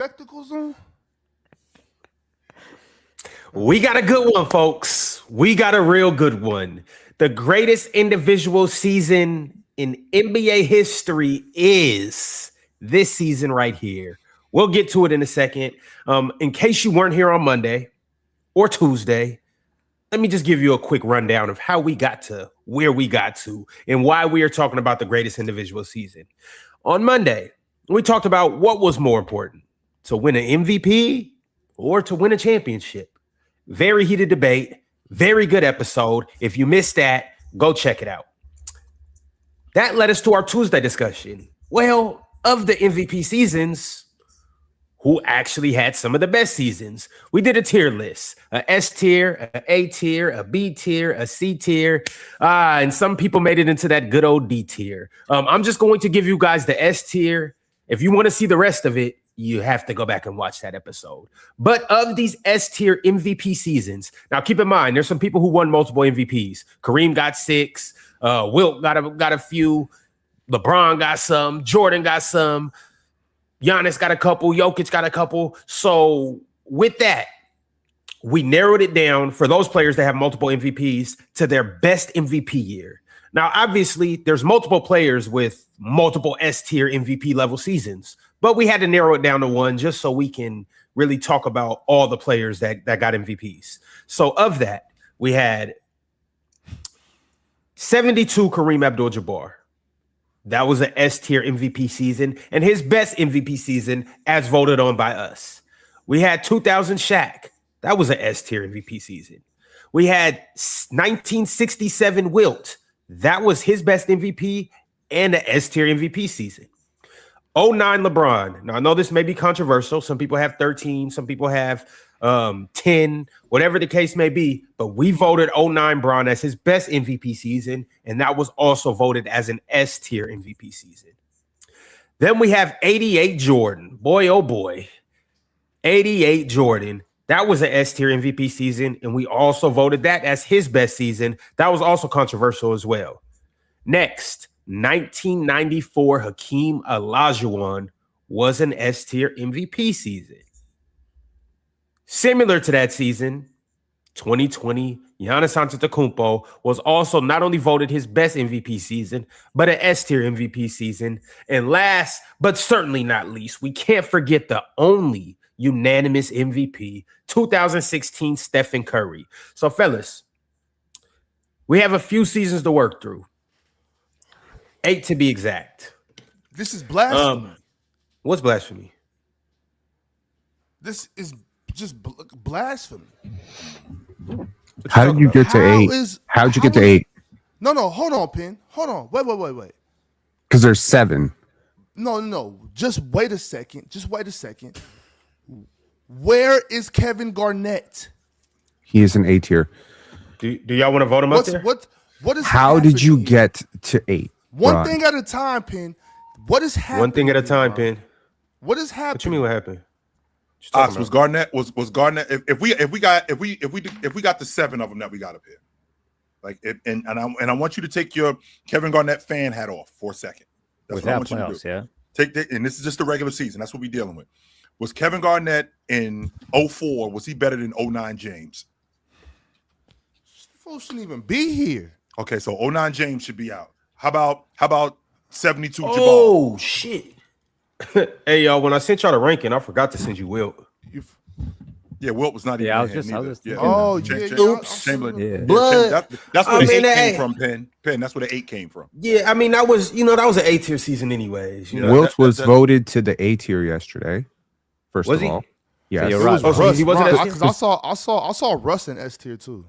spectacles on? We got a good one, folks. We got a real good one. The greatest individual season in NBA history is this season right here. We'll get to it in a second. In case you weren't here on Monday or Tuesday, let me just give you a quick rundown of how we got to where we got to and why we are talking about the greatest individual season. On Monday, we talked about what was more important, to win an MVP or to win a championship. Very heated debate, very good episode. If you missed that, go check it out. That led us to our Tuesday discussion. Well, of the MVP seasons, who actually had some of the best seasons? We did a tier list, a S tier, an A tier, a B tier, a C tier, and some people made it into that good old D tier. I'm just going to give you guys the S tier. If you want to see the rest of it, you have to go back and watch that episode. But of these S tier MVP seasons, now keep in mind, there's some people who won multiple MVPs. Kareem got 6, Wilt got a few, LeBron got some, Jordan got some, Giannis got a couple, Jokic got a couple. So with that, we narrowed it down for those players that have multiple MVPs to their best MVP year. Now, obviously, there's multiple players with multiple S-tier MVP level seasons, but we had to narrow it down to one just so we can really talk about all the players that got MVPs. So of that, we had 72 Kareem Abdul-Jabbar. That was an S-tier MVP season and his best MVP season as voted on by us. We had 2000 Shaq. That was an S-tier MVP season. We had 1967 Wilt. That was his best MVP and an S-tier MVP season. 09 LeBron. Now, I know this may be controversial. Some people have 13. Some people have 10, whatever the case may be. But we voted 09 Bron as his best MVP season, and that was also voted as an S-tier MVP season. Then we have 88 Jordan. Boy, oh boy. 88 Jordan. That was an S-tier MVP season, and we also voted that as his best season. That was also controversial as well. Next, 1994 Hakeem Olajuwon was an S-tier MVP season. Similar to that season, 2020 Giannis Antetokounmpo was also not only voted his best MVP season, but an S-tier MVP season. And last, but certainly not least, we can't forget the only unanimous MVP, 2016 Stephen Curry. So, fellas, we have a few seasons to work through. 8 to be exact. This is blasphemy. What's blasphemy? This is just blasphemy. How did you get to 8? How'd you get to 8? No, hold on, Pin. Hold on. Wait. Because there's 7. No. Just wait a second. Where is Kevin Garnett? He is an A tier. Do y'all want to vote him up there? What is How did you get to 8? One thing at a time, Pin. What is happening? One thing at a time, Pin. What is happening? What you mean what happened? Ox, was Garnett was Garnett if we got the 7 of them that we got up here. Like and I want you to take your Kevin Garnett fan hat off for a second. That's what I want you to do. Yeah. Take that, and this is just the regular season. That's what we're dealing with. Was Kevin Garnett in 04, was he better than 09 James? Folks shouldn't even be here. Okay, so 09 James should be out. How about 72 Jabbar? Oh shit. Hey y'all, when I sent y'all the ranking, I forgot to send you Wilt. Yeah, Wilt was not even. I was just yeah. Oh, Oops. Chamberlain. Yeah. Blood. That's where the 8 came from, Penn. That's where the 8 came from. Yeah, I mean that was an A tier season anyways. You know, Wilt was voted to the A tier yesterday. First Was of he? all, yes. So you're right. so he wasn't S-tier? Because I saw Russ in S tier too.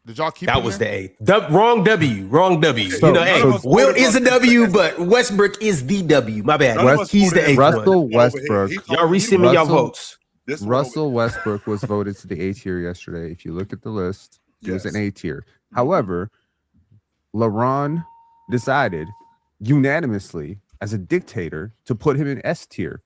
Did y'all keep that was the A. Wrong W. Wilt is a W, but Westbrook is the W. My bad. He's the A. Russell Westbrook. Y'all resend me y'all votes. Russell Westbrook was voted to the A tier yesterday. If you look at the list, he was an A tier. However, LeBron decided unanimously as a dictator to put him in S tier.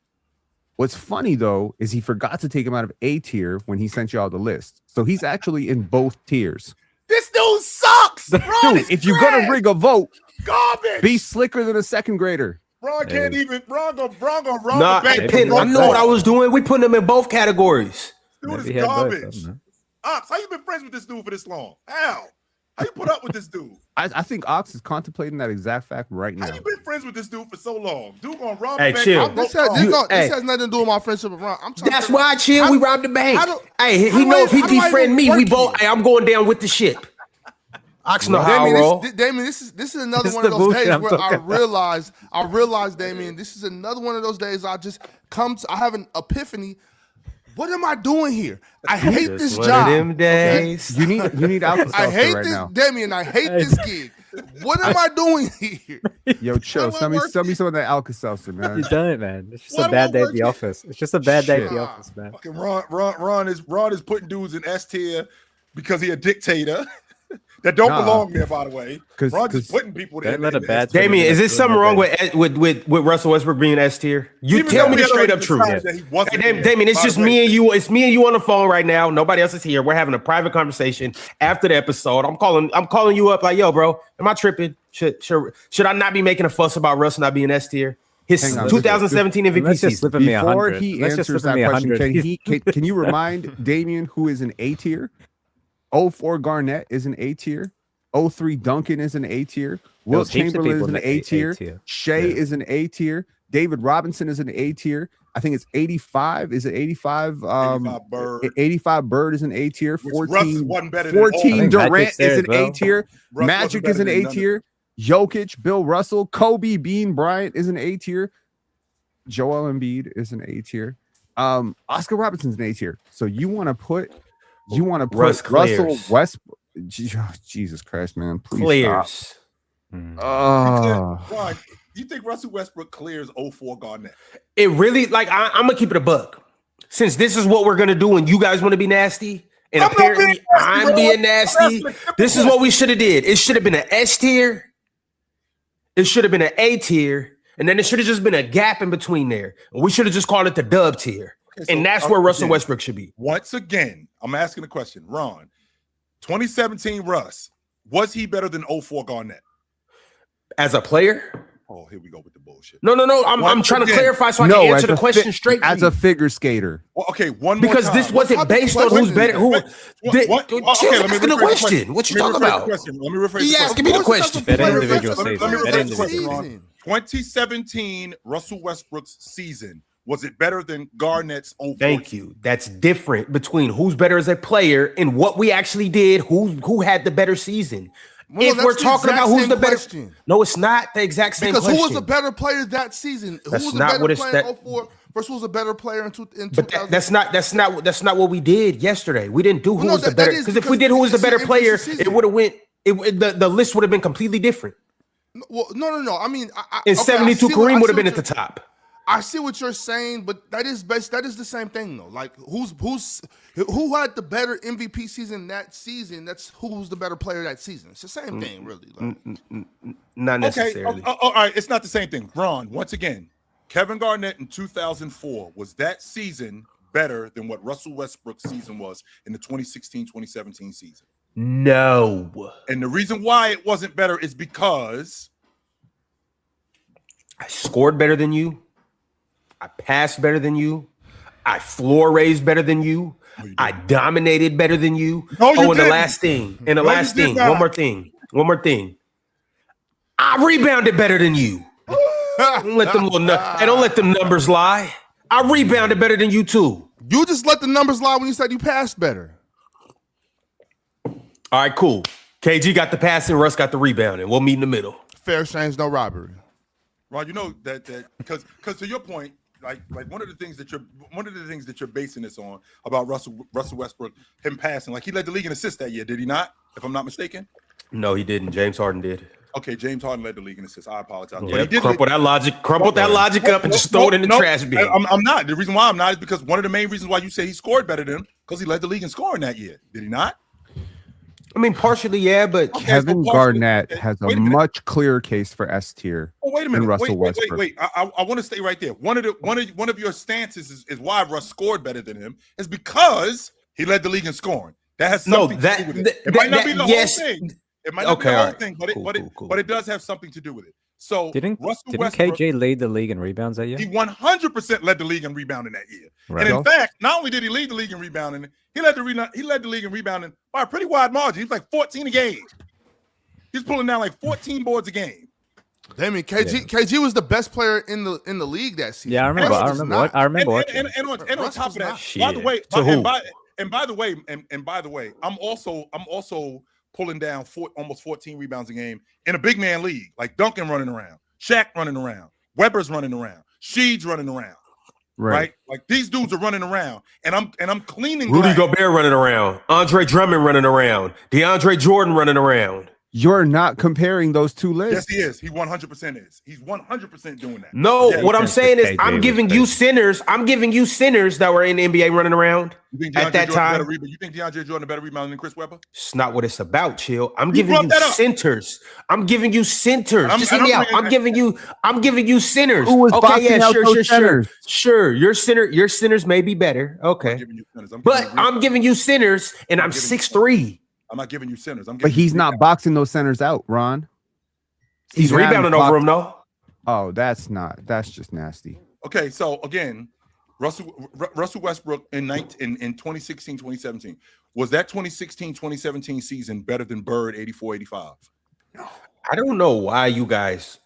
What's funny, though, is he forgot to take him out of A tier when he sent you all the list. So he's actually in both tiers. This dude sucks. Dude, if you're going to rig a vote, garbage. be slicker than a second grader. Ron can't even. Ron gonna run Nah, the back. I know what I was doing. We putting them in both categories. Dude is garbage. Ox, how you been friends with this dude for this long? How you put up with this dude? I think Ox is contemplating that exact fact right now. How you been friends with this dude for so long? Dude gonna rob Hey, the bank. chill. This has nothing to do with my friendship with Ron. That's why I chill. We robbed the bank. Hey, he how know do if he I even defriend me, work we both. here? Hey, I'm going down with the ship. Ox know how I roll. Damien, this is another This one is of the those bullshit days I'm where I talking realized, Damien, this is another one of those days I have an epiphany. What am I doing here? I hate this One job. of them days. You need alcohol I hate right this, now. Damien. I hate this gig. What am I doing here? Yo, chill. Send me some of that Alka-Seltzer, man. You done it, man. It's just Why a bad don't day I at the work office. It's just a bad day at the Shit. office, man. Fucking Ron is putting dudes in S tier because he a dictator that don't belong there. By the way, Ron just putting people there. Let a bad Damien, is there something wrong with Russell Westbrook being S tier? You tell me the straight up truth. Hey, Damien, it's just me and you. It's me and you on the phone right now. Nobody else is here. We're having a private conversation after the episode. I'm calling you up like, yo, bro, am I tripping? Should I not be making a fuss about Russ not being S tier? His 2017 MVP Let's just season. slip me Before 100. he Let's just answers slip that me question, 100. can you remind Damien who is an A tier? 04 Garnett is an A tier. 03 Duncan is an A tier. Wilt There's heaps of Chamberlain is people an in the A A tier. tier. Shea is an A tier. David Robinson is an A tier. I think it's 85. Is it 85? 85 Bird. 85 Bird is an A tier. Russ 14 wasn't better than 14 all. Durant Magic's there is as an well. A tier. Russ Magic wasn't is an better A than tier. Jokic, Bill Russell, Kobe, Bean Bryant is an A tier. Joel Embiid is an A tier. Oscar Robertson's an A tier. So you want to put Russell Westbrook. Jesus Christ, man! Please stop. Ron, you think Russell Westbrook clears 04 Garnett? It really, like, I'm gonna keep it a buck. Since this is what we're gonna do, and you guys want to be nasty, and apparently I'm being nasty. This is what we should have did. It should have been an S tier. It should have been an A tier, and then it should have just been a gap in between there. We should have just called it the dub tier, and that's where Russell Westbrook should be. Once again, I'm asking a question, Ron. 2017 Russ, was he better than 04 Garnett? As a player? Oh, here we go with the bullshit. No. I'm trying to clarify so I can answer the question straight. As a figure skater. Well, okay, one more because time. this wasn't based on who's better. Who? Chill, asking the question. What you talking about? Let me rephrase He asking me the question. Better individual season. Let me Better rephrase the question, individual. Ron. 2017 Russell Westbrook's season, was it better than Garnett's 04? Thank you. That's different between who's better as a player and what we actually did. Who had the better season? Well, if we're talking about who's the better, question. No, it's not the exact same Because question. who was the better player that season? Who That's was the not better what it's player that- in 04 versus who was a better player in 2000? But that's not what we did yesterday. We didn't do who No, was the that better. is Because if we did who was the better it's player, season. it would have went. The list would have been completely different. Well, no. I mean, And 72 Kareem would have been at the top. I see what you're saying, but that is the same thing though. Like who had the better MVP season that season? That's who was the better player that season. It's the same thing, really. Like, Not necessarily. Okay, all right, it's not the same thing. Ron, once again, Kevin Garnett in 2004, was that season better than what Russell Westbrook's season was in the 2016-2017 season? No. And the reason why it wasn't better is because I scored better than you. I passed better than you. I floor raised better than you. I dominated better than you. No, you and the didn't. last thing. And the No, last you did thing. not. One more thing. I rebounded better than you. Don't let them numbers lie. I rebounded better than you too. you just let the numbers lie when you said you passed better. All right, cool. KG got the passing, Russ got the rebounding. We'll meet in the middle. Fair exchange, no robbery. Ron, you know that because to your point, like one of the things that you're basing this on about Russell Westbrook, him passing, like he led the league in assists that year, did he not? If I'm not mistaken. No, he didn't. James Harden did. Okay, James Harden led the league in assists. I apologize. But Yeah, he did crumple that logic up and just throw it in the trash bin. I'm not. The reason why I'm not is because one of the main reasons why you say he scored better than him because he led the league in scoring that year. Did he not? I mean, partially, yeah, but Okay, Kevin so Garnett partially- has a wait a minute. much clearer case for S tier. Oh, wait a than minute. Russell Wait. Westbrook. I want to stay right there. One of your stances is why Russ scored better than him is because he led the league in scoring. That has something to do with it. It might not be the whole thing. It might not be the whole thing, but it does have something to do with it. So Didn't Westbrook, KG lead the league in rebounds that year? he 100% led the league in rebounding that year. Right. And in fact, not only did he lead the league in rebounding, he led the league in rebounding by a pretty wide margin. He's like 14 a game. He's pulling down like 14 boards a game. Damn it, KG was the best player in the league that season. Yeah, I remember. I remember watching. And on top of that, Shit. by the way, To who? by the way, I'm also pulling down almost 14 rebounds a game in a big man league, like Duncan running around, Shaq running around, Weber's running around, Sheed's running around. Right. Like these dudes are running around, and I'm cleaning. Rudy glass. Gobert running around, Andre Drummond running around, DeAndre Jordan running around. You're not comparing those two lists. Yes, he is. He 100% is. He's 100% doing that. No, Yeah, what I'm saying is KJ I'm was giving you sinners. I'm giving you sinners that were in the NBA running around You think at that time. You think DeAndre Jordan a better rebounder than Chris Webber? It's not what it's about, chill. I'm You giving brought you that up. centers. I'm giving you centers. I'm- Just and hear me I'm out. bringing I'm giving you centers. Who was okay, boxing yeah, out sure, those sure, centers? sure. Your centers may be better. I'm Okay. giving you centers. But I'm giving you centers and I'm giving you 6'3". I'm not giving you centers. But he's not boxing those centers out, Ron. He's Steve Adams rebounding over boxed- him, though. Oh, that's just nasty. Okay, so again, Russell Westbrook in 2016, 2017. Was that 2016, 2017 season better than Bird 84, 85? I don't know why you guys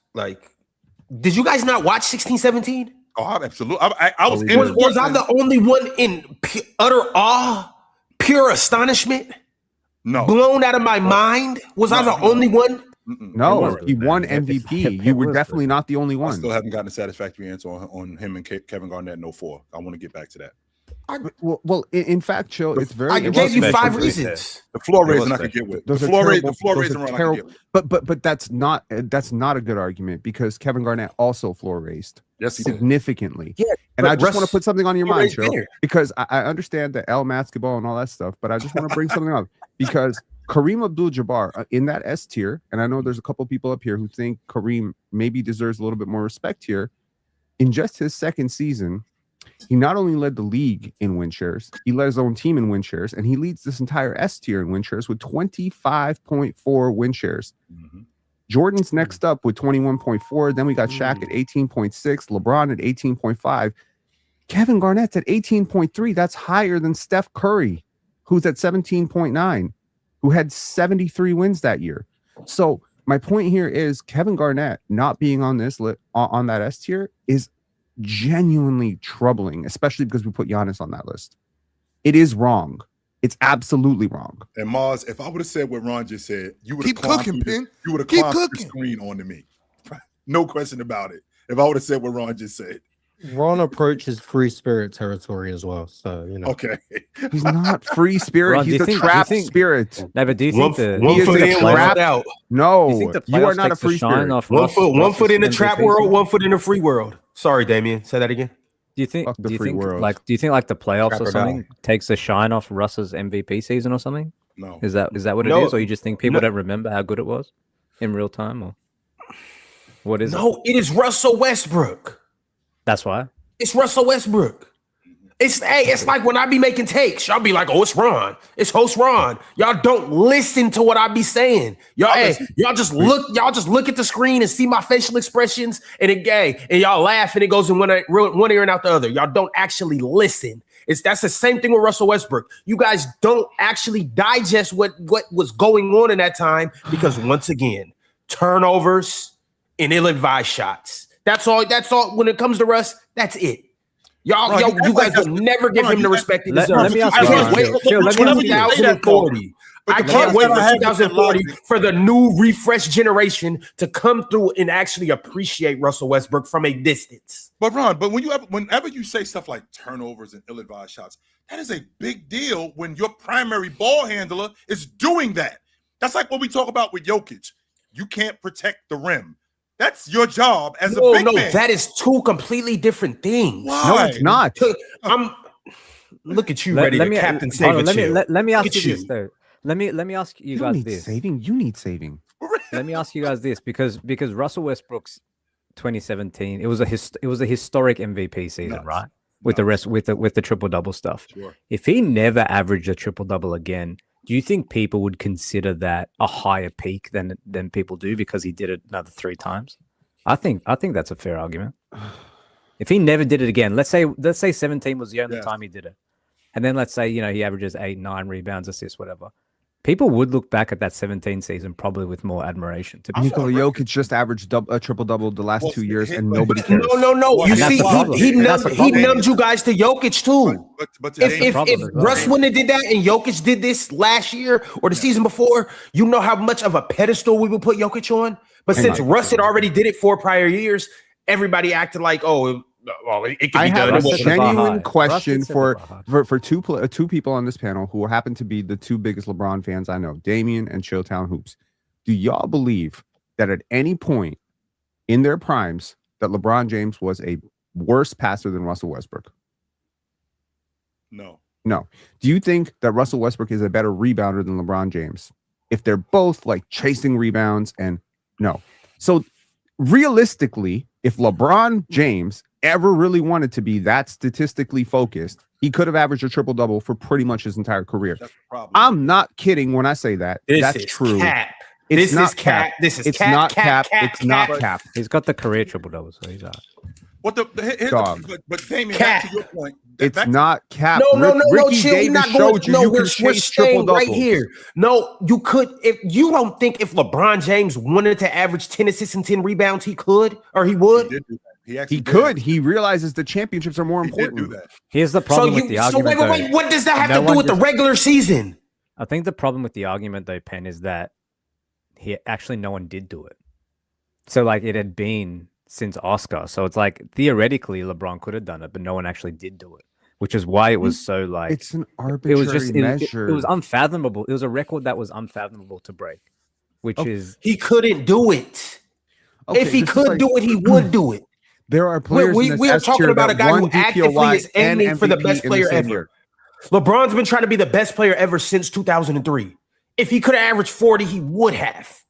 did you guys not watch 16, 17? Oh, absolutely. I was in Was I the only one in utter awe, pure astonishment, No. blown out of my mind? Was I the only one? No, It he was, won man. MVP. It You were was definitely not the only I one. still haven't gotten a satisfactory answer on him and Kevin Garnett in 04. I want to get back to that. Well, in fact, Chill, it's very. I gave you special 5 for reasons. The floor It was raising I could special. get with. Those The are floor terrible- raising those are run I could terrible. get with. But that's not a good argument because Kevin Garnett also floor raised Yes, he did. significantly. Yeah, And I but just Russ- want to put something on your floor mind, raised Chill, better. because I understand the L basketball and all that stuff, but I just want to bring something up because Kareem Abdul-Jabbar in that S tier, and I know there's a couple people up here who think Kareem maybe deserves a little bit more respect here. In just his second season, he not only led the league in win shares, he led his own team in win shares, and he leads this entire S tier in win shares with 25.4 win shares. Mhm. Jordan's next up with 21.4. Then we got Shaq at 18.6, LeBron at 18.5. Kevin Garnett's at 18.3. That's higher than Steph Curry, who's at 17.9, who had 73 wins that year. So my point here is Kevin Garnett not being on this on that S tier is genuinely troubling, especially because we put Giannis on that list. It is wrong. It's absolutely wrong. And Mars, if I would have said what Ron just said, you would have Keep cooking, Pin. You would have Keep climbed the cooking. screen onto me. No question about it. If I would have said what Ron just said. Ron approaches free spirit territory as well. So, you know. Okay. He's not free spirit. Ron, do He's you a think- do you trap think- spirit. No, but do you One think the He is foot a in, one trap. foot out. No, you think the you are playoffs not a takes the free shine spirit. off One Russ- foot Russ's in the trap MVP world, season? one foot in the free world. Sorry, Damien. Say that again. Do you think? Fuck the Do you free think world. like? Do you think like the playoffs Trap or or something takes the shine off Russ's MVP season or something? No. Is that what it No. is, or you just think people No. don't remember how good it was in real time, or what is it? No, it is Russell Westbrook. That's why. It's Russell Westbrook. It's like when I be making takes, y'all be like, "Oh, it's Ron. It's host Ron." Y'all don't listen to what I be saying. Y'all just look at the screen and see my facial expressions, and and y'all laugh, and it goes in one ear and out the other. Y'all don't actually listen. That's the same thing with Russell Westbrook. You guys don't actually digest what was going on in that time because once again, turnovers and ill-advised shots. That's all. When it comes to Russ, that's it. Y'all, Ron, you guys will never give him the respect he deserves. let me ask I you can't guys- wait Chill, let for me ask you guys- 2040. But I the can't part wait that for I have with 2040 the for the new refreshed generation to come through and actually appreciate Russell Westbrook from a distance. But Ron, whenever you say stuff like turnovers and ill-advised shots, that is a big deal when your primary ball handler is doing that. That's like what we talk about with Jokic. You can't protect the rim. That's your job as a big man. That is two completely different things. Why? No, it's not. Look at you, Let- ready let to me- captain hold save on, a chill. let me Look ask at you this you. though. Let me ask you You guys need this. saving. You need saving. Let me ask you guys this because Russell Westbrook's 2017 it was a historic MVP season, Nuts. right? With the rest with the triple double stuff. Sure. If he never averaged a triple double again, do you think people would consider that a higher peak than people do because he did it another 3 times? I think that's a fair argument. If he never did it again, let's say 17 was the only time he did it, and then let's say he averages 8, 9 rebounds, assists, whatever. People would look back at that 17 season probably with more admiration. Nikola Jokic just averaged a triple-double the last 2 years, and nobody cares. No. You see, he numbed you guys to Jokic, too. But if Russ wouldn't have did that and Jokic did this last year or the season before, you know how much of a pedestal we would put Jokic on? But since Russ had already did it 4 prior years, everybody acted like, it can be done. I have a genuine question for two people on this panel who happen to be the 2 biggest LeBron fans I know, Damian and Chilltown Hoops. Do y'all believe that at any point in their primes that LeBron James was a worse passer than Russell Westbrook? No. Do you think that Russell Westbrook is a better rebounder than LeBron James? If they're both like chasing rebounds and no. So realistically, if LeBron James ever really wanted to be that statistically focused, he could have averaged a triple-double for pretty much his entire career. That's the problem. I'm not kidding when I say that. That's true. Cap. It's not cap. It's not cap. It's not cap. He's got the career triple-double, so he's out. But Damien, Cap. back to your point. It's not cap. No, Ricky chill. Davis Not showed going. you We're can chase staying right triple-doubles. here. No, you could. If you don't think if LeBron James wanted to average 10 assists and 10 rebounds, he could or he would. He did do that. He could. He realizes the championships are more important. He did do that. Here's the problem with the argument. Wait. What does that have to do with the regular season? I think the problem with the argument, though, Penn, is that no one did do it. So like it had been since Oscar. So it's like theoretically LeBron could have done it, but no one actually did do it, which is why it was so like it's an arbitrary measure. It was unfathomable. It was a record that was unfathomable to break, which is he couldn't do it. If he could do it, he would do it. There are players. We are talking about a guy who actively is aiming for the best player ever. LeBron's been trying to be the best player ever since 2003. If he could have averaged 40, he would have.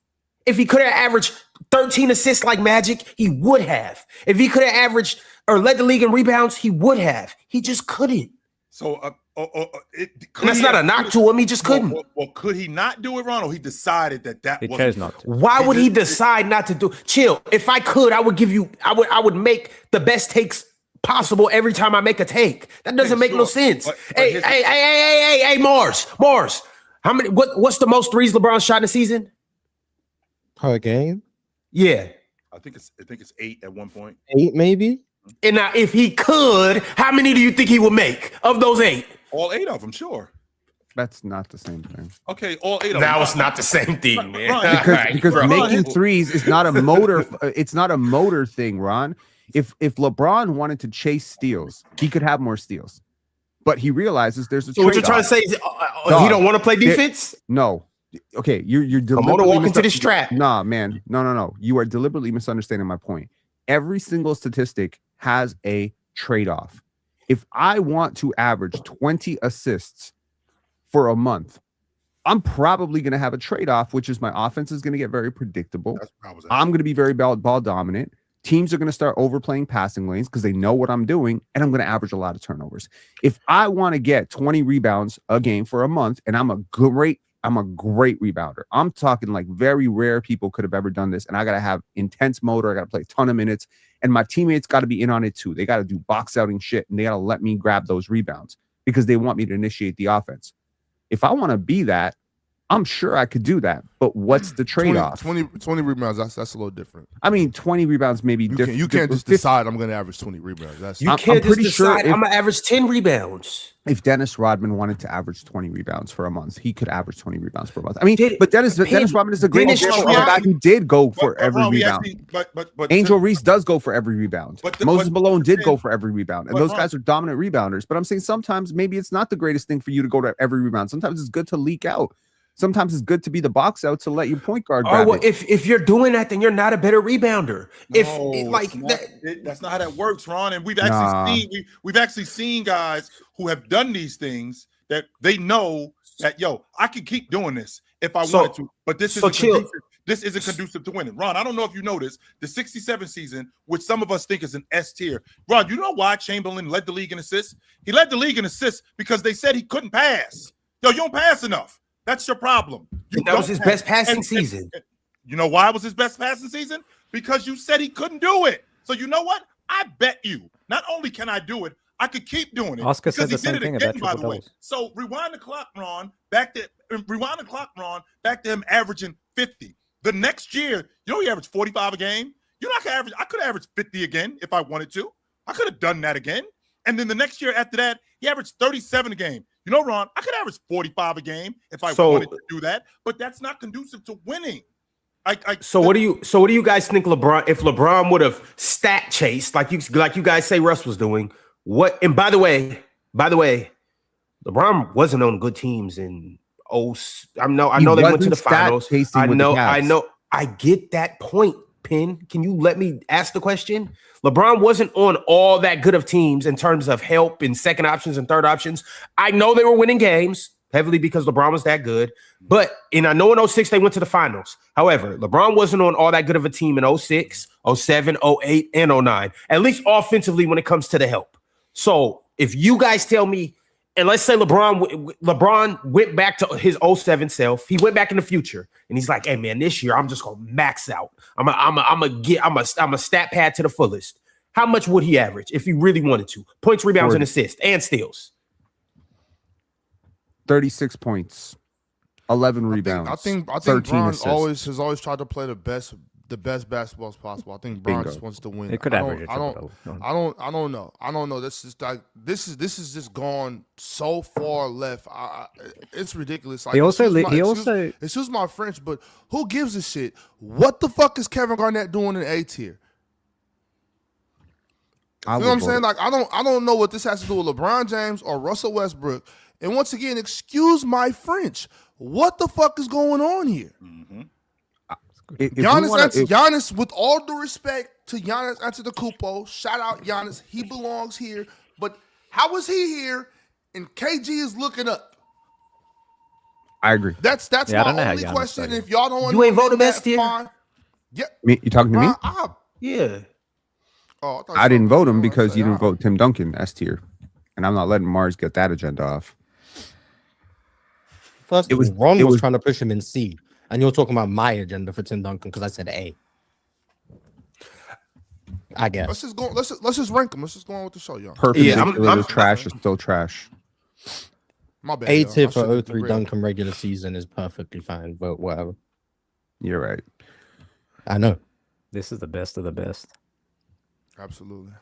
If he could have averaged 13 assists like Magic, he would have. If he could have averaged or led the league in rebounds, he would have. He just couldn't. So that's not a knock to him. He just couldn't. Well, could he not do it, Ronald? He decided that he chose not to. Why would he decide not to do? Chill. If I could, I would give you. I would make the best takes possible every time I make a take. That doesn't make no sense. Hey, Mars. How many? What's the most threes LeBron shot in a season? Per game? Yeah. I think it's 8 at one point. 8 maybe? And now, if he could, how many do you think he would make of those 8? All 8 of them, sure. That's not the same thing. Okay, all 8 of them. Now it's not the same thing, man. Because making threes is not a motor. It's not a motor thing, Ron. If LeBron wanted to chase steals, he could have more steals, but he realizes there's a. So what you're trying to say is he don't want to play defense? No. Okay, you're deliberately walk into this trap. Nah, man, no. You are deliberately misunderstanding my point. Every single statistic has a trade-off. If I want to average 20 assists for a month, I'm probably going to have a trade-off, which is my offense is going to get very predictable. I'm going to be very ball dominant. Teams are going to start overplaying passing lanes because they know what I'm doing, and I'm going to average a lot of turnovers. If I want to get 20 rebounds a game for a month, and I'm a great rebounder. I'm talking like very rare people could have ever done this, and I got to have intense motor. I got to play a ton of minutes, and my teammates got to be in on it too. They got to do box outing shit, and they got to let me grab those rebounds because they want me to initiate the offense. If I want to be that, I'm sure I could do that, but what's the trade-off? 20 rebounds, that's a little different. I mean, 20 rebounds may be different. You can't just decide I'm going to average 20 rebounds. I'm pretty sure I'm going to average 10 rebounds. If Dennis Rodman wanted to average 20 rebounds for a month, he could average 20 rebounds per month. I mean, but Dennis Rodman is a great example of a guy who did go for every rebound. But Angel Reese does go for every rebound. Moses Malone did go for every rebound. And those guys are dominant rebounders. But I'm saying sometimes maybe it's not the greatest thing for you to go to every rebound. Sometimes it's good to leak out. Sometimes it's good to be the box out to let your point guard grab it. If you're doing that, then you're not a better rebounder. That's not how that works, Ron. And we've actually seen guys who have done these things that they know that I can keep doing this if I wanted to, but this isn't conducive to winning. Ron, I don't know if you noticed the 67 season, which some of us think is an S tier. Ron, you know why Chamberlain led the league in assists? He led the league in assists because they said he couldn't pass. You don't pass enough. That's your problem. That was his best passing season. You know why it was his best passing season? because you said he couldn't do it. So you know what? I bet you. Not only can I do it, I could keep doing it. Oscar because said the same thing about by the way. triple-doubles. So rewind the clock, Ron. Back to him averaging 50. The next year, you know he averaged 45 a game. You know I could average 50 again if I wanted to. I could have done that again. And then the next year after that, he averaged 37 a game. You know, Ron, I could average 45 a game if I wanted to do that, but that's not conducive to winning. So what do you guys think LeBron, if LeBron would have stat chased like you guys say Russ was doing? What, and by the way, LeBron wasn't on good teams in I know they went to the finals. I get that point, Pin. Can you let me ask the question? LeBron wasn't on all that good of teams in terms of help and second options and third options. I know they were winning games heavily because LeBron was that good. And I know in 06 they went to the finals. However, LeBron wasn't on all that good of a team in 06, 07, 08, and 09, at least offensively when it comes to the help. So if you guys tell me, and let's say LeBron went back to his 07 self, he went back in the future, and he's like, "Hey man, this year I'm just gonna max out. I'm a stat pad to the fullest." How much would he average if he really wanted to? Points, rebounds, and assists, and steals. 36 points, 11 rebounds. I think 13 Bron assists. has always tried to play the best basketball as possible. I think Bron just wants to win. It could average. I don't know. This is just gone so far left. It's ridiculous. Like, excuse my French, but who gives a shit? What the fuck is Kevin Garnett doing in A tier? You know what I'm saying? Like, I don't know what this has to do with LeBron James or Russell Westbrook. And once again, excuse my French. What the fuck is going on here? Mm-hmm. Giannis, with all due respect to Giannis Antetokounmpo, shout out Giannis. He belongs here. But how is he here and KG is looking up? I agree. That's my only question. If y'all don't want you ain't vote him S tier. Yeah. You talking to me? Yeah. Oh, I didn't vote him because you didn't vote Tim Duncan S tier. And I'm not letting Mars get that agenda off. First, Ron was trying to push him in C, and you're talking about my agenda for Tim Duncan because I said A. I guess. Let's just rank them. Let's just go on with the show, y'all. Perpendicular trash is still trash. My bad. A tier for 03 Duncan regular season is perfectly fine, but whatever. You're right. I know. This is the best of the best. Absolutely.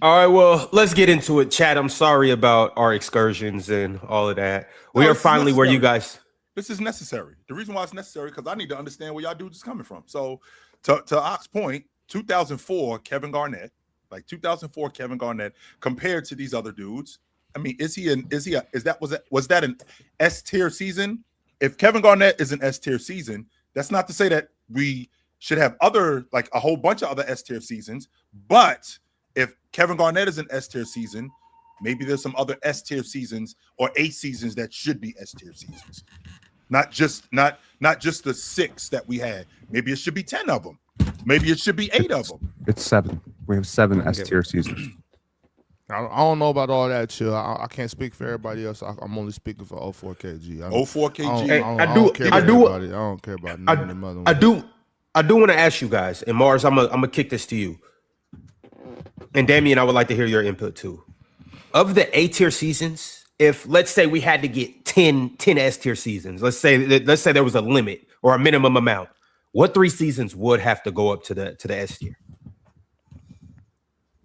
All right, well, let's get into it. Chad, I'm sorry about our excursions and all of that. We are finally where you guys. This is necessary. The reason why it's necessary because I need to understand where y'all dudes is coming from. So, to Ock's point, 2004 Kevin Garnett, compared to these other dudes. I mean, was that an S tier season? If Kevin Garnett is an S tier season, that's not to say that we should have a whole bunch of other S tier seasons, but if Kevin Garnett is an S tier season, maybe there's some other S tier seasons or A seasons that should be S tier seasons. Not just the 6 that we had. Maybe it should be 10 of them. Maybe it should be 8 of them. It's 7. We have 7 S tier seasons. I don't know about all that, chill. I can't speak for everybody else. I'm only speaking for 04 KG. 04 KG. I don't care about none of them other ones. I do want to ask you guys, and Mars, I'm gonna kick this to you. And Damian, I would like to hear your input too. Of the A tier seasons, if let's say we had to get 10 S tier seasons, let's say there was a limit or a minimum amount, what 3 seasons would have to go up to the S tier?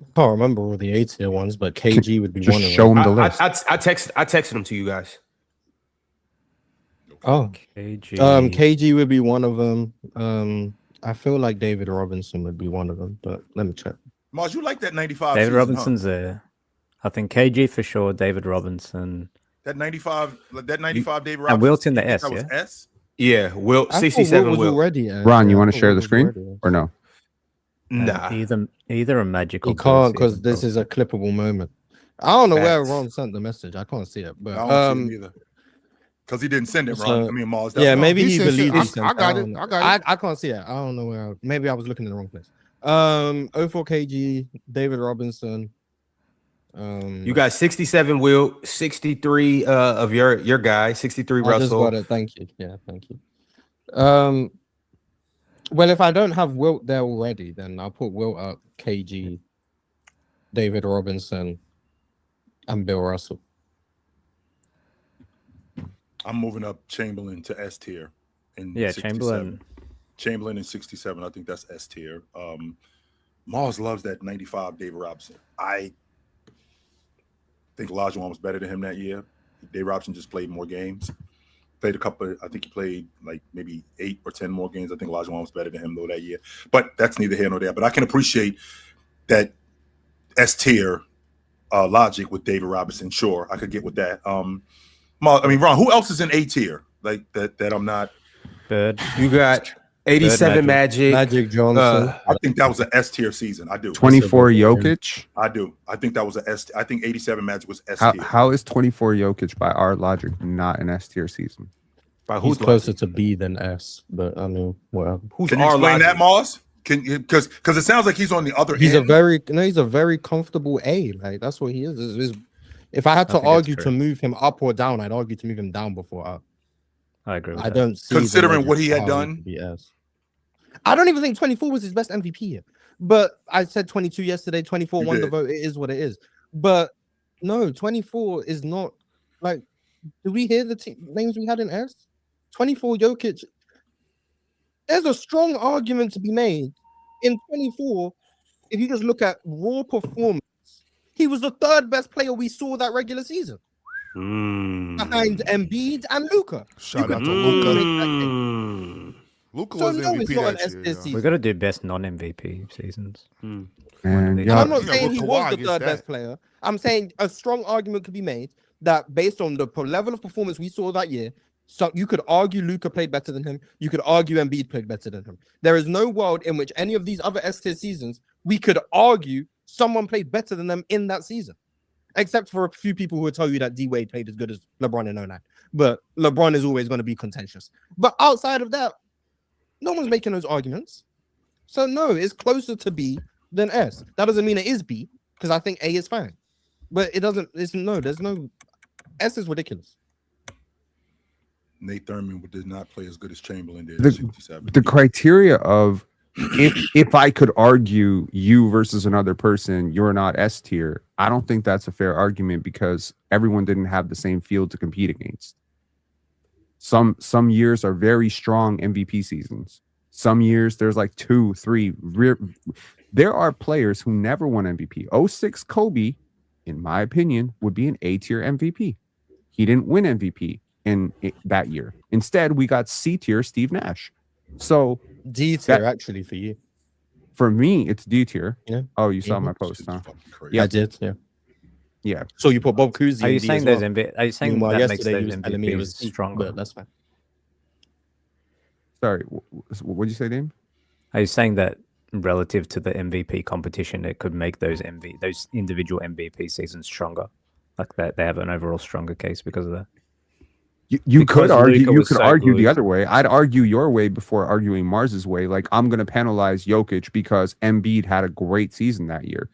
I can't remember all the A tier ones, but KG would be one of them. Show them the list. I texted them to you guys. Oh, KG would be one of them. I feel like David Robinson would be one of them, but let me check. Mars, you like that 95 David season, Robinson's there. I think KG for sure, David Robinson. That 95 David Robinson. And Wilt's in the S, was S? Yeah, Wilt, 67 Wilt. Ron, you want to share the screen or no? Nah. Either a magical. You can't because this is a clippable moment. I don't know where Ron sent the message. I can't see it, but I don't see it either. Because he didn't send it, Ron. I mean, Mars. Yeah, maybe he believed he sent I got it. I can't see it. I don't know where. Maybe I was looking in the wrong place. 04 KG, David Robinson. You got 67 Wilt, 63 of your guy, 63 Russell. I just got it. Thank you. Yeah, thank you. Well, if I don't have Wilt there already, then I'll put Wilt up, KG, David Robinson, and Bill Russell. I'm moving up Chamberlain to S tier. Yeah, Chamberlain in 67. I think that's S tier. Mars loves that 95 David Robinson. I think Olajuwon was better than him that year. David Robinson just played more games. Played a couple. I think he played like maybe 8 or 10 more games. I think Olajuwon was better than him though that year. But that's neither here nor there. But I can appreciate that S tier logic with David Robinson. Sure, I could get with that. Ron, who else is in A tier like that? I'm not. Bird. You got 87 Magic. Magic Johnson. I think that was an S tier season. I do. 24 Jokic. I do. I think that was an S. I think 87 Magic was S tier. How is 24 Jokic by our logic not an S tier season? By He's closer to B than S, but I mean, whatever. Who's Can you our explain logic? that, Mars? Because it sounds like he's on the other He's end. he's a very comfortable A. Like that's what he is. If I had to I think that's argue true. to move him up or down, I'd argue to move him down before up. I agree with I that. don't see Considering the what he had logic done? to be S. I don't even think 24 was his best MVP year. But I said 22 yesterday, 24 You won the did. vote. It is what it is. But no, 24 is not like. Did we hear the names we had in S? 24 Jokic. There's a strong argument to be made in 24. If you just look at raw performance, he was the third best player we saw that regular season behind Embiid and Luka. Shout out to Mm. Luka. Luka So was no, it's MVP not an that S year. tier yeah. season. We got to do best non-MVP seasons. And And y'all- I'm not Yeah, saying well, he Kawhi was the gets third that. best player. I'm saying a strong argument could be made that based on the level of performance we saw that year, so you could argue Luka played better than him. You could argue Embiid played better than him. There is no world in which any of these other S tier seasons we could argue someone played better than them in that season, except for a few people who will tell you that D Wade played as good as LeBron in 09. But LeBron is always going to be contentious. But outside of that, no one's making those arguments. So no, it's closer to B than S. That doesn't mean it is B, because I think A is fine. But it doesn't, there's no S is ridiculous. Nate Thurman did not play as good as Chamberlain did. The- in 67. the criteria of if I could argue you versus another person, you're not S tier. I don't think that's a fair argument because everyone didn't have the same field to compete against. Some years are very strong MVP seasons. Some years there's like 2, 3. There are players who never won MVP. 06 Kobe, in my opinion, would be an A tier MVP. He didn't win MVP that year. Instead, we got C tier Steve Nash. So D tier actually for you. for me, it's D tier. Yeah. Oh, you saw Mhm. my post, huh? Fucking crazy. Yeah. I did, yeah. Yeah. So you put Bob Cousy Are you in D saying as those well. MVP? Are you saying Meanwhile, that makes yesterday those he was telling me it was MVPs C, stronger? but that's fine. Sorry. What'd you say, Dame? Are you saying that relative to the MVP competition, it could make those individual MVP seasons stronger? Like that they have an overall stronger case because of that. You Because could argue. Luka You was could so argue the good. other way. I'd argue your way before arguing Mars's way. Like I'm going to penalize Jokic because Embiid had a great season that year.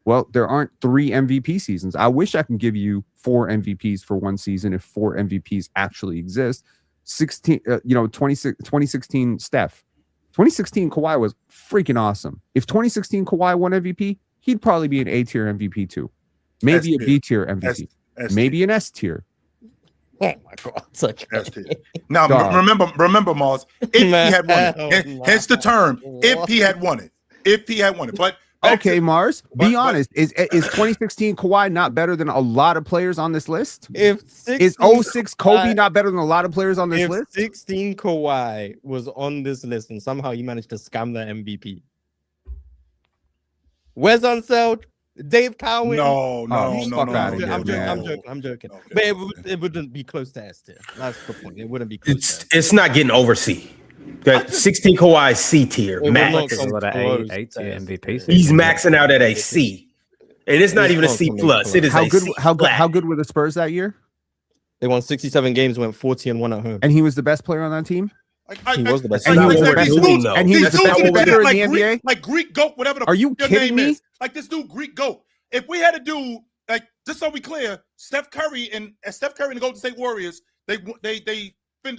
Well, there aren't 3 MVP seasons. I wish I can give you 4 MVPs for one season if 4 MVPs actually exist. 2016 Steph. 2016 Kawhi was freaking awesome. If 2016 Kawhi won MVP, he'd probably be an A tier MVP too. Maybe a S-tier. B tier MVP. S Maybe an S tier. Oh my god, such S tier. Now Dog. remember, Mars, if he had won Oh, it, hence the term, if he had won it. But back Okay, to- Mars, but- be honest. Is 2016 Kawhi not better than a lot of players on this list? If Is 06 Kobe not better than a lot of players on this if list? 16 Kawhi was on this list and somehow you managed to scam the MVP, Wes Unseld, Dave Cowan. No, fuck outta here, I'm man. joking. Okay. But it wouldn't be close to S tier. That's the point. It wouldn't be close to S. It's not getting over C. That 16 Kawhi is C tier It would max. not There's a lot of close A to tier S MVP tier. seasons. He's maxing out at a C, and it's not It's even a not C coming plus. close. It is a C How flat. good were the Spurs that year? They won 67 games, went 40-1 at home. And he was the best player on that team. He was the best. And he was Like, the best. these dudes- And he these was the dudes best are better in like the Greek, NBA. like Greek goat, whatever the Are you your kidding name me? is. Like this dude, Greek goat. If we had to do like just so we clear, Steph Curry and the Golden State Warriors, they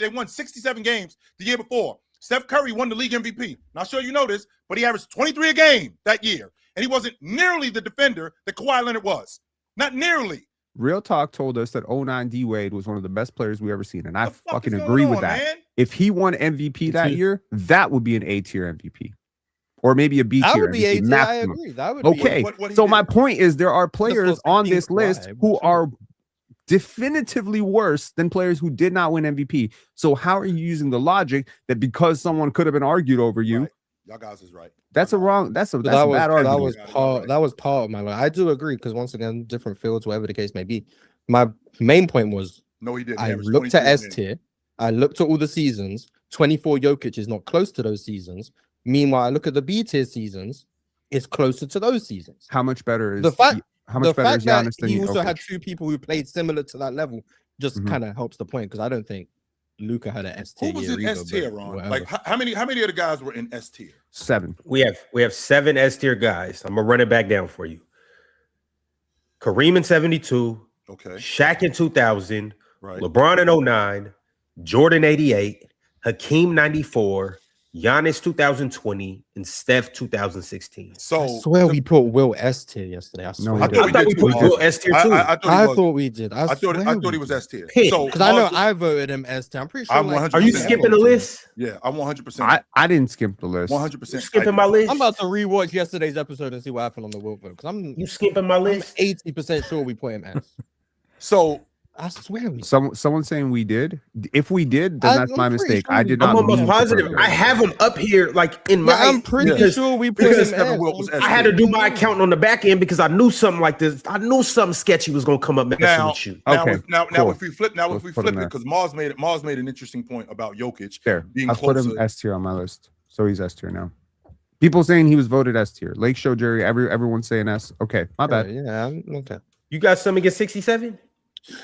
won 67 games the year before. Steph Curry won the league MVP. Not sure you know this, but he averaged 23 a game that year. And he wasn't nearly the defender that Kawhi Leonard was. Not nearly. Real Talk told us that 09 D-Wade was one of the best players we ever seen. And I What the fuck fucking is agree going with on, that. man? If he won MVP that year, that would be an A-tier MVP. Or maybe a B That tier. would be MVP, A tier. I maximum. agree. That would be Okay, What he so did. my point is there are players was on 15 this list Kawhi, who but- are definitively worse than players who did not win MVP. So how are you using the logic that because someone could have been argued over you, Right. Y'all guys is right. that's a wrong, that's a But bad argument. that was part of my life. I do agree because once again, different fields, whatever the case may be. My main point was No, he didn't. He I averaged looked at 23 a S game. tier. I looked at all the seasons. 24 Jokic is not close to those seasons. Meanwhile, I look at the B tier seasons. It's closer to those seasons. How much better is The fact- how The much better fact is that Giannis than he also had Jokic? two people who played similar to that level just Mhm. kind of helps the point because I don't think Luca had an S tier. Who was year in either, S tier, but Ron? whatever. Like how many of the guys were in S tier? 7. We have 7 S tier guys. I'm gonna run it back down for you. Kareem in 72, Okay, Shaq in 2000, right. LeBron in 09, Jordan 88, Hakeem 94, Giannis 2020, and Steph 2016. So I swear we put Will S tier yesterday. I swear. we I didn't. thought we did put too. Will S tier too. I thought we did. I thought he was S tier. Hey, So Because I know Mars- I voted him S tier. I'm pretty sure. I'm like, 100% Are you percent. skipping the list? Yeah, I'm 100%. I didn't skip the list. 100%. Skipping my list? I'm about to rewatch yesterday's episode and see what happened on the Will vote because You skipping my I'm list? 80% sure we put him S. So I swear we. Someone saying we did. If we did, then that's I'm my pretty mistake. sure I we did did. not. I'm almost mean to positive. put I have them up here, like in my. Yeah, I'm pretty because sure we put because him Evan S. Wilt was S I had to do my accounting on the back end because I knew something like this. I knew something sketchy was gonna come up messing now, with you. now, Okay, if, now cool. if we flip, now Let's if we put flip him it, there. because Mars made an interesting point about Jokic There, being I put him closer. S tier on my list, so he's S tier now. People saying he was voted S tier. Lake Show Jerry, everyone's saying S. Okay, my bad. Yeah, okay. You got something against 67?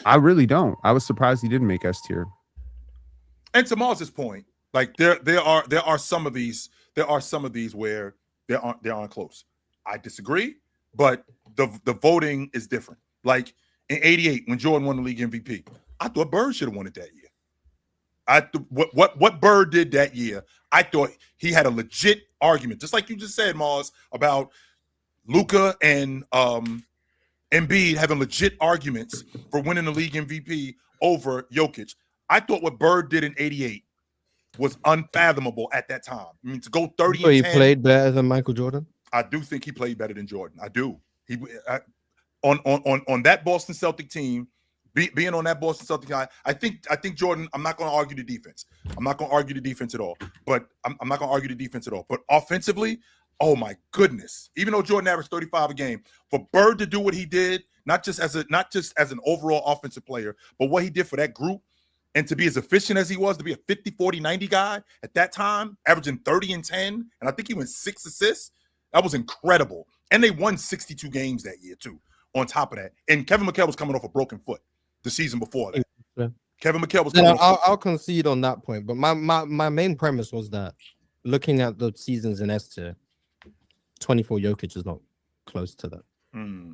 I really don't. I was surprised he didn't make S tier. And to Mars's point, like there are some of these where they aren't close. I disagree, but the voting is different. Like in '88 when Jordan won the league MVP, I thought Bird should have won it that year. What Bird did that year, I thought he had a legit argument, just like you just said, Mars, about Luka and Embiid having legit arguments for winning the league MVP over Jokic. I thought what Bird did in '88 was unfathomable at that time. I mean, to go 30 So he and 10, played better than Michael Jordan. I do think he played better than Jordan. I do. On that Boston Celtic team, being on that Boston Celtic guy, I think Jordan. I'm not going to argue the defense. I'm not going to argue the defense at all. But I'm not going to argue the defense at all. But offensively, oh my goodness! Even though Jordan averaged 35 a game, for Bird to do what he did, not just as an overall offensive player, but what he did for that group, and to be as efficient as he was, to be a 50, 40, 90 guy at that time, averaging 30 and 10, and I think he went 6 assists. That was incredible. And they won 62 games that year too. On top of that, and Kevin McHale was coming off a broken foot the season before that. Yeah. Kevin McHale was Then coming off. I'll concede on that point. But my main premise was that looking at the seasons in S tier, 24 Jokic is not close to that. Hmm.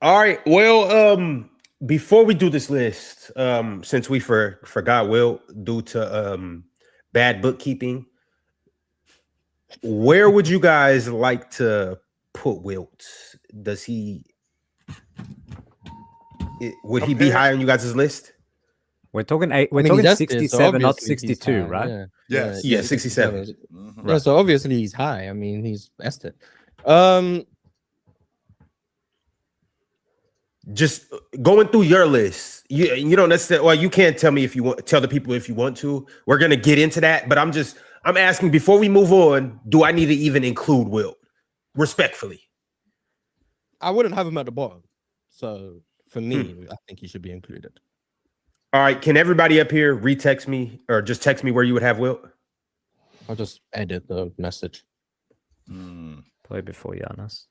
All right. Well, before we do this list, since we forgot Will due to bad bookkeeping, where would you guys like to put Wilt? Does he would he be high on you guys' list? We're talking eight. We're I mean, talking he's S tier, so 67, not obviously he's 62, high, right? Yeah. Yes. Yeah, 67. Mhm. Yeah, so obviously he's high. I mean, he's S tier. Just going through your list, you don't necessarily. Well, you can't tell me if you want. Tell the people if you want to. We're gonna get into that, but I'm asking before we move on. Do I need to even include Wilt? Respectfully. I wouldn't have him at the bottom. So for me, I think he should be included. All right. Can everybody up here retext me or just text me where you would have Wilt? I'll just edit the message. Hmm. Play before Giannis.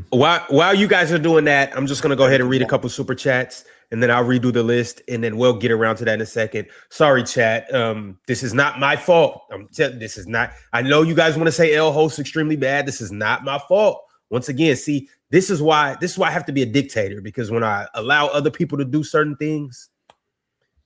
While you guys are doing that, I'm just gonna go ahead and read a couple super chats, and then I'll redo the list, and then we'll get around to that in a second. Sorry, chat. This is not my fault. This is not. I know you guys want to say L host extremely bad. This is not my fault. Once again, see, this is why I have to be a dictator, because when I allow other people to do certain things,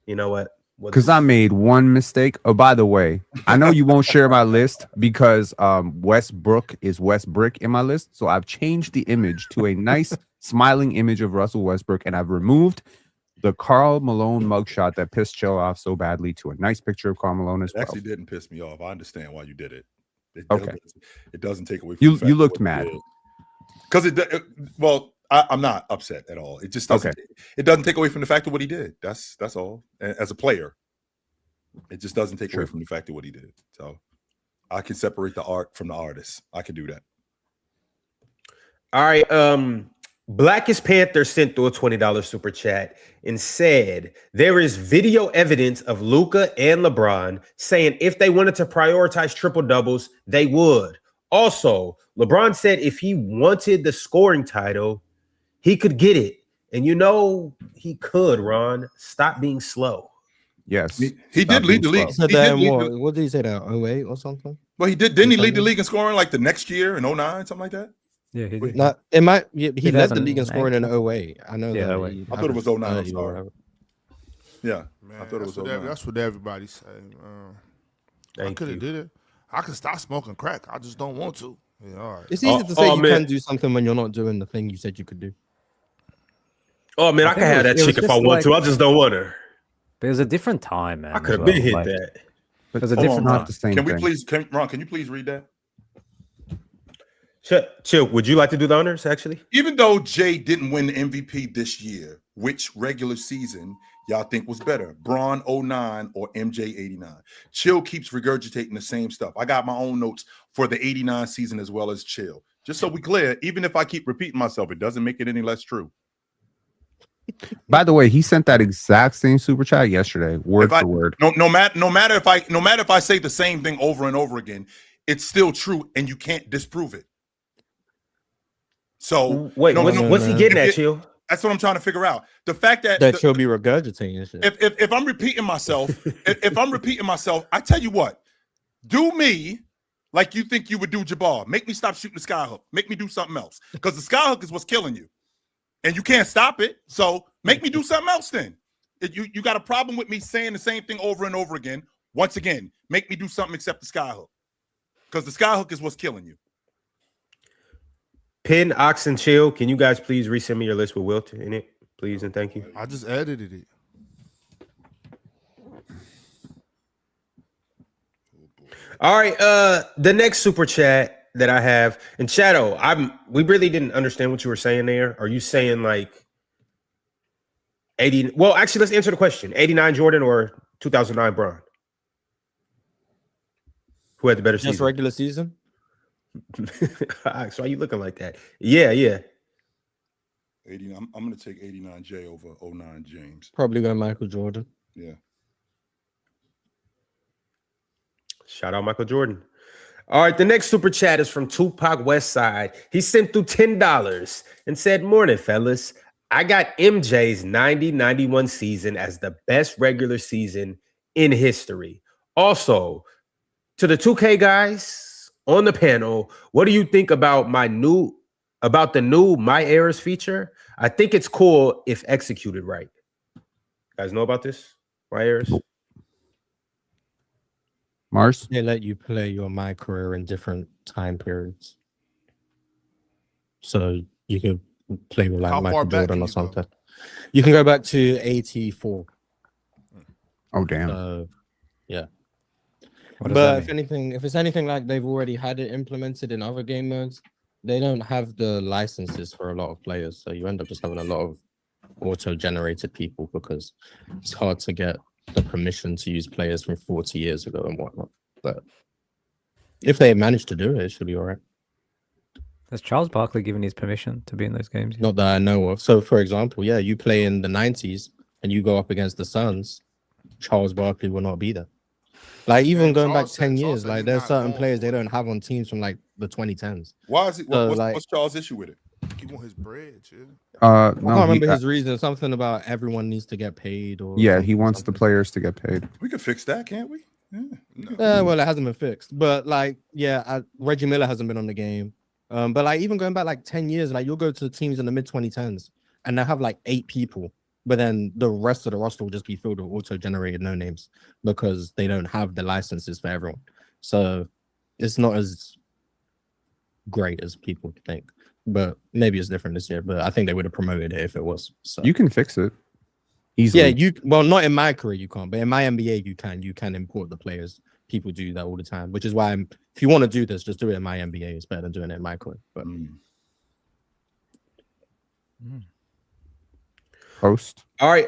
You know what? Because I made one mistake. Oh, by the way, I know you won't share my list because Westbrook is Westbrick in my list. So I've changed the image to a nice smiling image of Russell Westbrook, and I've removed the Karl Malone mugshot that pissed Chill off so badly to a nice picture of Karl Malone as It well. actually didn't piss me off. I understand why you did it. Okay. It doesn't take away from the fact You of looked what mad. did. Because well, I'm not upset at all. It just doesn't. Okay. It doesn't take away from the fact of what he did. That's all. As a player, it just doesn't take away from the fact of what he did. So I can separate the art from the artist. I can do that. All right. Blackest Panther sent through a $20 super chat and said there is video evidence of Luka and LeBron saying if they wanted to prioritize triple doubles, they would. Also, LeBron said if he wanted the scoring title, he could get it. And you know he could, Ron. Stop being slow. Yes. He did lead the league. So then what did he say that? 08 or something? Well, he did. Didn't he lead the league in scoring like the next year in 09, something like that? Yeah, he did. No, it might. He led the league in 2008. scoring in 08. I know Yeah, that. 08. I thought it was 09. I'm 30 or sorry. whatever. Yeah, Man, I thought it was 09. that's what everybody say. I Thank could you. have did it. I could stop smoking crack. I just don't want to. Yeah, all right. It's easy to say you man. can do something when you're not doing the thing you said you could do. Oh, man, I I can think have it that was chick if just I want to. I just don't want her. But it was a different time, man. I could as have been well. hit Like, that. It was a It's different not time. the same Can we thing. please, Ron? Can you please read that? Chill. Would you like to do the honors, actually? Even though Jay didn't win the MVP this year, which regular season y'all think was better, Bron 09 or MJ 89? Chill keeps regurgitating the same stuff. I got my own notes for the 89 season as well as Chill. Just so we clear, even if I keep repeating myself, it doesn't make it any less true. By the way, he sent that exact same super chat yesterday, word for word. No matter if I say the same thing over and over again, it's still true, and you can't disprove it. So Wait, what's he getting at, Chill? That's what I'm trying to figure out. The fact that She'll be regurgitating and shit. if I'm repeating myself, if I'm repeating myself, I tell you what, do me like you think you would do Jabbar. Make me stop shooting the skyhook. Make me do something else, because the skyhook is what's killing you, and you can't stop it. So make me do something else. Then you got a problem with me saying the same thing over and over again. Once again, make me do something except the skyhook, because the skyhook is what's killing you. Pin, Ox, and Chill, can you guys please resend me your list with Wilt in it, please, and thank you. I just edited it. All right, the next super chat that I have, and Shadow, we really didn't understand what you were saying there. Are you saying like 80? Well, actually, let's answer the question: 89 Jordan or 2009 Bron? Who had the better Just season? regular season? Ox, why are you looking like that? Yeah. 89. I'm going to take 89 J over 09 James. Probably going Michael Jordan. Yeah. Shout out Michael Jordan. All right, the next super chat is from Tupac Westside. He sent through $10 and said, "Morning, fellas. I got MJ's 90-91 season as the best regular season in history. Also, to the 2K guys on the panel, what do you think about the new My Errors feature? I think it's cool if executed right." You guys know about this? My Errors? Mars? They let you play your My Career in different time periods. So you could play with like How Michael far back Jordan can or you go? something. You can go back to 84. Oh, damn. Yeah. What does But that mean? if it's anything like they've already had it implemented in other game modes, they don't have the licenses for a lot of players. So you end up just having a lot of auto-generated people because it's hard to get the permission to use players from 40 years ago and whatnot. But if they manage to do it, it should be all right. Has Charles Barkley given his permission to be in those games? Not that I know of. So, for example, yeah, you play in the 90s and you go up against the Suns, Charles Barkley will not be there. Like, even going back Charles 10 said years, he's like, there's not certain going players for they it. don't have on teams from, like, the 2010s. Why is it? So, What's, like- what's Charles' issue with it? He want his bread, chill. I No, can't remember his reason. Something about everyone needs to get paid. Or yeah, something, he wants the something. players to get paid. We could fix that, can't we? Yeah. Well, it hasn't been fixed. But, like, yeah, Reggie Miller hasn't been on the game. But, like, even going back, like, 10 years, like, you'll go to teams in the mid-2010s and they'll have, like, 8 people but then the rest of the roster will just be filled with auto-generated no names because they don't have the licenses for everyone. So it's not as great as people think. But maybe it's different this year. But I think they would have promoted it if it was. So You can fix it easily. yeah, well, not in my career you can't, but in my NBA you can. You can import the players. People do that all the time, which is why if you want to do this, just do it in my NBA. It's better than doing it in my career. But Post. All right.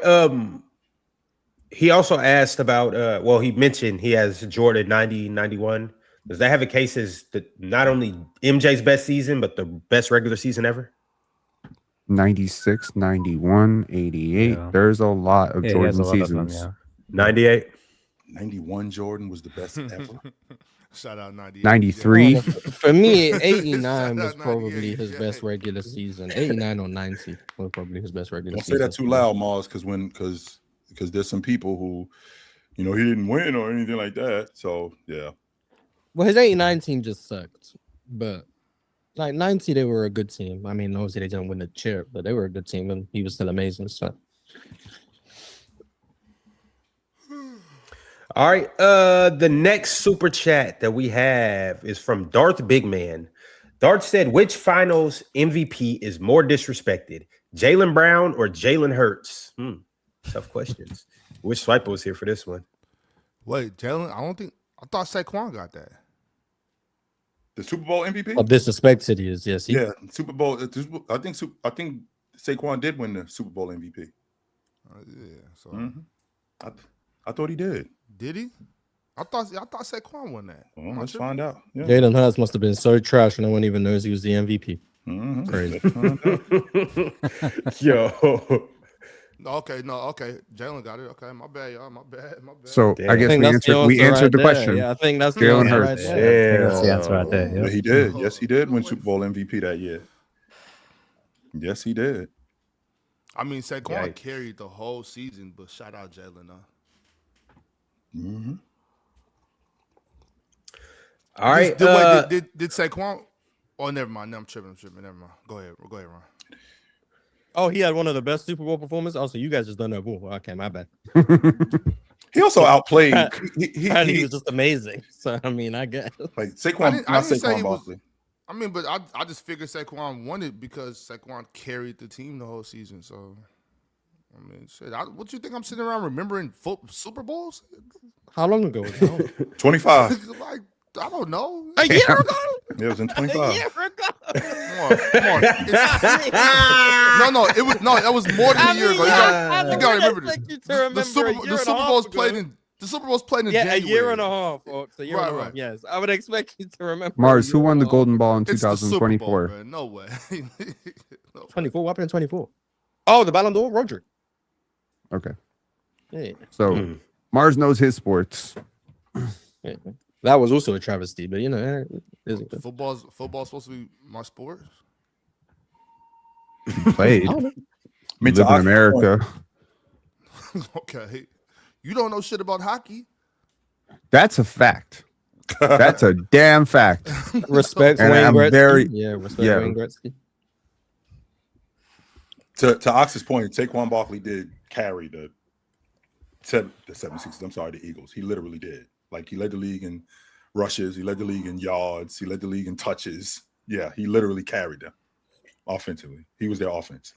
He also asked about he mentioned he has Jordan 90, 91. Does that have a case as not only MJ's best season, but the best regular season ever? 96, 91, 88. Yeah. There's a lot of Yeah, he has Jordan a lot of seasons. them, 98. 91 Jordan was the best ever. Shout out 98. 93. for me, 89 was Shout out probably 98, his yeah. best regular season. 89 or 90 was probably his best regular Don't say season. that too loud, Mars, because there's some people who, he didn't win or anything like that. So yeah. Well, his 89 team just sucked, but like 90, they were a good team. I mean, obviously they didn't win the chip, but they were a good team, and he was still amazing. So All right. The next super chat that we have is from Darth Bigman. Darth said, which finals MVP is more disrespected? Jaylen Brown or Jalen Hurts? Tough questions. Which swiper was here for this one? Wait, Jalen? I thought Saquon got that. The Super Bowl MVP? of disrespected he is. Yes, Yeah, Super Bowl. I think Saquon did win the Super Bowl MVP. Yeah. So I thought he did. did he? I thought Saquon won that. Well, let's find out. Yeah. Jalen Hurts must have been so trash, no one even knows he was the MVP. Crazy. Yo. Okay. Jalen got it. Okay, my bad, y'all. My bad. So Damn. I guess we answered the question. Yeah, I think that's Jalen the answer Hurts. right there. That's the answer right there. Yeah, Yeah. he did. Yes, he did win Super Bowl MVP that year. Yes, he did. I mean, Saquon Yikes. carried the whole season, but shout out Jalen. All right. Did Saquon? Oh, never mind. I'm tripping. Never mind. Go ahead, Ron. Oh, he had one of the best Super Bowl performances. Also, you guys just don't know. Ooh, okay, my bad. He also outplayed. And he was just amazing. So I mean, I guess. Like Saquon, I not didn't say Saquon he was- Barkley. I mean, but I just figured Saquon won it because Saquon carried the team the whole season. So, I mean, shit. What you think I'm sitting around remembering Super Bowls? How long ago was that? 25. Like, I don't know. A year ago? Yeah, it was in A 25. year ago? Come on. That was more than a year ago. You gotta remember this. The Super Bowl's played in Yeah, January. a year and a half, folks. A year and a half. Right. Yes, I would expect you to remember. Mars, who won the Golden Ball in It's the Super Bowl, 2024? man. No way. No. 24? What happened in 24? Oh, the Ballon d'Or, Roger. Okay. Yeah. So Mars knows his sports. Yeah. That was also a travesty, but you know, Football's supposed to be my sport. He played. I don't know. He lived in America. Okay. You don't know shit about hockey. That's a fact. That's a damn fact. Respect And Wayne I'm Gretzky. Respect yeah. Wayne Gretzky. To Ox's point, Saquon Barkley did carry the 76ers. I'm sorry, the Eagles. He literally did. Like, he led the league in rushes. He led the league in yards. He led the league in touches. Yeah, he literally carried them offensively. He was their offense.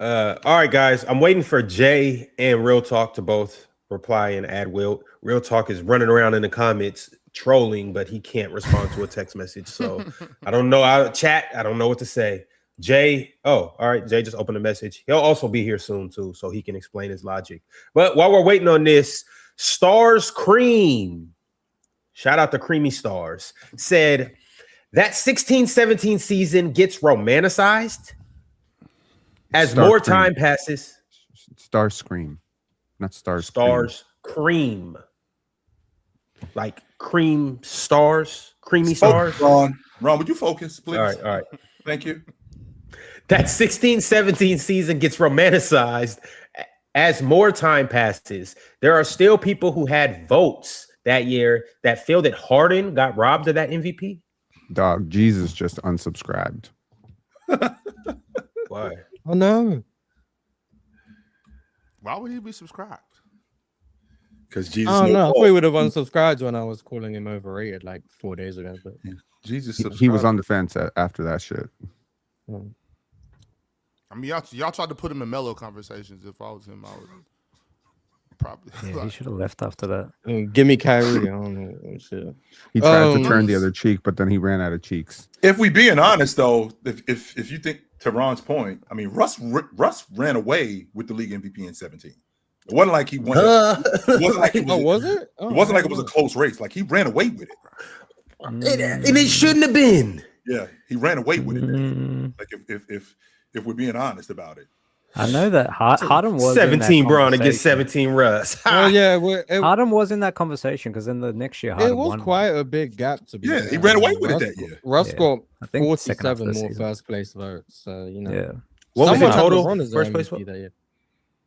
All right, guys. I'm waiting for Jay and Real Talk to both reply and add Wilt. Real Talk is running around in the comments trolling, but he can't respond to a text message. So I don't know how to chat. I don't know what to say. Jay, all right. Jay just opened a message. He'll also be here soon, too, so he can explain his logic. But while we're waiting on this, Stars Cream, shout out to Creamy Stars, said that 16-17 season gets romanticized as Star more Cream. time passes. Star Scream, not Stars. Stars Cream. Like cream stars, creamy stars. Ron, would you focus, please? All right. Thank you. That 16-17 season gets romanticized as more time passes. There are still people who had votes that year that feel that Harden got robbed of that MVP. Dog, Jesus just unsubscribed. Why? Oh no. Why would he be subscribed? Because Jesus. I don't know. I knows thought he all. would have unsubscribed when I was calling him overrated like 4 days ago. But Jesus. He was on the fence after that shit. I mean, y'all tried to put him in mellow conversations. If I was him, I would probably. Yeah, he should have left after that. Give me Kyrie. I don't know. Shit. He tried to Um, turn the other cheek, but then he ran out of cheeks. If we being honest though, if you think to Ron's point, I mean Russ ran away with the league MVP in 17. It wasn't like he won. It wasn't like it was. Oh, was it? Oh, It wasn't I like it was a don't close race. Like he ran away with it. And it shouldn't have been. Yeah, he ran away with it. Mm, Like if we're being honest about it. I know that Harden was 17 in that Braun against conversation. 17 Russ. know. Well, yeah, Harden was in that conversation because then the next year it Harden was won. quite a big gap to be. Yeah, fair. he ran away with it Russ- that year. Russ Yeah, got I think second half of 47 the more season. first place votes. So you know, Yeah, What was someone the had total LeBron as their first place MVP vote? that year.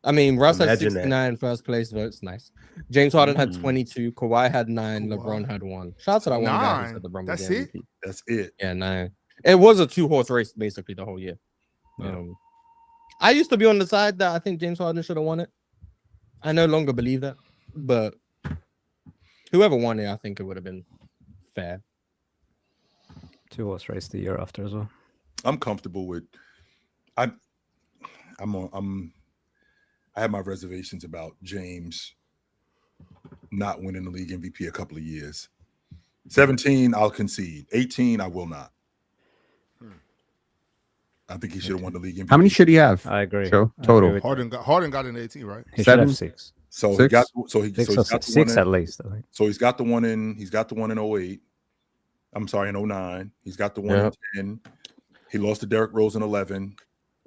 I mean, Russ had Imagine that. 69 first place votes. Nice. James Harden had 22. Kawhi had 9. LeBron had 1. Shout out to that one guy who 9? said LeBron was That's the it? MVP. That's it. Yeah, 9. It was a 2-horse race basically the whole year. Yeah. I used to be on the side that I think James Harden should have won it. I no longer believe that, but whoever won it, I think it would have been fair. 2-horse race the year after as well. I'm comfortable with. I have my reservations about James not winning the league MVP a couple of years. 17, I'll concede. 18, I will not. I think he should have won the league MVP. How many should he have? I agree. Joe? I Total. agree with- Harden got an 18, right? He should have 7? 6. So he 6? got so he 6 so or he's got the 6 one at in, least. I think. so he's got the one in 08. I'm sorry, in 09. He's got the one Yeah. in 10. He lost to Derrick Rose in 11.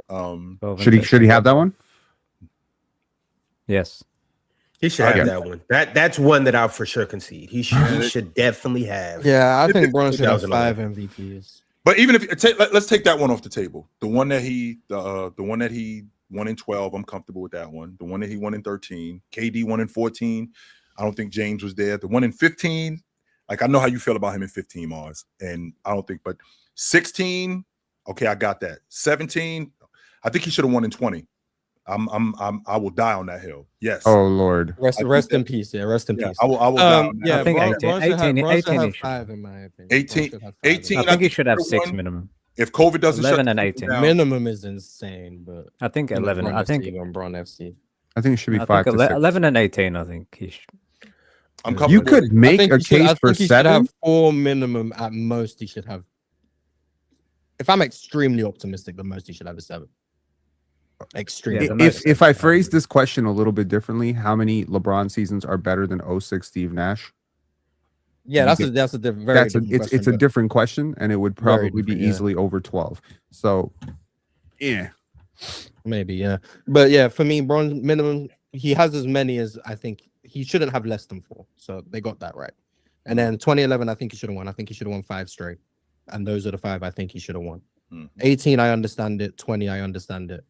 12 and Should he 13. have that one? Yes. He should have that one. That's one that I'll for sure concede. He should definitely have. Yeah, I think Bron should have 2011. 5 MVPs. But even if let's take that one off the table. The one that he won in 12, I'm comfortable with that one. The one that he won in 13, KD won in 14. I don't think James was there. The one in 15, like I know how you feel about him in 15, Mars, and I don't think. But 16, okay, I got that. 17, I think he should have won in 20. I will die on that hill. Yes. Oh Lord. Rest in peace. Yeah, rest in yeah, peace. I will die on that. Yeah, I think Bron 18 should have 18 have he should. 5 in my opinion. 18 Bron should have 5 18 I think he should have think 6 one- minimum. If COVID doesn't 11 shut and the 18. down, Minimum is insane, but I think 11. Bron I think FC on Bron FC. I think it should be I 5 think to 6. 11 and 18. I think he should. I'm You comfortable. could I make think a he should- case I for think he should 7. have 4 minimum at most. He should have. If I'm extremely optimistic, the most he should have is 7. Extremely. Yeah, the most. If I phrase this question a little bit differently, how many LeBron seasons are better than 06 Steve Nash? Yeah, that's a very different It's question, a but- different question, and it would Very probably be different, yeah. easily over 12. So, yeah. Maybe, yeah. But yeah, for me, Bron minimum, he has as many as I think he shouldn't have less than 4. So they got that right. And then 2011, I think he should have won. I think he should have won 5 straight. And those are the 5 I think he should have won. Mhm. 18, I understand it. 20, I understand it.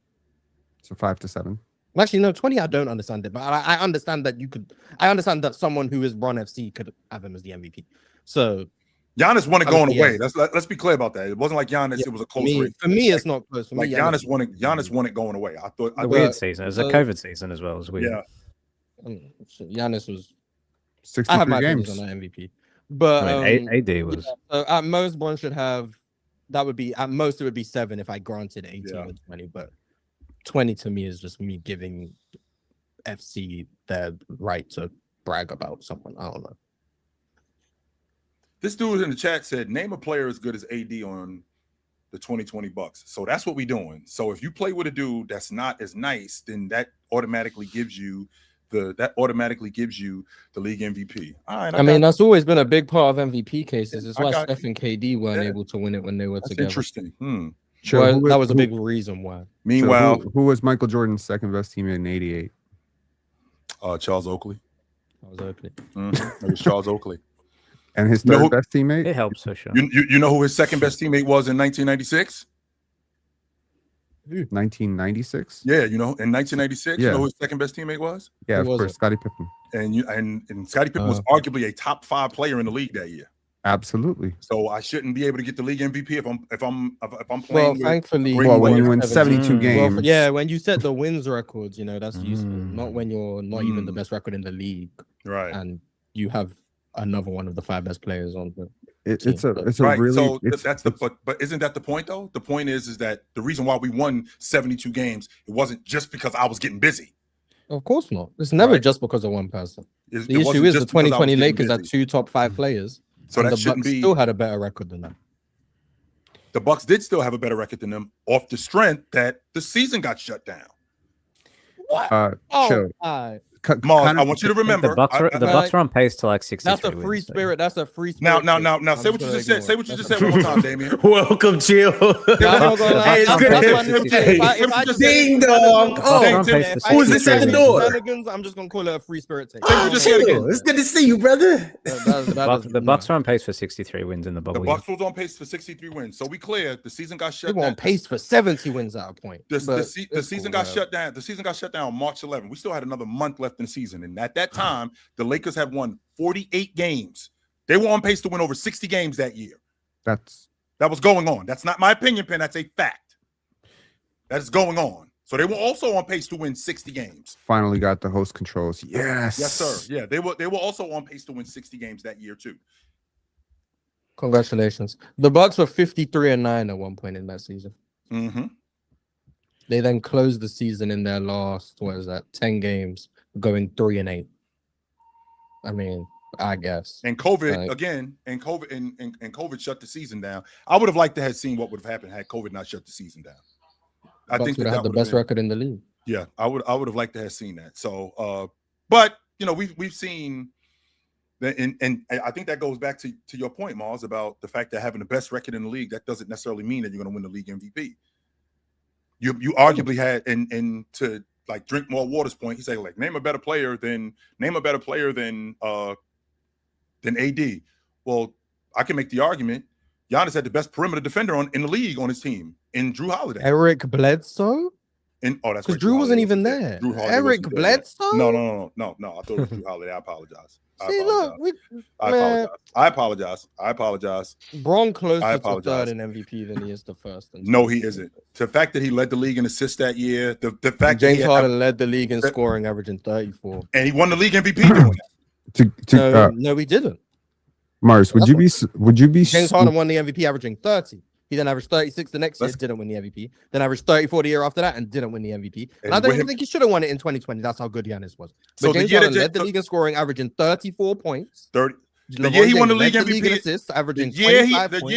So 5 to 7. Actually, no, 20, I don't understand it. But I understand that I understand that someone who is Bron FC could have him as the MVP. So Giannis won it going Yeah. away. Let's be clear about that. It wasn't like Giannis. It was a close race. for me, it's not close. For Like me, Giannis won it. Giannis won it going away. I thought. The weird season. It was a COVID season as well. It was weird. Yeah. Giannis was. I 63 have my games. opinions on that MVP. But I mean, AD was. so at most, Bron should have. That would be at most. It would be 7 if I granted 18 Yeah. or 20. But 20 to me is just me giving FC their right to brag about someone. I don't know. This dude in the chat said, "Name a player as good as AD on the 2020 Bucks." So that's what we're doing. So if you play with a dude that's not as nice, then that automatically gives you the league MVP. All right. I mean, that's always been a big part of MVP cases. It's I why got Steph and KD weren't Yeah. able to win it when they were that's together. interesting. Sure, Well, who that was- was a who- big reason why. Meanwhile, who was Michael Jordan's second best teammate in 88? Charles Oakley. I was open. It was Charles Oakley. And his You know third who- best teammate? It helps for sure. You know who his second best teammate was in 1996? 1996? Yeah, you know, in 1996, Yeah. you know who his second best teammate was? Yeah, Who of was course, it? Scottie Pippen. And Scottie Pippen was arguably a top 5 player in the league that year. Absolutely. So I shouldn't be able to get the league MVP if I'm playing. Well, with thankfully, great Well, when you players. win 72 games. Well, yeah, when you set the wins records, that's useful. Not when you're not even the best record in the league, right? And you have another one of the 5 best players on the. It's a right. really. So that's but isn't that the point though? The point is that the reason why we won 72 games, it wasn't just because I was getting busy. Of course not. It's never Right. just because of one person. It The issue wasn't is the just because I was 2020 getting Lakers had busy. 2 top 5 players. So and that the shouldn't Bucks be. still had a better record than them. The Bucks did still have a better record than them off the strength that the season got shut down. What? Chill. Mars, I want you to remember. The Bucks were on pace to like 63. That's a free wins, so- spirit. That's a free Now, spirit. say what you just said. Say what you just said one more time, Damien. Welcome, Chill. Hey, it's good. Hey, ding dong. Oh, who's this at the door? I'm just gonna call it a free spirit take. Say what you just said again. It's good to see you, brother. The Bucks were on pace for 63 wins in the The bubble. Bucks was on pace for 63 wins. So we clear. The season got They shut were on down. pace for 70 wins at a point. The But season got shut down. The season got shut down on March 11. We still had another month left in the season, and at that time, the Lakers had won 48 games. They were on pace to win over 60 games that year. That was going on. That's not my opinion, Penn. That's a fact. That is going on. So they were also on pace to win 60 games. finally got the host controls. Yes. Yes, sir. Yeah, they were also on pace to win 60 games that year too. Congratulations. The Bucks were 53-9 at one point in that season. Mm-hmm. They then closed the season in their last, 10 games, going 3-8. I mean, I guess. And COVID again, and COVID shut the season down. I would have liked to have seen what would have happened had COVID not shut the season down. I Bucks think would that have had the best record in the league. Yeah, I would have liked to have seen that. So, but we've seen that, and I think that goes back to your point, Mars, about the fact that having the best record in the league, that doesn't necessarily mean that you're going to win the league MVP. You arguably had, and to like drink more water's point, he said like name a better player than AD. Well, I can make the argument. Giannis had the best perimeter defender in the league on his team in Drew Holiday. Eric Bledsoe? That's because right. Drew wasn't even there. Eric Bledsoe? No. I thought it was Drew Holiday. I apologize. I apologize. Bron closer to third in MVP than he is to first. No, he isn't. The fact that he led the league in assists that year, the fact James Harden led the league in scoring, averaging 34, and he won the league MVP doing that. No, he didn't. Mars, would you be James Harden won the MVP averaging 30. He then averaged 36 the next year, didn't win the MVP. Then averaged 34 the year after that and didn't win the MVP. And I don't even think he should have won it in 2020. That's how good Giannis was. But James Harden led the league in scoring, averaging 34 points. The year he won the league MVP, in assists, averaging the year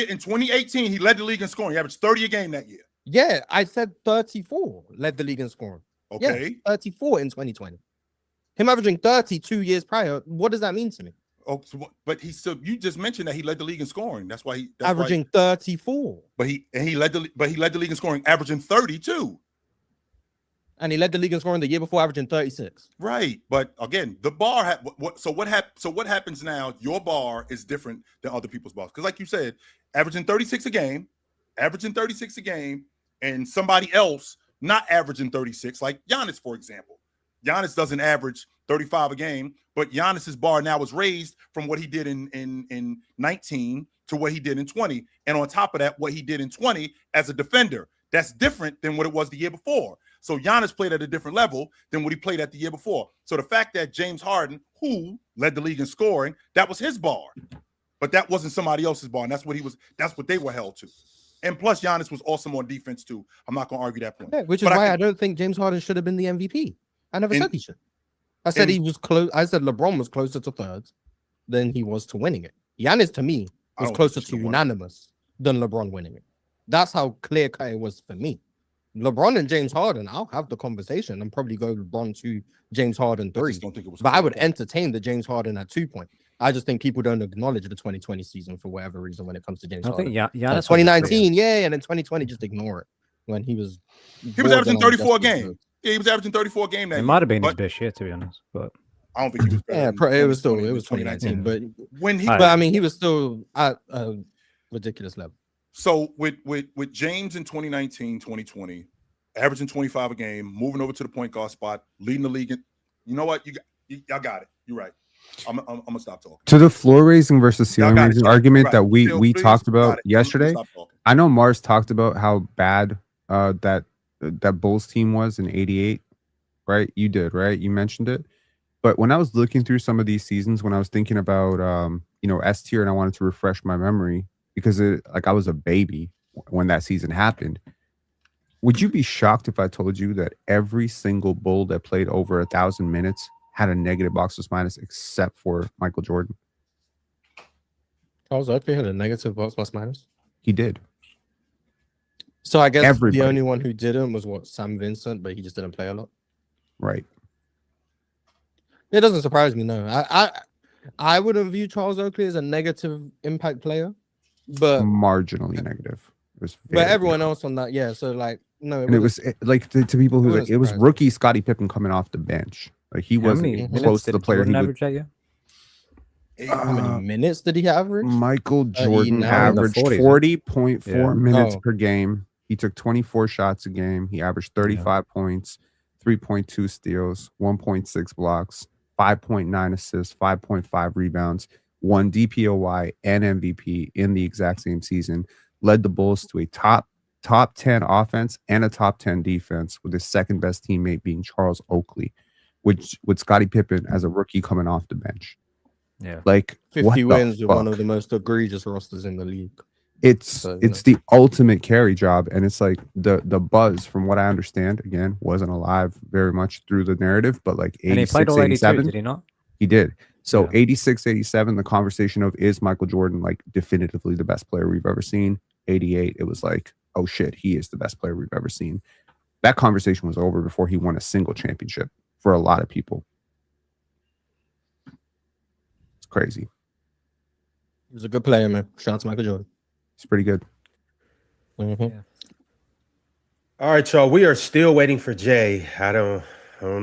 in 2018, he led the league in scoring. He averaged 30 a game that year. Yeah, I said 34 led the league in scoring. Okay, yeah, 34 in 2020. Him averaging 30 2 years prior. What does that mean to me? Oh, but you just mentioned that he led the league in scoring. That's why averaging 34. But he led the league in scoring, averaging 32. And he led the league in scoring the year before, averaging 36. Right, but again, the bar. So what happens now? Your bar is different than other people's bars because, like you said, averaging 36 a game, and somebody else not averaging 36, like Giannis, for example. Giannis doesn't average 35 a game, but Giannis's bar now is raised from what he did in 19 to what he did in 20. And on top of that, what he did in 20 as a defender. That's different than what it was the year before. So Giannis played at a different level than what he played at the year before. So the fact that James Harden, who led the league in scoring, that was his bar. But that wasn't somebody else's bar. And that's what they were held to. And plus, Giannis was awesome on defense, too. I'm not going to argue that point. Yeah, which is why I don't think James Harden should have been the MVP. I never said he should. I said he was close. I said LeBron was closer to thirds than he was to winning it. Giannis, to me, was closer to unanimous than LeBron winning it. That's how clear cut it was for me. LeBron and James Harden, I'll have the conversation and probably go LeBron 2, James Harden 3. But I would entertain the James Harden at 2 point. I just think people don't acknowledge the 2020 season for whatever reason when it comes to James Harden. I think Giannis 2019, yeah, and then 2020, just ignore it. When he was averaging 34 a game. Yeah, he was averaging 34 a game. It might have been his best year, to be honest. But I don't think he was. Yeah, it was 2019. But I mean, he was still at a ridiculous level. So with James in 2019, 2020, averaging 25 a game, moving over to the point guard spot, leading the league. You know what? Y'all got it. You're right. I'm gonna stop talking. To the floor raising versus ceiling got it, raising John. argument Right. that we Phil, we please, talked got about it. yesterday. Stop talking. I know Mars talked about how bad that Bulls team was in '88, right? You did, right? You mentioned it. But when I was looking through some of these seasons, when I was thinking about S tier, and I wanted to refresh my memory because I was a baby when that season happened. Would you be shocked if I told you that every single Bull that played over 1,000 minutes had a negative box plus minus except for Michael Jordan? Charles Oakley had a negative box plus minus. He did. So I guess Everybody. the only one who didn't was Sam Vincent, but he just didn't play a lot. Right. It doesn't surprise me, no. I wouldn't view Charles Oakley as a negative impact player, but Marginally negative. It was everyone else on that, yeah. So like, no, and it was like to people who wouldn't it was surprise rookie Scottie Pippen coming off the bench. Like he How wasn't many close minutes to the did player he Jordan would. average that year? how many minutes did he average? Michael Jordan now in the averaged 40s, 40.4 Yeah. minutes Oh. per game. He took 24 shots a game. He averaged 35 points, 3.2 steals, 1.6 blocks, 5.9 assists, 5.5 rebounds, won DPOY and MVP in the exact same season, led the Bulls to a top 10 offense and a top 10 defense, with his second best teammate being Charles Oakley, which with Scottie Pippen as a rookie coming off the bench. Yeah. Like 50 what the wins with one fuck? of the most egregious rosters in the league. It's So, the ultimate carry job, and it's like the buzz, from what I understand, again, wasn't alive very much through the narrative, but like And he played 86, all 82, 87, did he not? he did. So Yeah. 86, 87, the conversation of is Michael Jordan like definitively the best player we've ever seen? 88, it was like, oh shit, he is the best player we've ever seen. That conversation was over before he won a single championship for a lot of people. It's crazy. He was a good player, man. Shout out to Michael Jordan. It's pretty good. Mhm. All right, y'all. We are still waiting for Jay. I don't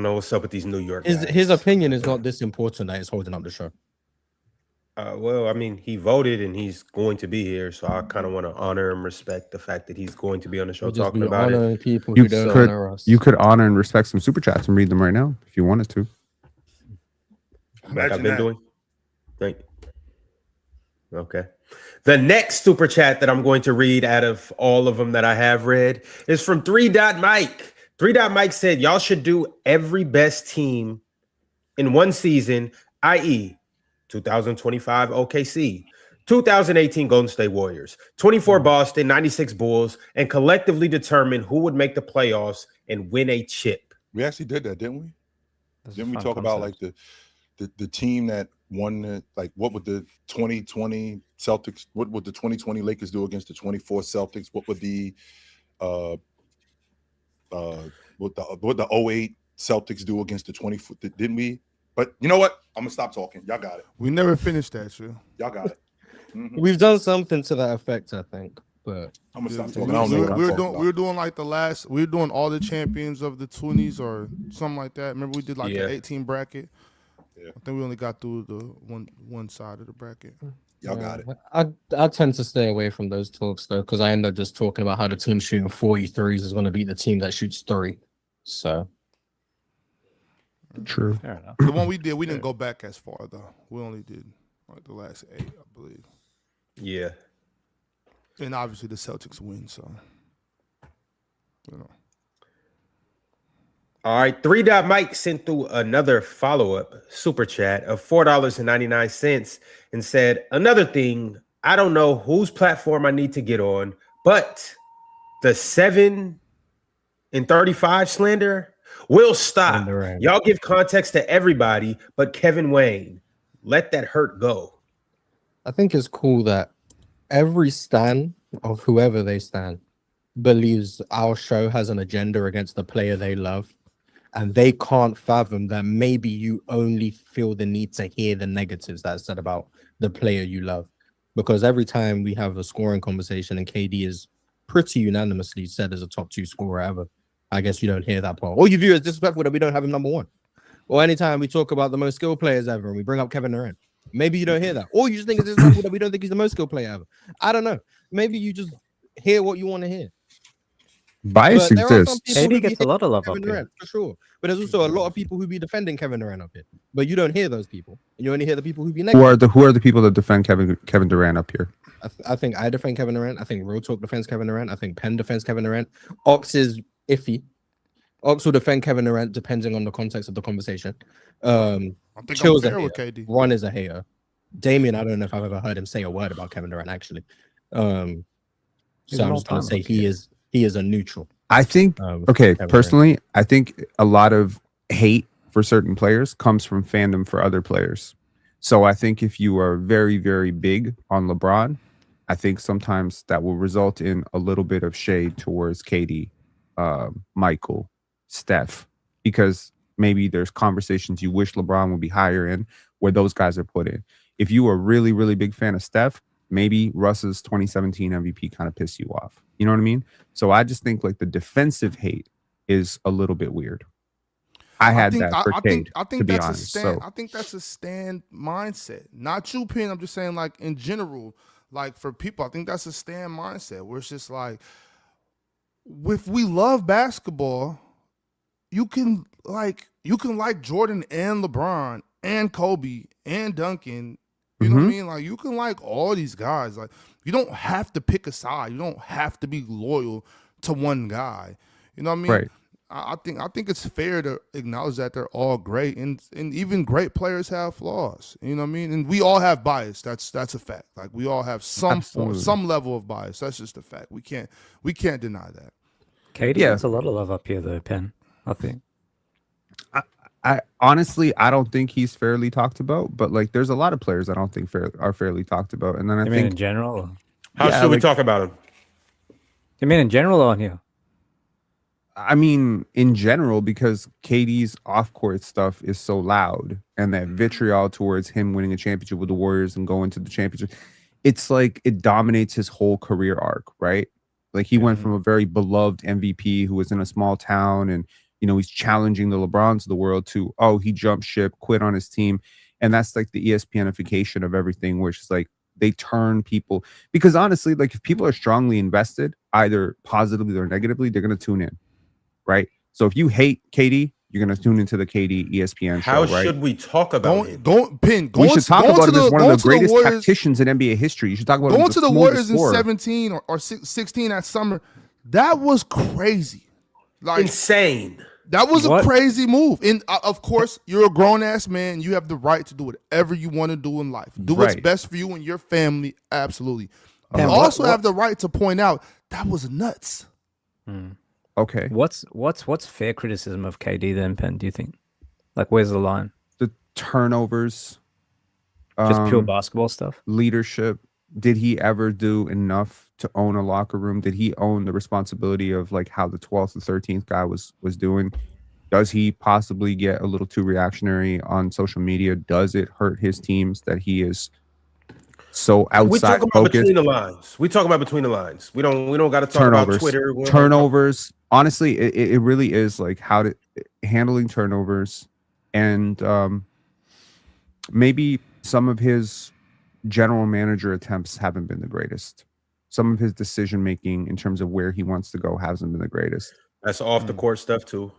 know what's up with these New York guys. His opinion is not this important that it's holding up the show. Well, I mean, he voted and he's going to be here, so I kind of want to honor and respect the fact that he's going to be on the show We'll just talking be about it. honoring people You who don't could- honor us. You could honor and respect some super chats and read them right now if you wanted to. Like Imagine I've been that. doing. Thank you. Okay. The next super chat that I'm going to read out of all of them that I have read is from 3 Mike. 3 Mike said, y'all should do every best team in one season, i.e. 2025 OKC, 2018 Golden State Warriors, 24 Boston, 96 Bulls, and collectively determine who would make the playoffs and win a chip. We actually did that, didn't we? That's a Didn't we fun talk about concept. like the team that won like what would the 2020 Celtics, what would the 2020 Lakers do against the 24 Celtics? What would the what the 08 Celtics do against the 24? Didn't we? But you know what? I'm gonna stop talking. Y'all got it. We never finished that shit. Y'all got it. Mhm. We've done something to that effect, I think. But I'm gonna stop We, talking. I don't know what I'm we were talking doing. about. We were doing like we were doing all the champions of the 20s or something like that. Remember we did like Yeah. an 18 bracket. Yeah. I think we only got through the one side of the bracket. Y'all got it. I tend to stay away from those talks though, because I end up just talking about how the team shooting 43s is going to beat the team that shoots 3. So True. Fair enough. The one we did, we didn't go back as far though. We only did like the last 8, I believe. Yeah. And obviously the Celtics win, so you know. All right, 3 Mike sent through another follow-up super chat of $4.99 and said, another thing, I don't know whose platform I need to get on, but the 7 and 35 slander will stop. In the rain. Y'all give context to everybody, but Kevin Wayne, let that hurt go. I think it's cool that every stan of whoever they stan believes our show has an agenda against the player they love. And they can't fathom that maybe you only feel the need to hear the negatives that's said about the player you love. Because every time we have a scoring conversation and KD is pretty unanimously said as a top 2 scorer ever, I guess you don't hear that part. All you view as disrespectful that we don't have him number 1. Or anytime we talk about the most skilled players ever and we bring up Kevin Durant, maybe you don't hear that. Or you just think it's disrespectful that we don't think he's the most skilled player ever. I don't know. Maybe you just hear what you want to hear. Bias But there are some exists. people KD who gets be a lot of love Kevin up here. Durant for sure. But there's also a lot of people who be defending Kevin Durant up here. But you don't hear those people. And you only hear the people who be negative. Who are the people that defend Kevin Durant up here? I think I defend Kevin Durant. I think Real Talk defends Kevin Durant. I think Penn defends Kevin Durant. Ox is iffy. Ox will defend Kevin Durant depending on the context of the conversation. I think Chill's I'm a fair with hater. KD. Ron is a hater. Damien, I don't know if I've ever heard him say a word about Kevin Durant actually. He's So an I'm just gonna all-time say rookie. he is a neutral. I think with okay, Kevin Durant. personally, I think a lot of hate for certain players comes from fandom for other players. So I think if you are very, very big on LeBron, I think sometimes that will result in a little bit of shade towards KD, Michael, Steph, because maybe there's conversations you wish LeBron would be higher in where those guys are put in. If you are a really, really big fan of Steph, maybe Russ's 2017 MVP kind of pissed you off. You know what I mean? So I just think like the defensive hate is a little bit weird. I had that for Cade, to be that's honest. I think that's a stand mindset. Not you, Penn. I'm just saying, like in general, like for people, I think that's a stand mindset where it's just like, if we love basketball, you can like Jordan and LeBron and Kobe and Duncan. You know what I mean? Like you can like all these guys. Like you don't have to pick a side. You don't have to be loyal to one guy. You know what I mean? Right. I think it's fair to acknowledge that they're all great, and even great players have flaws. You know what I mean? And we all have bias. That's a fact. Like we all have some level of bias. That's just a fact. We can't deny that. KD gets a lot of love up here, though, Penn. I think. I honestly, I don't think he's fairly talked about, but like there's a lot of players I don't think are fairly talked about. And then I You think mean in general? Or? How should we talk about him? You mean in general or on here? I mean, in general, because KD's off-court stuff is so loud, and that vitriol towards him winning a championship with the Warriors and going to the championship, it's like it dominates his whole career arc, right? Like he went from a very beloved MVP who was in a small town, and you know he's challenging the LeBrons of the world to he jumped ship, quit on his team, and that's like the ESPNification of everything, where it's just like they turn people, because honestly, like if people are strongly invested, either positively or negatively, they're gonna tune in. Right. So if you hate KD, you're going to tune into the KD ESPN show. How right? should we talk about him? We should talk about him as one of the greatest tacticians in NBA history. You should talk about going to the Warriors in scorer. 17 or 16 that summer. That was crazy. Like Insane. That was a crazy move. And of course, you're a grown ass man. You have the right to do whatever you want to do in life. Do what's best for you and your family. Absolutely. You also have the right to point out that was nuts. Okay. What's fair criticism of KD then, Penn? Do you think? Like, where's the line? The turnovers. Just pure basketball stuff. Leadership. Did he ever do enough to own a locker room? Did he own the responsibility of like how the 12th and 13th guy was doing? Does he possibly get a little too reactionary on social media? Does it hurt his teams that he is so outside we talk about focused? between the lines. We talk about between the lines. We don't got to talk about Twitter. Turnovers. Honestly, it really is like handling turnovers, and maybe some of his general manager attempts haven't been the greatest. Some of his decision making in terms of where he wants to go hasn't been the greatest. That's off the court stuff too.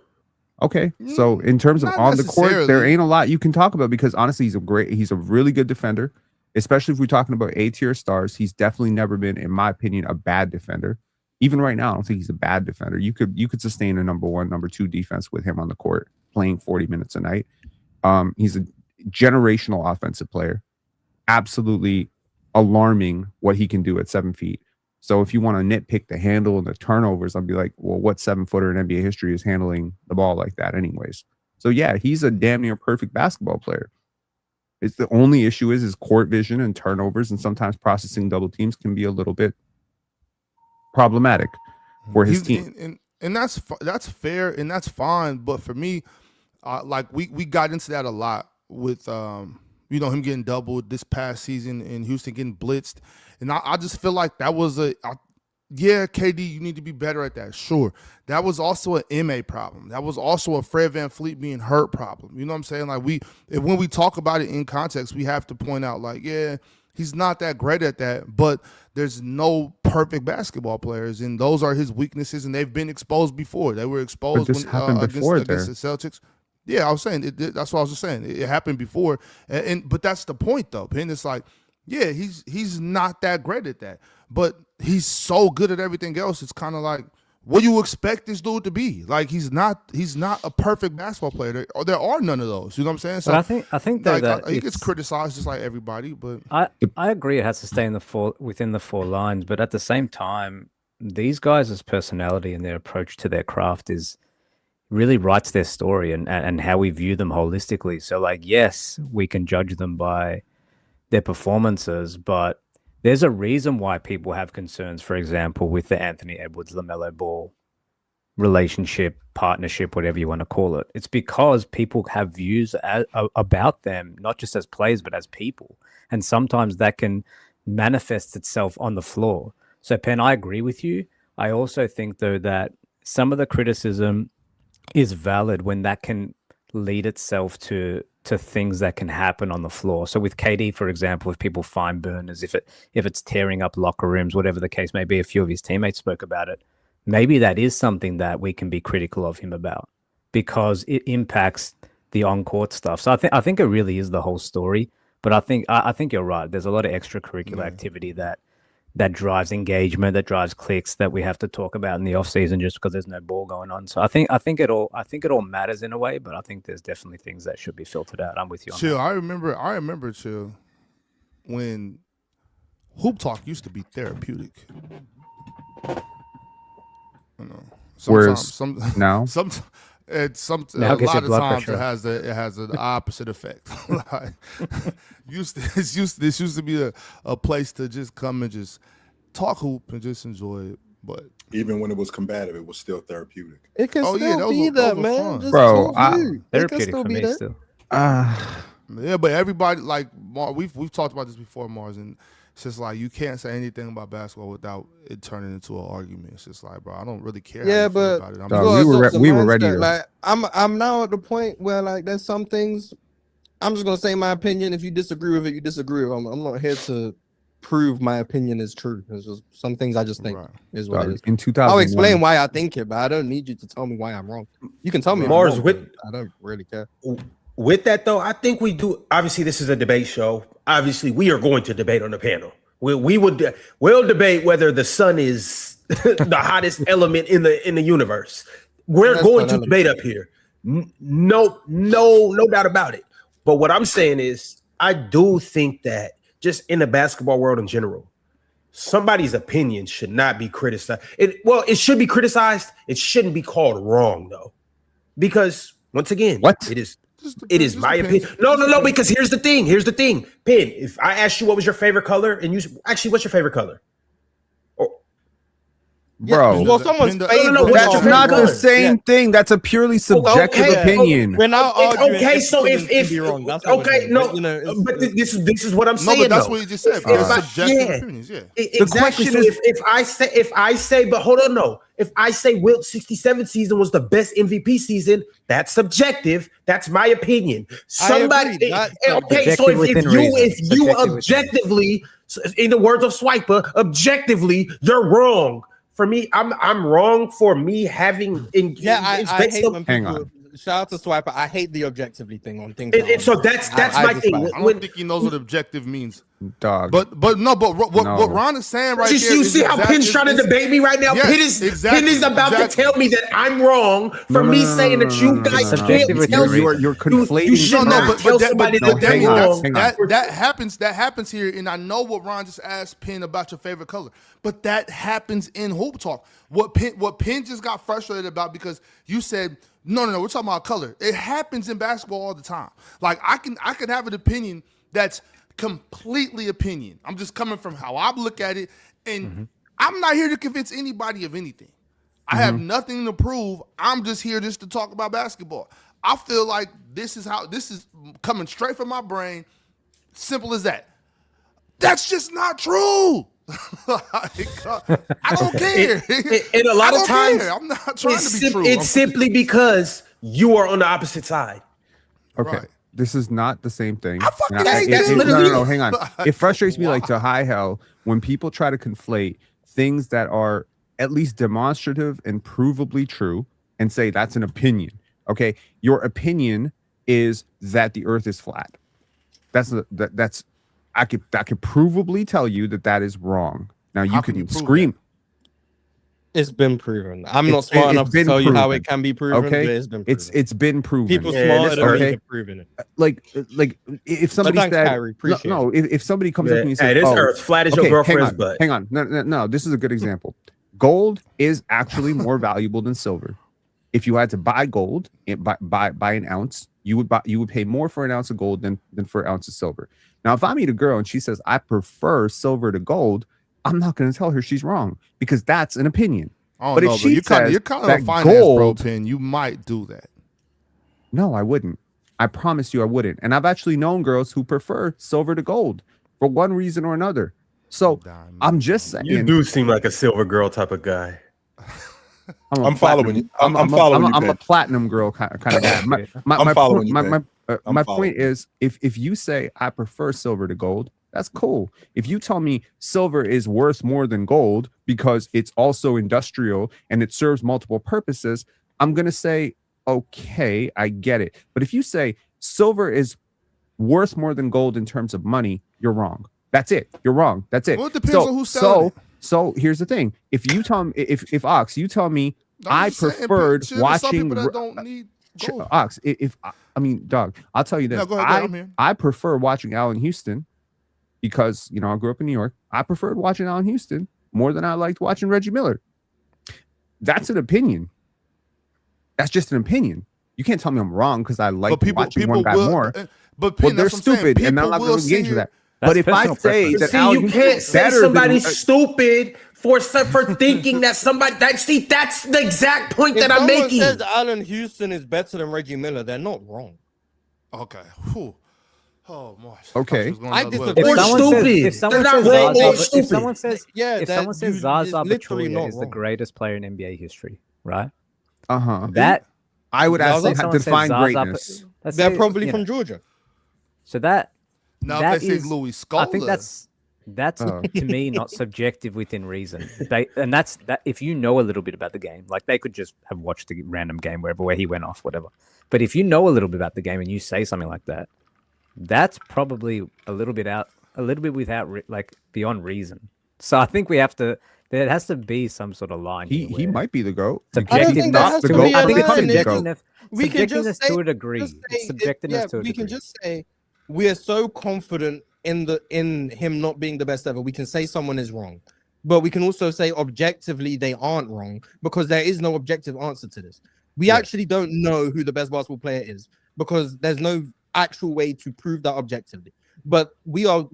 Okay, so in terms of on the court, there ain't a lot you can talk about, because honestly, he's a really good defender. Especially if we're talking about A-tier stars, he's definitely never been, in my opinion, a bad defender. Even right now, I don't think he's a bad defender. You could sustain a number 1, number 2 defense with him on the court, playing 40 minutes a night. He's a generational offensive player. Absolutely alarming what he can do at 7 feet. So if you want to nitpick the handle and the turnovers, I'd be like, well, what 7-footer in NBA history is handling the ball like that anyways? So yeah, he's a damn near perfect basketball player. It's the only issue is his court vision and turnovers, and sometimes processing double teams can be a little bit problematic for his team. And that's fair and that's fine. But for me, like we got into that a lot with him getting doubled this past season and Houston getting blitzed, and I just feel like that was KD, you need to be better at that. Sure. That was also an MA problem. That was also a Fred VanVleet being hurt problem. You know what I'm saying? Like when we talk about it in context, we have to point out like, He's not that great at that, but there's no perfect basketball players, and those are his weaknesses, and they've been exposed before. They were exposed this happened before against the Celtics. Yeah, I was saying that's what I was just saying. It happened before, but that's the point though. And it's like, yeah, he's not that great at that, but he's so good at everything else. It's kind of like, what do you expect this dude to be? Like, he's not a perfect basketball player. There are none of those. You know what I'm saying? So But I think though like, that he gets criticized just like everybody. But I agree it has to stay in within the 4 lines, but at the same time, these guys' personality and their approach to their craft really writes their story and how we view them holistically. So like, yes, we can judge them by their performances, but there's a reason why people have concerns, for example, with the Anthony Edwards, LaMelo Ball relationship, partnership, whatever you want to call it. It's because people have views about them, not just as players, but as people. And sometimes that can manifest itself on the floor. So, Penn, I agree with you. I also think, though, that some of the criticism is valid when that can lead itself to things that can happen on the floor. So with KD, for example, if people find burners, if it's tearing up locker rooms, whatever the case may be, a few of his teammates spoke about it. Maybe that is something that we can be critical of him about because it impacts the on-court stuff. So I think it really is the whole story. But I think you're right. There's a lot of extracurricular activity that drives engagement, that drives clicks that we have to talk about in the off season just because there's no ball going on. So I think it all matters in a way, but I think there's definitely things that should be filtered out. I'm with you on Chill, that. I remember Chill when hoop talk used to be therapeutic. You know, Whereas now, a Now it gets lot your of blood times pressure it has an opposite effect. Like, this used to be a place to just come and just talk hoop and just enjoy it. But Even when it was combative, it was still therapeutic. It can Oh, yeah, still those be were- that, those were man. fun. Just Bro, told you. It can Therapeutic still for be me there. still. yeah, but everybody like we've talked about this before, Mars, and it's just like you can't say anything about basketball without it turning into an argument. It's just like, bro, I don't really care. Yeah, how you feel but about it. Dog, you we gotta were adopt the we were ready mindset. to- Like I'm now at the point where like there's some things I'm just gonna say my opinion. If you disagree with it, you disagree with it. I'm not here to prove my opinion is true. It's just some things I just think Right. is what it dog, is. in 2001, I'll explain why I think it, but I don't need you to tell me why I'm wrong. You can tell me if I'm Mars, wrong, with- but I don't really care. With that, though, I think we do. Obviously, this is a debate show. Obviously, we are going to debate on the panel. We'll debate whether the sun is the hottest element in the universe. We're That's going fun to debate up here. No doubt about it. But what I'm saying is, I do think that just in the basketball world in general, somebody's opinion should not be criticized. It should be criticized. It shouldn't be called wrong, though, because once again, What? it is. Just It is depends- my just opinion. depends. No. Just depends. Because here's the thing. Pin, if I asked you what was your favorite color, and you actually, what's your favorite color? bro. Well, someone's No, favorite. no, That's your not favorite the same thing. That's a purely subjective okay. opinion. We're not arguing. Okay, so someone if can be wrong, that's what we're okay, doing. no, But, you know, it's- but this is what I'm No, saying. but that's though. what you just said. If It's I- subjective yeah. opinions. Yeah. Exactly. question So is- if I say, but hold on, no. If I say Wilt's 67 season was the best MVP season, that's subjective. That's my opinion. Somebody, agree. That's okay. So subjective within reason. if you Subjective within objectively, in the words of Swiper, objectively, you're wrong. For me, I'm wrong for me having. Yeah, I based hate on- when Hang people. on. Shout out to Swiper. I hate the objectively thing on things. And so that's I my just thing. like- I don't think he knows what objective means. Dog. But what No. Ron is saying right You there is see how exactly- Pin's trying to debate me right now? Yes, Pin is exactly, about exactly. to tell me that I'm wrong for me saying that you guys no. can't Subjective tell within me. reason. You're conflating. You should No, not tell somebody that they're hang on, wrong. hang on. That happens here, and I know what Ron just asked Penn about your favorite color, but that happens in hoop talk. What Penn just got frustrated about because you said no, we're talking about color. It happens in basketball all the time. Like I can have an opinion that's completely opinion. I'm just coming from how I look at it, and I'm not here to convince anybody of anything. I have nothing to prove. I'm just here just to talk about basketball. I feel like this is coming straight from my brain. Simple as that. That's just not true. I don't care. And a lot I of don't times, care. I'm not trying to be true. It's simply because you are on the opposite side. Okay. Right. This is not the same thing. I fucking And hate that. no, hang on. It frustrates me like to high hell when people try to conflate things that are at least demonstrative and provably true and say that's an opinion. Okay, your opinion is that the Earth is flat. That's I could provably tell you that is wrong. Now you can scream. It's been proven. I'm not smart enough to tell you how it can be proven. Okay, But it's been proven. It's been proven. People smarter than me have proven it. Like if somebody thanks, said Kyrie, appreciate no, if somebody comes up to me and says, this Earth flat as your girlfriend's butt. Hang on, no, this is a good example. Gold is actually more valuable than silver. If you had to buy gold, buy an ounce, you would pay more for an ounce of gold than for an ounce of silver. Now, if I meet a girl and she says I prefer silver to gold, I'm not going to tell her she's wrong because that's an opinion. But if she says you're kind of a finance bro, Pin, you might do that. No, I wouldn't. I promise you I wouldn't. And I've actually known girls who prefer silver to gold for one reason or another. So I'm just saying. You do seem like a silver girl type of guy. I'm following you. I'm following you. I'm a platinum girl kind of guy. My point is, if you say I prefer silver to gold, that's cool. If you tell me silver is worth more than gold because it's also industrial and it serves multiple purposes, I'm gonna say, okay, I get it. But if you say silver is worth more than gold in terms of money, you're wrong. That's it. You're wrong. That's it. Well, it depends on who's selling it. So here's the thing. If you tell me, if Ox, you tell me I preferred watching Ox. I mean, dog, I'll tell you this. No, go ahead, I prefer watching Allen Houston because I grew up in New York. I preferred watching Allen Houston more than I liked watching Reggie Miller. That's an opinion. That's just an opinion. You can't tell me I'm wrong because I like watching one guy more. But they're stupid, and I'm not going to engage with that. But if I say that you can't say somebody's stupid for thinking that somebody that's the exact point that I'm making. If someone says Allen Houston is better than Reggie Miller, they're not wrong. Okay. Oh my. Okay. I disagree. If someone says Zaza Pachulia is the greatest player in NBA history, right? That I would ask them to define greatness. They're probably from Georgia. So that. Now, that if they say Louis Scola, I think that's to me not subjective within reason. That's if you know a little bit about the game, like they could just have watched a random game where he went off, whatever. But if you know a little bit about the game and you say something like that, that's probably a little bit without like beyond reason. So I think we have to. There has to be some sort of line. He might be the GOAT. Subjectiveness the GOAT. I think it's subjectiveness. We can just say to a degree. Subjectiveness to a degree. We can just say we are so confident in him not being the best ever. We can say someone is wrong, but we can also say objectively they aren't wrong because there is no objective answer to this. We actually don't know who the best basketball player is because there's no actual way to prove that objectively. But we are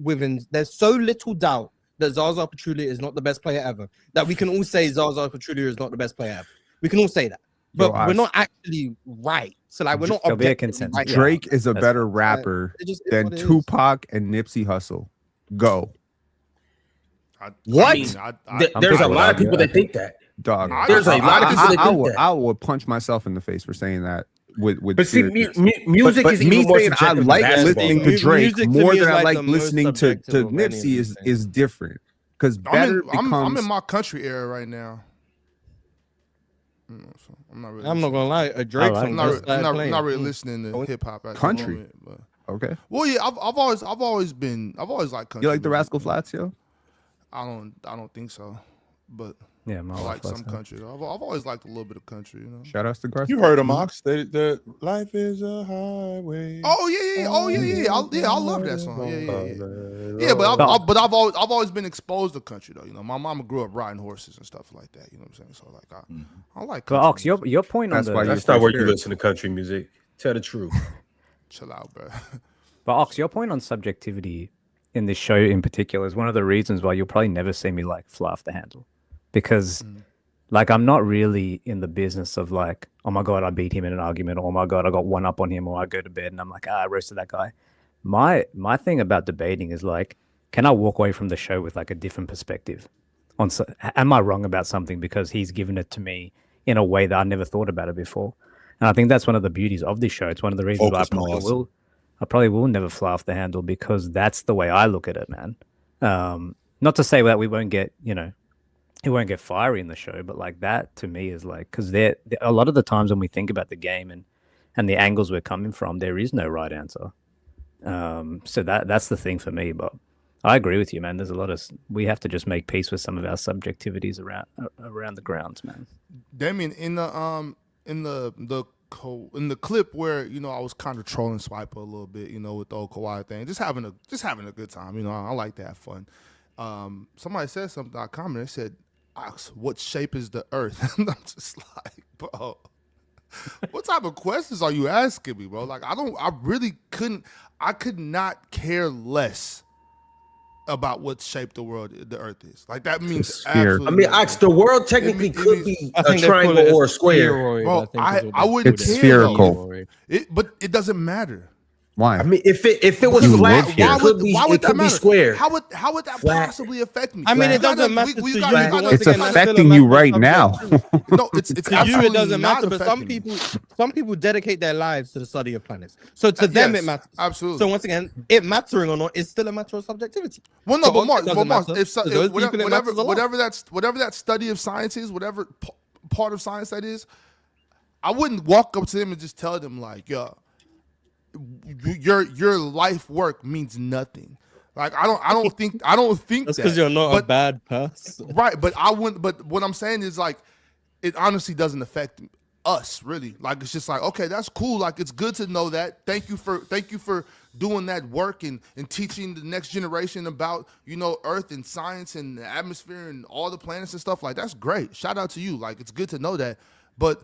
there's so little doubt that Zaza Pachulia is not the best player ever that we can all say Zaza Pachulia is not the best player ever. We can all say that. But we're not actually right. So like we're not objectively right. Drake is a better rapper than Tupac and Nipsey Hussle. Go. What? There's a lot of people that think that. Dog. There's a lot of people that think that. I would punch myself in the face for saying that. But see, music is even more subjective. I like listening to Drake more than I like listening to Nipsey is different. Because I'm in my country era right now. So I'm not gonna lie. Drake. I'm not really listening to hip hop at country. the moment, but. Okay. Well, yeah, I've always liked country. You like the Rascal Flatts, yo? I don't think so, but yeah, I like some country. Though. I've always liked a little bit of country. Shout outs to Garth. You heard him, Ox. The life is a highway. Oh yeah. I love that song. Yeah. But I've always been exposed to country though. My mama grew up riding horses and stuff like that. You know what I'm saying? So like I like. But Ox, your point on that's not where you listen to country music. Tell the truth. Chill out, bro. But Ox, your point on subjectivity in this show in particular is one of the reasons why you'll probably never see me like fly off the handle, because like I'm not really in the business of like, oh my god, I beat him in an argument, or oh my god, I got one up on him, or I go to bed and I'm like, I roasted that guy. My thing about debating is like, can I walk away from the show with like a different perspective on? Am I wrong about something because he's given it to me in a way that I never thought about it before? And I think that's one of the beauties of this show. It's one of the reasons why I probably will never fly off the handle because that's the way I look at it, man. Not to say that we won't get, it won't get fiery in the show, but like that to me is like, because there a lot of the times when we think about the game and the angles we're coming from, there is no right answer. So that's the thing for me. But I agree with you, man. There's a lot of we have to just make peace with some of our subjectivities around the grounds, man. Damien, in the clip where I was kind of trolling Swiper a little bit, with the old Kawhi thing, just having a good time. I like to have fun. Somebody said something. I commented. They said, "Ox, what shape is the Earth?" And I'm just like, bro, what type of questions are you asking me, bro? Like, I could not care less about what shape the Earth is. Like, that means sphere. absolutely I mean, the world technically could be a triangle or a square. Bro, I wouldn't It's care, spherical. though. But it doesn't matter. Why? I mean, if it was You flat, live here. it could be square. How would that Flat. possibly affect me? I mean, it You doesn't gotta- matter we to gotta- you, you but gotta- once It's again, that's still a affecting you matter of right now. subjectivity. No, it's To you, absolutely it doesn't not matter, but some affecting me. people dedicate their lives to the study of planets. So to them, Yes, it matters. absolutely. So once again, it mattering or not is still a matter of subjectivity. Well, no, So but once it doesn't Mark, matter, if to those people, it matters a lot. whatever that study of science is, whatever part of science that is, I wouldn't walk up to them and just tell them like, "Yo, your life work means nothing." Like, I don't think That's because you're not a but- bad person. Right, but I wouldn't. But what I'm saying is, like, it honestly doesn't affect us really. Like, it's just like, okay, that's cool. Like, it's good to know that. Thank you for doing that work and teaching the next generation about Earth and science and the atmosphere and all the planets and stuff. Like, that's great. Shout out to you. Like, it's good to know that. But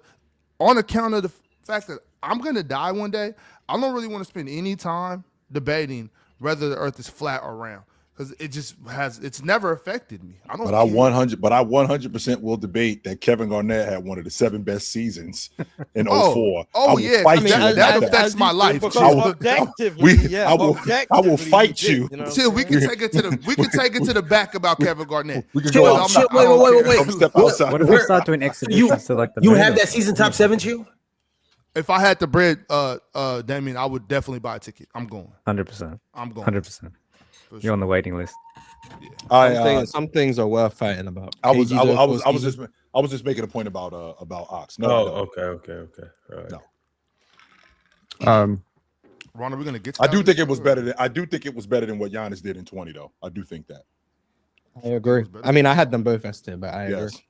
on account of the fact that I'm gonna die one day, I don't really want to spend any time debating whether the Earth is flat or round, because it's never affected me. I don't. But I 100% will debate that Kevin Garnett had one of the 7 best seasons in 04. Oh, I will yeah. fight I mean, you that on that. affects my life. Because I will- objectively, I will fight you. Till we can take it to the back about Kevin Garnett. We can Chill, go chill, outside. wait. Step outside. What if we start doing exhibitions to like the You moon have or that season top 7, Chill? If I had the bread, Damien, I would definitely buy a ticket. I'm going. 100%. I'm going. 100%. You're on the waiting list. Some things are worth fighting about. I was KG's just making a point about Ox. No, okay. All right. No. Ron, are we gonna get to I that do think list? it was better than what Giannis did in 20 though. I do think that. I agree. I mean, I had them both S tier, but I agree. Yes.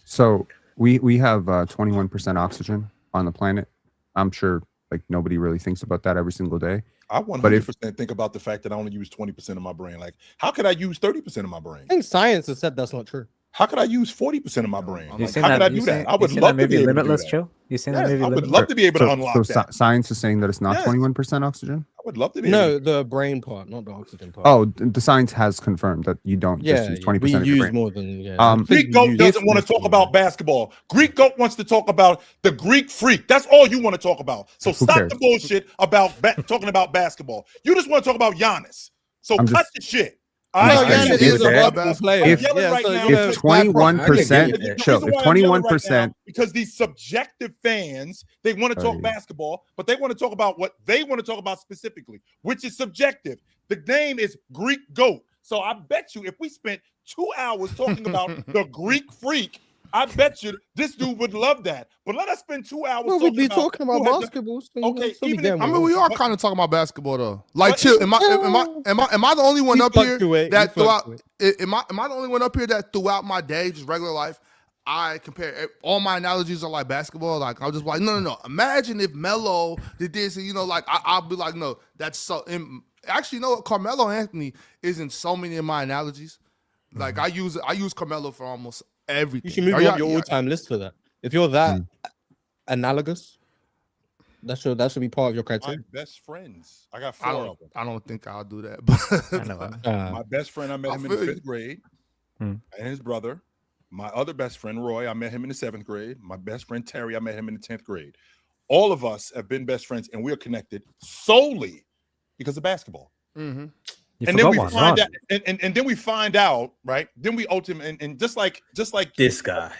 So we have 21% oxygen on the planet. I'm sure like nobody really thinks about that every single day. I 100% think about the fact that I only use 20% of my brain. Like, how could I use 30% of my brain? I think science has said that's not true. How could I use 40% of my brain? You Like, seen how could I that? do You that? seen- I would you seen love that to be movie able to do Limitless, that. Chill? You seen that Yes, movie I would Limitless? love to be able to So, unlock that. science is saying that it's not Yes. 21% oxygen. I would love to be able No, to. the brain part, not the oxygen part. Oh, the science has confirmed that you don't just use 20% we of your use brain. more than Greek Goat doesn't want to talk about basketball. Greek Goat wants to talk about the Greek Freak. That's all you want to talk about. So Who stop cares? the bullshit about talking about basketball. You just want to talk about Giannis. So I'm cut just- the shit. I'm I just No, saying, Giannis if- is a if- horrible player. if- yelling right now you because- have If 21%, The chill. reason If why I'm yelling right 21%, now, because these subjective fans, they want to talk Right. basketball, but they want to talk about what they want to talk about specifically, which is subjective. The name is Greek Goat. So I bet you if we spent 2 hours talking about the Greek Freak, I bet you this dude would love that. But let us spend 2 hours Well, we'd be talking about who has the- basketball. So Okay, even if- I mean, we are kind of talking about basketball though. Like, chill. Am I the only one You up here fluctuate, that you throughout? fluctuate. Am I the only one up here that throughout my day, just regular life, I compare all my analogies are like basketball. Like, I'm just like, no. Imagine if Melo did this, and like I'll be like, no, that's so. Actually, you know what? Carmelo Anthony is in so many of my analogies. Like, I use Carmelo for almost everything. You should move Are up your all-time list for that. If you're that analogous, that should be part of your My criteria. best friends. I got I 4 don't. of them. I don't think I'll do that. I know. My best friend, I met I him in the feel you. 5th grade, Hmm. and his brother. My other best friend, Roy, I met him in the 7th grade. My best friend, Terry, I met him in the 10th grade. All of us have been best friends, and we are connected solely because of basketball. Mm-hmm. You And then forgot we one, find Ron. out, and then we find out, right? Then we ultimately, and just like This guy.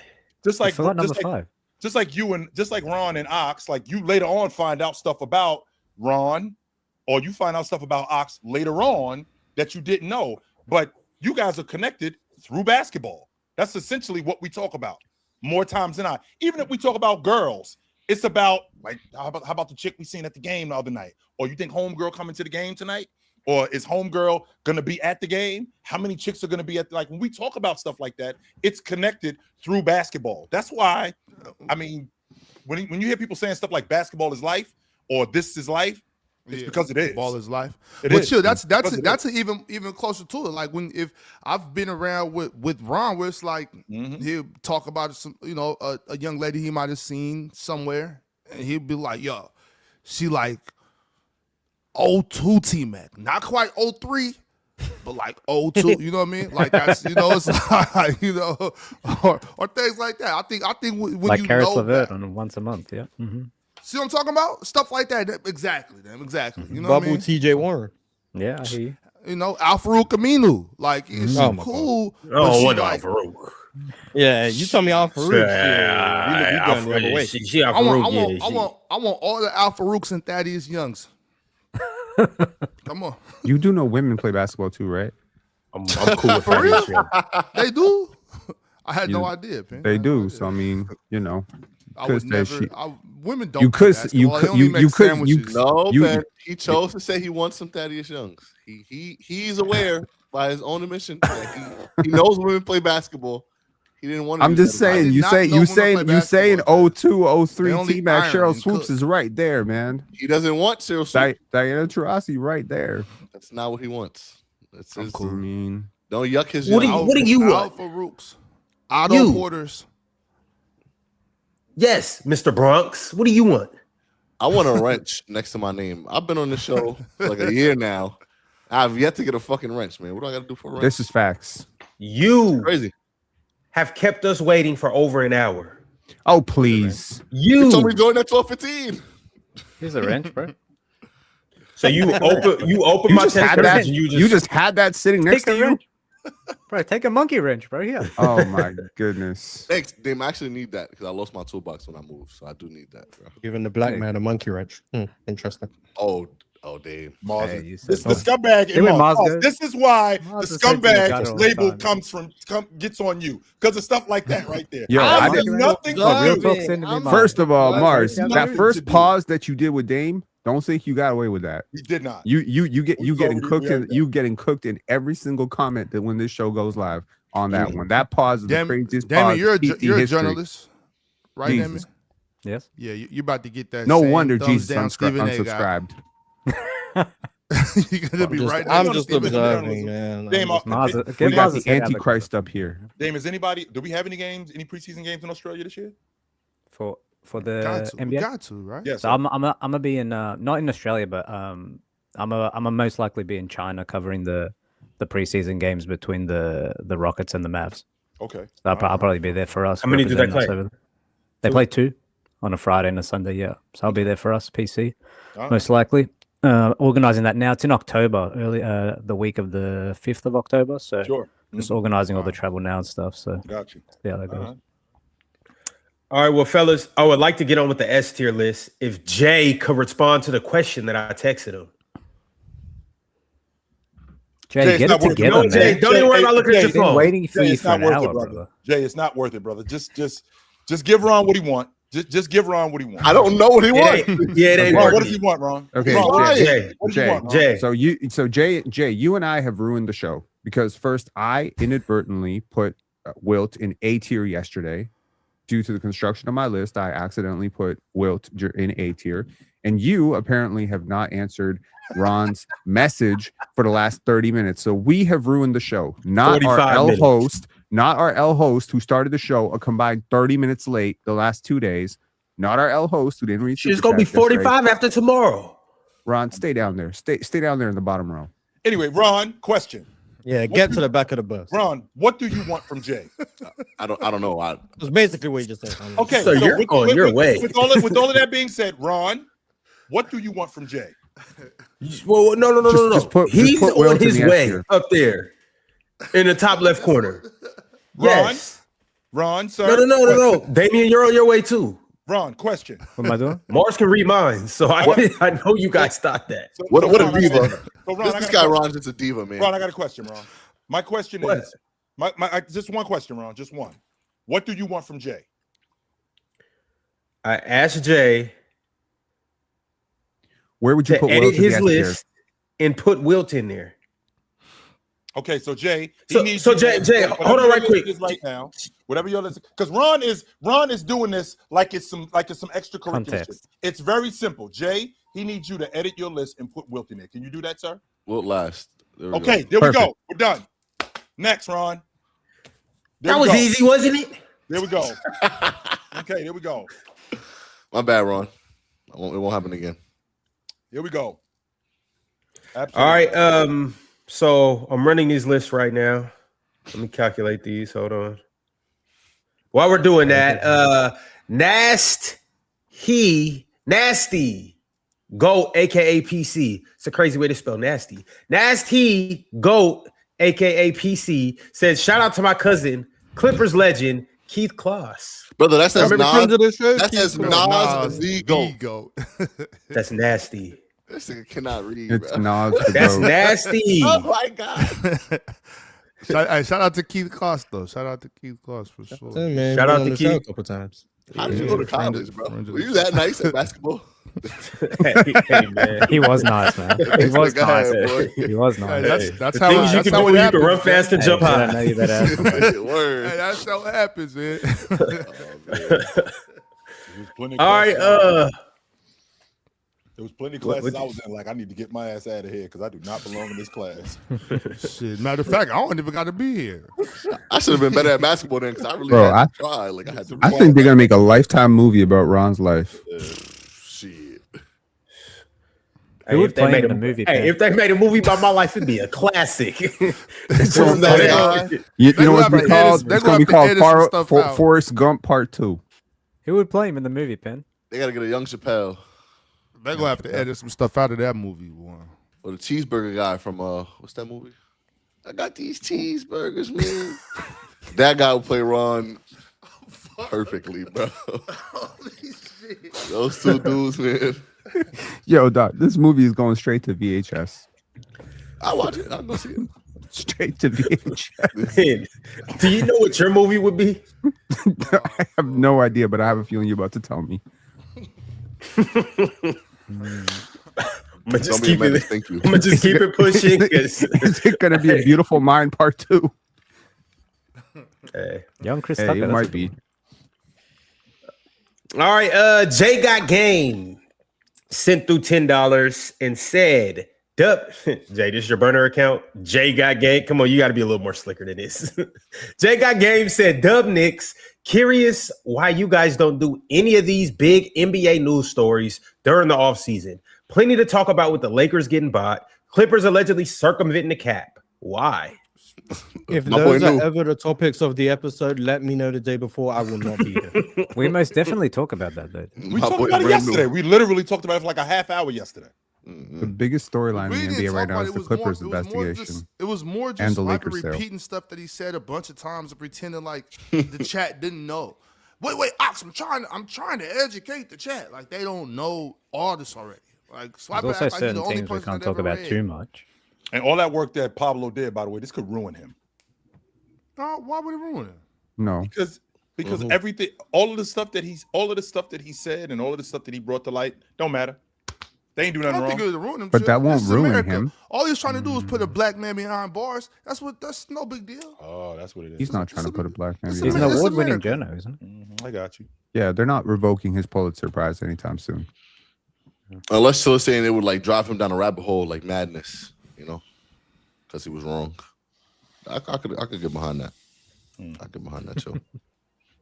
just You like forgot number 5. just like you and just like Ron and Ox, like you later on find out stuff about Ron, or you find out stuff about Ox later on that you didn't know. But you guys are connected through basketball. That's essentially what we talk about more times than not. Even if we talk about girls, it's about like how about the chick we seen at the game the other night? Or you think homegirl coming to the game tonight? Or is homegirl gonna be at the game? How many chicks are gonna be at like when we talk about stuff like that? It's connected through basketball. That's why, I mean, when you hear people saying stuff like basketball is life or this is life, it's because it is. Ball is life. It But is. chill, that's even closer to it. Like if I've been around with Ron, where it's like he'll talk about some, a young lady he might have seen somewhere, and he'll be like, "Yo, she like 02 T-Mac, not quite 03, but like 02." You know what I mean? Like that's it's like or things like that. I think when Like you Karis know LeVert that, on once a month, yeah. see what I'm talking about? Stuff like that. Exactly. You know Bubble what I mean? TJ Warren. Yeah, I hear you. Al-Farouq Aminu. Like, it's Oh my cool. but Oh, she what like, Farouk? Yeah, you tell me Al-Farouq. Yeah, we going the other way. She I Farouk, want all the Al-Farouqs and Thaddeus Youngs. Come on. You do know women play basketball too, right? I'm cool with For that. real? Shit. They do? I had no You- idea, man. They do. So I mean, I would say never. she- Women don't. you play could basketball. They you only you make you could you sandwiches. No, you- Ben. He chose to say he wants some Thaddeus Youngs. He's aware by his own admission that he knows women play basketball. He didn't want to. I'm just saying, did you not say know you women saying play you saying basketball. 02, 03 They only T-Mac iron Cheryl and Swoops cook. is right there, man. He doesn't want Cheryl Swoops. Diana Taurasi right there. That's not what he wants. That's his. I mean, Don't yuck his. What do yum. you want? Al-Farouqs. Otto You. Porters. Yes, Mr. Bronx. What do you want? I want a wrench next to my name. I've been on the show for like a year now. I've yet to get a fucking wrench, man. What do I got to do for a wrench? this is facts. You Crazy. have kept us waiting for over an hour. Oh please. You told me You to join at 12:15. Here's a wrench, bro. so you open my just had text that. message and You just had that sitting next Take to a you. wrench. Bro, take a monkey wrench, bro. Yeah. Oh my goodness. Thanks, Dame. I actually need that because I lost my toolbox when I moved, so I do need that, bro. Giving the black man a monkey wrench. Interesting. Oh, Dave. Mars. Hey, you said This the so. scumbag. Hey, when Mars, Mars goes- this is why Mars the is saying to the scumbag gutter all the label time. gets on you because of stuff like that right there. Yo, I I have didn't- nothing to real do. talk send to me, Mars. First of all, Mars, Mars, nothing that to first do. pause that you did with Dame, don't think you got away with that. He did not. You We getting already cooked in reacted. you getting cooked in every single comment that when this show goes live on that one. That pause is the craziest Damon, pause. you're in PT a history. journalist, right, Damon? Jesus. Yes. Yeah, you're about to get that. No same wonder thumbs Jesus down Stephen A. got. unsubscribed. You're gonna be right. I'm next to just Stephen A. observing, man. Dame, Mars, We give got Mars a the say Antichrist up here. Dame, is anybody? Do we have any games? Any preseason games in Australia this year? for Got the to, we NBA. got to, right? Yes. So I'm gonna be in not in Australia, but I'm a most likely be in China covering the preseason games between the Rockets and the Mavs. Okay. So I'll probably be there for us. How many do they representing us play? over there. They play 2 on a Friday and a Sunday. Yeah, so I'll be there for us. PC Alright. most likely. Organizing that now. It's in October, early the week of the 5th of October. So Sure. just organizing all the travel now and stuff. So Got you. yeah, that goes. Uh-huh. All right, well, fellas, I would like to get on with the S tier list. If Jay could respond to the question that I texted him. Jay, Jay, it's get not it worth it. together, No, man. Jay, don't even worry about looking at your I've been phone. waiting for Jay, you it's for not an worth hour, it, brother. brother. Jay, it's not worth it, brother. Just give Ron what he wants. Just give Ron what he wants. I don't know what he It wants. ain't, yeah, it ain't Ron, what worth does he it. want, Ron? Okay, Ron, what does he- Jay, what does he Jay, want, Ron? Jay. So Jay, you and I have ruined the show because first I inadvertently put Wilt in A tier yesterday. Due to the construction of my list, I accidentally put Wilt in A tier, and you apparently have not answered Ron's message for the last 30 minutes. So we have ruined the show. Not our 45 L minutes. host, not our L host who started the show a combined 30 minutes late the last 2 days. Not our L host who didn't read. She's Super gonna be Chats yesterday. 45 after tomorrow. Ron, stay down there. Stay down there in the bottom row. Anyway, Ron, question. Yeah, get to the back of the bus. Ron, what do you want from Jay? I don't know. That's basically what you just said. Okay, So you're on your way. With all of that being said, Ron, what do you want from Jay? Well, no. Just put He's Wilt on in his the S way tier. up there in the top left corner. Ron? Yes. Ron, sir. No. Damien, you're on your way too. Ron, question. What am I doing? Mars can read minds, so I know you guys thought that. So, What Ron, a diva. So Ron, This guy Ron's just a diva, man. Ron, I got a question, Ron. My question What? is, just one question, Ron, just one. What do you want from Jay? I asked Jay Where would you to put edit Wilt if he his has to hear? list and put Wilt in there. Okay, so Jay. So Jay, hold on right quick. Right now, whatever your list, because Ron is doing this like it's some extracurricular Context. shit. It's very simple. Jay, he needs you to edit your list and put Wilt in there. Can you do that, sir? Wilt last. There we Okay, go. there we Perfect. go. We're done. Next, Ron. There That we was go. easy, wasn't it? There we go. Okay, there we go. My bad, Ron. It won't happen again. Here we go. Absolutely. All right. So I'm running these lists right now. Let me calculate these. Hold on. While we're doing that, Nasty Goat, aka PC. It's a crazy way to spell nasty. Nasty Goat, aka PC, says, shout out to my cousin, Clippers legend, Keith Kloss. Brother, that says Remember friends Nas. of the show? That says Keith Nas the GOAT. Ego. That's nasty. This nigga cannot read, It's bro. Nas. the That's GOAT. nasty. Oh my god. Shout out to Keith Kloss, though. Shout out to Keith Kloss for sure. Hey, man, Shout been out on to the show Keith. a couple times. How did you go to Friend college, of- bro? friend of Were the you that nice at basketball? Hey, man. He was nice, man. He was Go ahead, nice. boy. He was Hey, nice. that's The how things you that's can how do it when you can happens, run fast and Hey, jump man, I high. know you better ask him. Hey, Word. that's how it happens, man. All right. There was plenty of classes I was in. Like, I need to get my ass out of here because I do not belong in this class. Shit. Matter of fact, I don't even got to be here. I should have been better at basketball then because I really Bro, had to try. Like I had to. I think they're gonna make a Lifetime movie about Ron's life. Shit. Who would if they play made in a the movie? Hey, Pen? if they made a movie about my life, it'd be a classic. That's Well, what I'm no, saying. You They know gonna what's have to edit- called? they It's gonna gonna be have to called edit some stuff out. Forrest Gump Part 2. Who would play him in the movie, Pen? They gotta get a young Chappelle They're going to have to edit some stuff out of that movie. Boy. or the cheeseburger guy from what's that movie? I got these cheeseburgers, man. That guy would play Ron perfectly, bro. Those two dudes, man. Yo, Doc, this movie is going straight to VHS. I watch it. I'll go see it. Straight to VHS. Man, do you know what your movie would be? I have no idea, but I have a feeling you're about to tell me. But just Don't be a keep menace, it. thank you. I'm gonna just keep it pushing. 'Cause, Is it gonna be a Beautiful Mind Part 2? hey. Young Chris Hey, Tucker. it that's might a- be. All right, Jay got game. Sent through $10 and said, Dub, Jay, this is your burner account. Jay got game. Come on, you got to be a little more slicker than this. Jay got game said, Dub Knicks, curious why you guys don't do any of these big NBA news stories during the offseason. Plenty to talk about with the Lakers getting bought, Clippers allegedly circumventing the cap. Why? If My those boy are knew. ever the topics of the episode, let me know the day before. I will not be here. We most definitely talk about that, though. We My talked boy about it brand new. yesterday. We literally talked about it for like a half hour yesterday. The biggest storyline We in the didn't NBA right talk now about is it. the It was more- Clippers it was more investigation. just- It was more and just the Piper Lakers sale. repeating stuff that he said a bunch of times and pretending like the chat didn't know. Wait, Ox, I'm trying to educate the chat. Like they don't know all this already. Like There's Swiper also act like he's the certain only things we person can't that talk ever about read. too much. And all that work that Pablo did, by the way, this could ruin him. No, why would it ruin it? No. Because everything, all of the stuff that he said and all of the stuff that he brought to light don't matter. They ain't do I nothing don't think wrong. it would ruin him. But shit. that won't This is ruin America. him. All he's trying to do is put a black man behind bars. That's no big deal. Oh, that's what it is. He's not trying to put a black man. It's He's an behind. It's award-winning America. journal, isn't it? I got you. Yeah, they're not revoking his Pulitzer Prize anytime soon. Unless you're saying it would like drive him down a rabbit hole like madness, because he was wrong. I could get behind that. I get behind that too.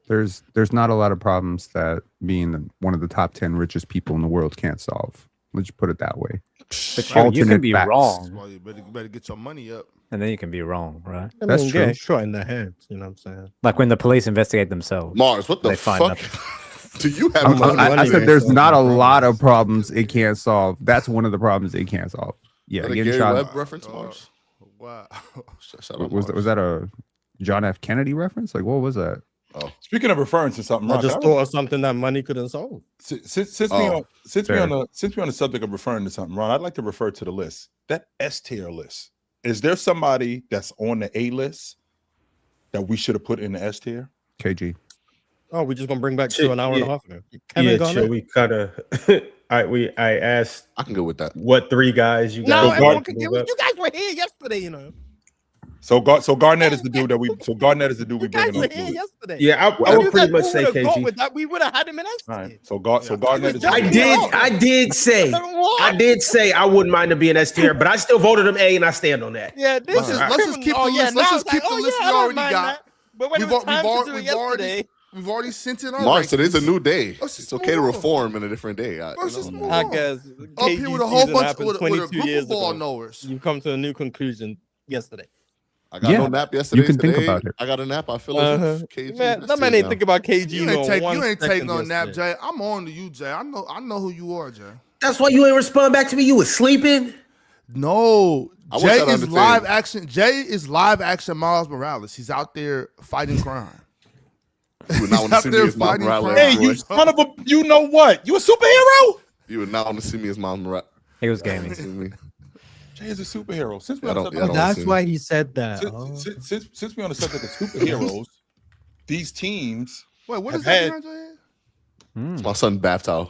There's not a lot of problems that being one of the top 10 richest people in the world can't solve. Let's just put it that way. But you can Alternate be facts. wrong, Well, you better get your money up. and then you can be wrong, right? I That's mean, true. yeah, shot in the head. You know what I'm saying? Like when the police investigate themselves. Mars, what the They find fuck do you have? I money said there's solving not a problems. lot of problems it can't solve. That's one of the problems it can't solve. Yeah, Is that a getting Gary shot. Webb reference, Mars? Wow. Shout out Was Mars. that a John F. Kennedy reference? Like, what was that? Speaking of referring to something, I Ron, just thought of something that money couldn't solve. since we on the subject of referring to something, Ron, I'd like to refer to the list. That S tier list. Is there somebody that's on the A list that we should have put in the S tier? KG. Oh, we're just gonna bring back to an hour and a half ago. Yeah, Garnett? chill. We kind of. I asked I can go with that. what 3 guys you No, guys. everyone can give. You guys were here yesterday, you know. So Garnett is the dude that we. So Garnett is the dude we You guys bringing were up. here yesterday. Yeah, I would pretty much say KG. With that, we would have had him in S All tier. right. So Garnett is. I did say I wouldn't mind him being S tier, but I still voted him A, and I stand on that. Yeah, this Let's is just keep the list. Let's just keep the list we already got. But when it was time to do it yesterday, We've already sent in our Mars, it is a rankings. new day. Let's just It's okay to move on. reform in a different day. Let's just move I on. guess Up here with a whole bunch with a 22 group years of ball ago. knowers. You come to a new conclusion yesterday. I got no nap yesterday. You can think today. about it. I got a nap. I feel as if KG Man, is that man S tier ain't now. think about KG. You no ain't take one no second nap, yesterday. Jay. I'm on to you, Jay. I know who you are, Jay. That's why you ain't respond back to me. You was sleeping. No, I wish Jay I'd is understand. live action. Jay is live action Miles Morales. He's out there fighting crime. You would not want to Out see there me as Miles fighting Morales. crime. Hey, Roy. you son of a! You know what? You a superhero? You would not want to see me as Miles Morales. He was gaming. See me. Jay is a superhero. Since we I on the don't- subject, I don't That's see why he said that. since we on the subject of superheroes, these teams. Wait, what Have is that had- behind your head? It's my son bath towel.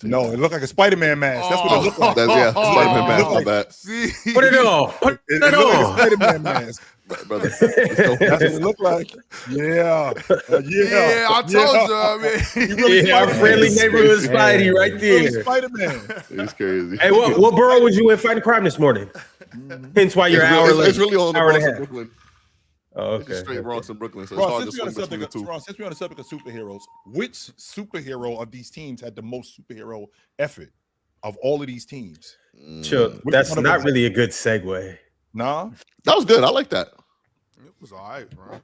No, it looked like a Spider-Man mask. That's what it looked like. That's, Spider-Man mask. My bad. See, Put it on. Put It it looked like a on. Spider-Man mask. Brother. Let's go. That's what it looked like. Yeah. yeah, I told you, man. You really Yeah, our Spider-Man. friendly neighborhood Spidey right Really there. Spider-Man. It's crazy. Hey, what borough was you in fighting crime this morning? Hence why you're an hour late. It's really all in the hour and a Bronx and half. Brooklyn. Oh, It's okay. just straight Bronx and Brooklyn. So it's Ron, hard to since we on swing the between the subject, two. Ron, since we on the subject of superheroes, which superhero of these teams had the most superhero effort of all of these teams? Chill. Which That's one of not them? really a good segue. Nah, That was good. I like that. It was all right, bro.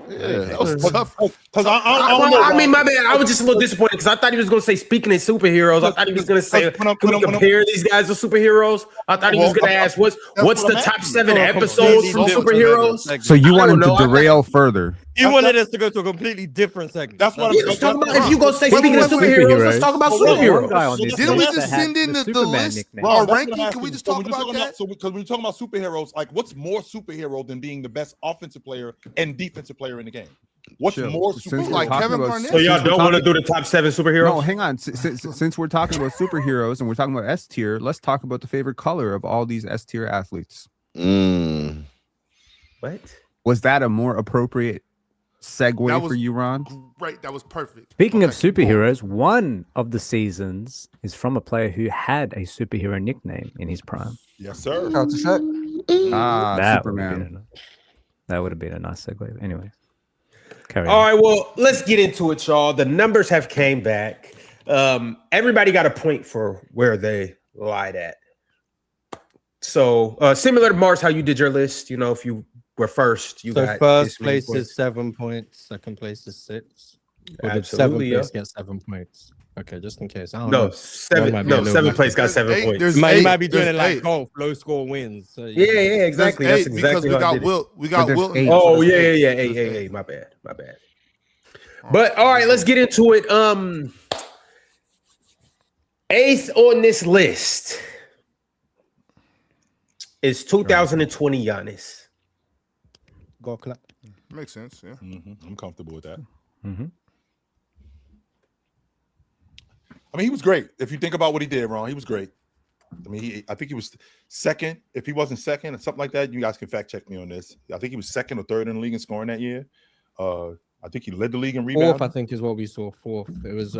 Yeah, that was tough. because I don't know. I mean, Ron. my bad. I was just a little disappointed because I thought he was going to say, speaking of superheroes, I thought he was going to say, When I'm- can we when I'm- compare these guys to superheroes? I thought he was going to ask, what's what the I'm top asking. 7 Oh, episodes from completely superheroes? different So you I wanted don't know. to derail further. You wanted us to go to a completely different segment. That's what Yeah, let's talk about, if you going to say, Wait, speaking of wait, wait. superheroes, let's talk about Well, one superheroes. guy on this Didn't we list just that had send in the Superman list? nickname. Our Ron, that's what ranking? I'm Can we asking. just So talk when you're about talking that? So because when you're talking about superheroes, like what's more superhero than being the best offensive player and defensive player in the game? What's Chill. more Since superhero? we're Like talking Kevin about- Garnett? So y'all since we're don't want to talking- do the top 7 superheroes? No, hang on. Since we're talking about superheroes and we're talking about S tier, let's talk about the favorite color of all these S tier athletes. What? Was that a more appropriate segue That for was- you, Ron? Great, that was perfect. Speaking of Okay. superheroes, one of the seasons is from a player who had a superhero nickname in his prime. Yes, sir. Shout out to Shaq. Ah, That would have Superman. been that would have been a nice segue. Anyway, carry All on. right, well, let's get into it, y'all. The numbers have came back. Everybody got a point for where they lied at. So similar to Mars, how you did your list. You know, if you were first, you So got first this many place points. is 7 points. Second place is 6. Or did Absolutely, 7th place get 7 points? Okay, just in case. I don't No, know. seven. might be a No, little 7th bit- place got 7 There's points. There's You eight. might be doing There's it like eight. golf, low score wins. So Yeah, exactly. There's That's eight because exactly we how I got did it. Wilt. We got there's Wilt. eight. Oh There's yeah, eight. yeah, There's yeah. eight. My bad. But all right, let's get into it. 8th on this list is 2020 Giannis. Go clap. Makes sense. Yeah. I'm comfortable with that. Mm-hmm. I mean, he was great. If you think about what he did, Ron, he was great. I mean, I think he was second. If he wasn't second or something like that, you guys can fact check me on this. I think he was second or third in the league in scoring that year. I think he led the league in rebounding. Fourth, I think, is what we saw. Fourth. It was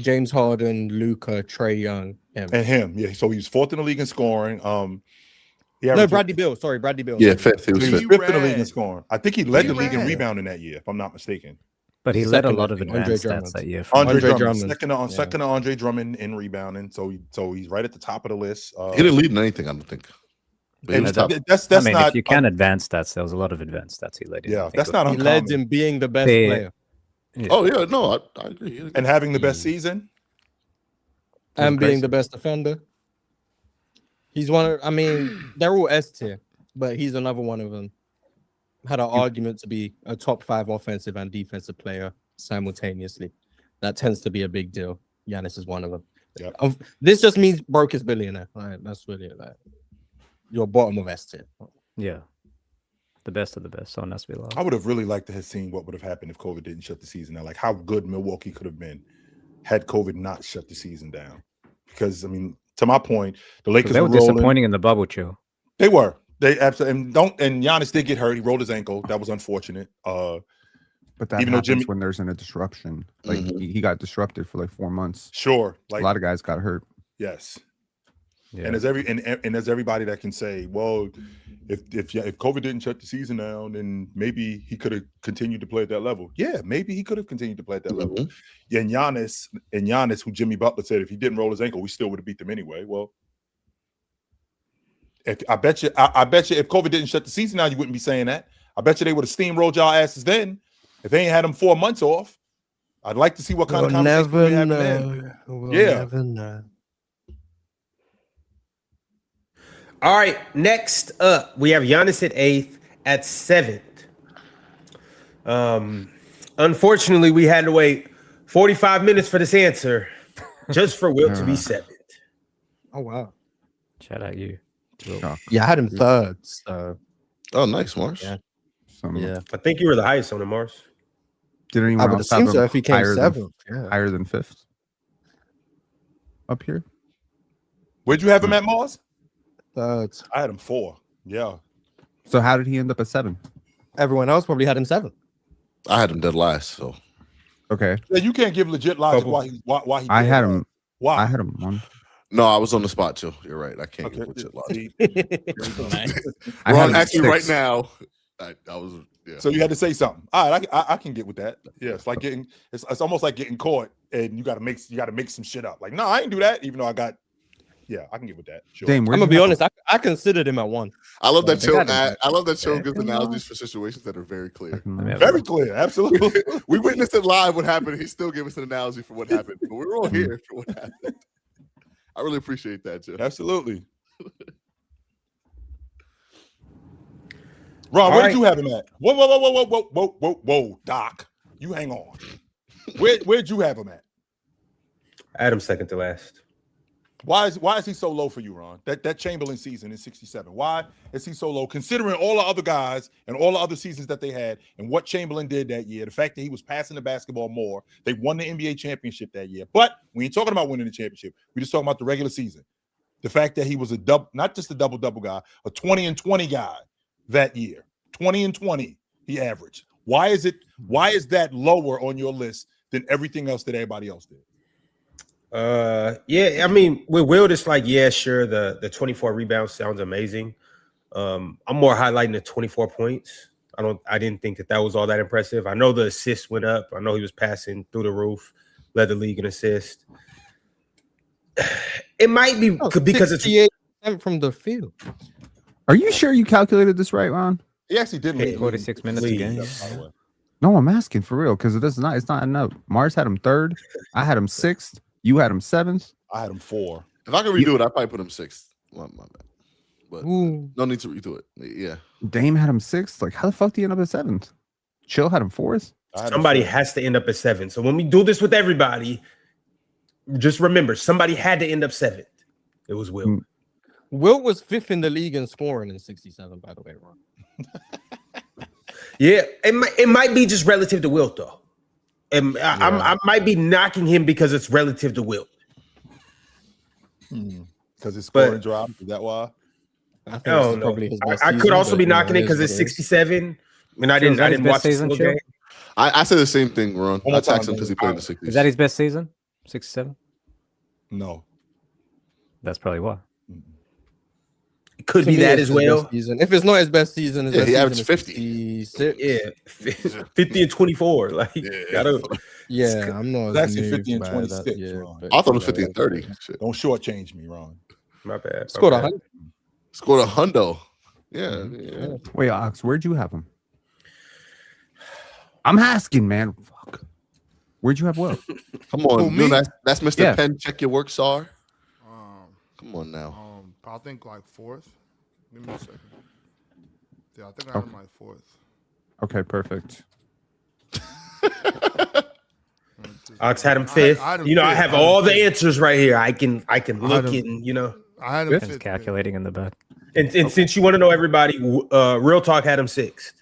James Harden, Luka, Trey Young, him. And him, yeah. So he was fourth in the league in scoring. He No, averaged- Bradley Beal. Sorry, Bradley Beal. Yeah, fifth. He was He was fifth. fifth in the league in ran. scoring. I think he led the He league in ran. rebounding that year, if I'm not mistaken. But he led a Second, lot I of think, advanced Andre stats Drummond. that year. Andre Andre Drummond, Drummond. second to Andre Drummond in rebounding. So he's right at the top of the list. He didn't lead in anything, I don't think. But he And was top. that's I mean, not. if you can advance stats, there was a lot of advanced stats he led in. I yeah, think that's it not He uncommon. led in being the best Yeah. player Oh yeah, no, I agree. And having the best season. and great. being the best defender. He's one of, I mean, they're all S tier, but he's another one of them. had an argument to be a top 5 offensive and defensive player simultaneously. That tends to be a big deal. Giannis is one of them. Yep. This just means broke is billionaire. Right? That's really it. Like, you're bottom of S tier. Yeah. The best of the best. Someone has to be allowed. I would have really liked to have seen what would have happened if COVID didn't shut the season down. Like how good Milwaukee could have been had COVID not shut the season down. Because I mean, to my point, the Lakers They were rolling. disappointing in the bubble, Chill. They were. They absolutely and Giannis did get hurt. He rolled his ankle. That was unfortunate. But that Even though happens Jimmy- when there's a disruption. Like he got disrupted for like 4 months. Sure. A Like lot of guys got hurt. yes. Yeah. And there's everybody that can say, well, if COVID didn't shut the season down, then maybe he could have continued to play at that level. Yeah, maybe he could have continued to play at that level. Yeah, and Giannis, who Jimmy Butler said if he didn't roll his ankle, we still would have beat them anyway. Well, I bet you if COVID didn't shut the season down, you wouldn't be saying that. I bet you they would have steamrolled y'all asses then. If they ain't had them 4 months off, I'd like to see what kind of conversation we having then. Never know. All right, next up, we have Giannis at 8th, at 7th. Unfortunately, we had to wait 45 minutes for this answer just for Wilt to be 7th. Oh, wow. Shout out you. Yeah, I had him third. So, Oh, nice, Mars. Yeah. Yeah. I think you were the highest on the Mars. Did I anyone would else have assume so him if he came higher than- 7th. Yeah. higher than 5th? Up here? Where'd you have him at, Mars? Third. I had him 4. Yeah. So how did he end up at 7? Everyone else probably had him 7th. I had him dead last, so Okay. Yeah, you can't give legit logic Couple. why he I did had that. him. Why? I had him 1. no, I was on the spot too. You're right. I can't Okay. get legit logic. I had Ron, him actually, right 6. now, I was. Yeah. So you had to say something. All right, I can get with that. Yeah, it's like it's almost like getting caught and you got to make some shit up. Like, no, I ain't do that. Even though I can get with that. Sure. Dame, I'm where'd gonna you be have honest. I considered him at 1. I love that They show. got him. I love that show gives Yeah. analogies for situations that are very clear. him? Very clear. Absolutely. We witnessed it live what happened. He still gave us an analogy for what happened. But we were all here for what happened. I really appreciate that, Joe. Absolutely. Ron, where did you have him at? Whoa, Doc. You hang on. Where'd you have him at? I had him 2nd to last. Why is he so low for you, Ron? That Chamberlain season in 67. Why is he so low? Considering all the other guys and all the other seasons that they had and what Chamberlain did that year, the fact that he was passing the basketball more, they won the NBA championship that year. But we ain't talking about winning the championship. We're just talking about the regular season. The fact that he was not just a double-double guy, a 20-20 guy that year. 20-20 he averaged. Why is that lower on your list than everything else that everybody else did? Yeah, I mean, with Wilt, it's like, yeah, sure, the 24 rebounds sounds amazing. I'm more highlighting the 24 points. I didn't think that was all that impressive. I know the assists went up. I know he was passing through the roof, led the league in assists. It might be because it's 68% from the field. Are you sure you calculated this right, Ron? He actually did lead 46 minutes a game. by the way. No, I'm asking for real because it's not enough. Mars had him 3rd. I had him 6th. You had him 7th. I had him 4. If I could redo it, I'd probably put him 6th. My bad. But Ooh. no need to redo it. Yeah. Dame had him 6th. Like, how the fuck do you end up at 7th? Chill had him 4th. somebody has to end up at 7. So when we do this with everybody, just remember somebody had to end up 7th. It was Wilt. Wilt was 5th in the league in scoring in 67, by the way, Ron. Yeah, it might be just relative to Wilt though. And I might be knocking him because it's relative to Wilt. Because his scoring dropped. Is that why? I think Oh this is no, probably his best I could season, also but, be you know, knocking it is because what it's it is. 67. And I didn't Is that his watch best the season, full Chill? game. I said the same thing, Ron. One I more time, taxed him because he played in the 60s. Is that his best season? 67? No. That's probably why. It could To be me, that it's as his well. best season. If it's not his best season, his Yeah, best he season averaged is 50. 56. Yeah, 50 and 24. Like, gotta, Yeah, I'm not. It's actually moved 50 and by 26, that, yeah, Ron. but, I thought it was yeah, 50 and 30. Shit. Don't shortchange me, Ron. my bad. Scored my a bad. 100. Scored a hundo. Yeah. Wait, Ox, where'd you have him? I'm asking, man. Fuck. Where'd you have Will? Come on. Who, You know me? that's Mr. Yeah. Penn. Check your work, Sar. Come on now. I think like 4th. Give me a second. Yeah, I think I had him like 4th. Okay, perfect. Ox had him fifth. I had him You know, I fifth. have I had him all the fifth. answers right here. I can had look him- and you know. I had him Fifth? It's fifth. calculating in the back. And since you want to know everybody, Real Talk had him sixth.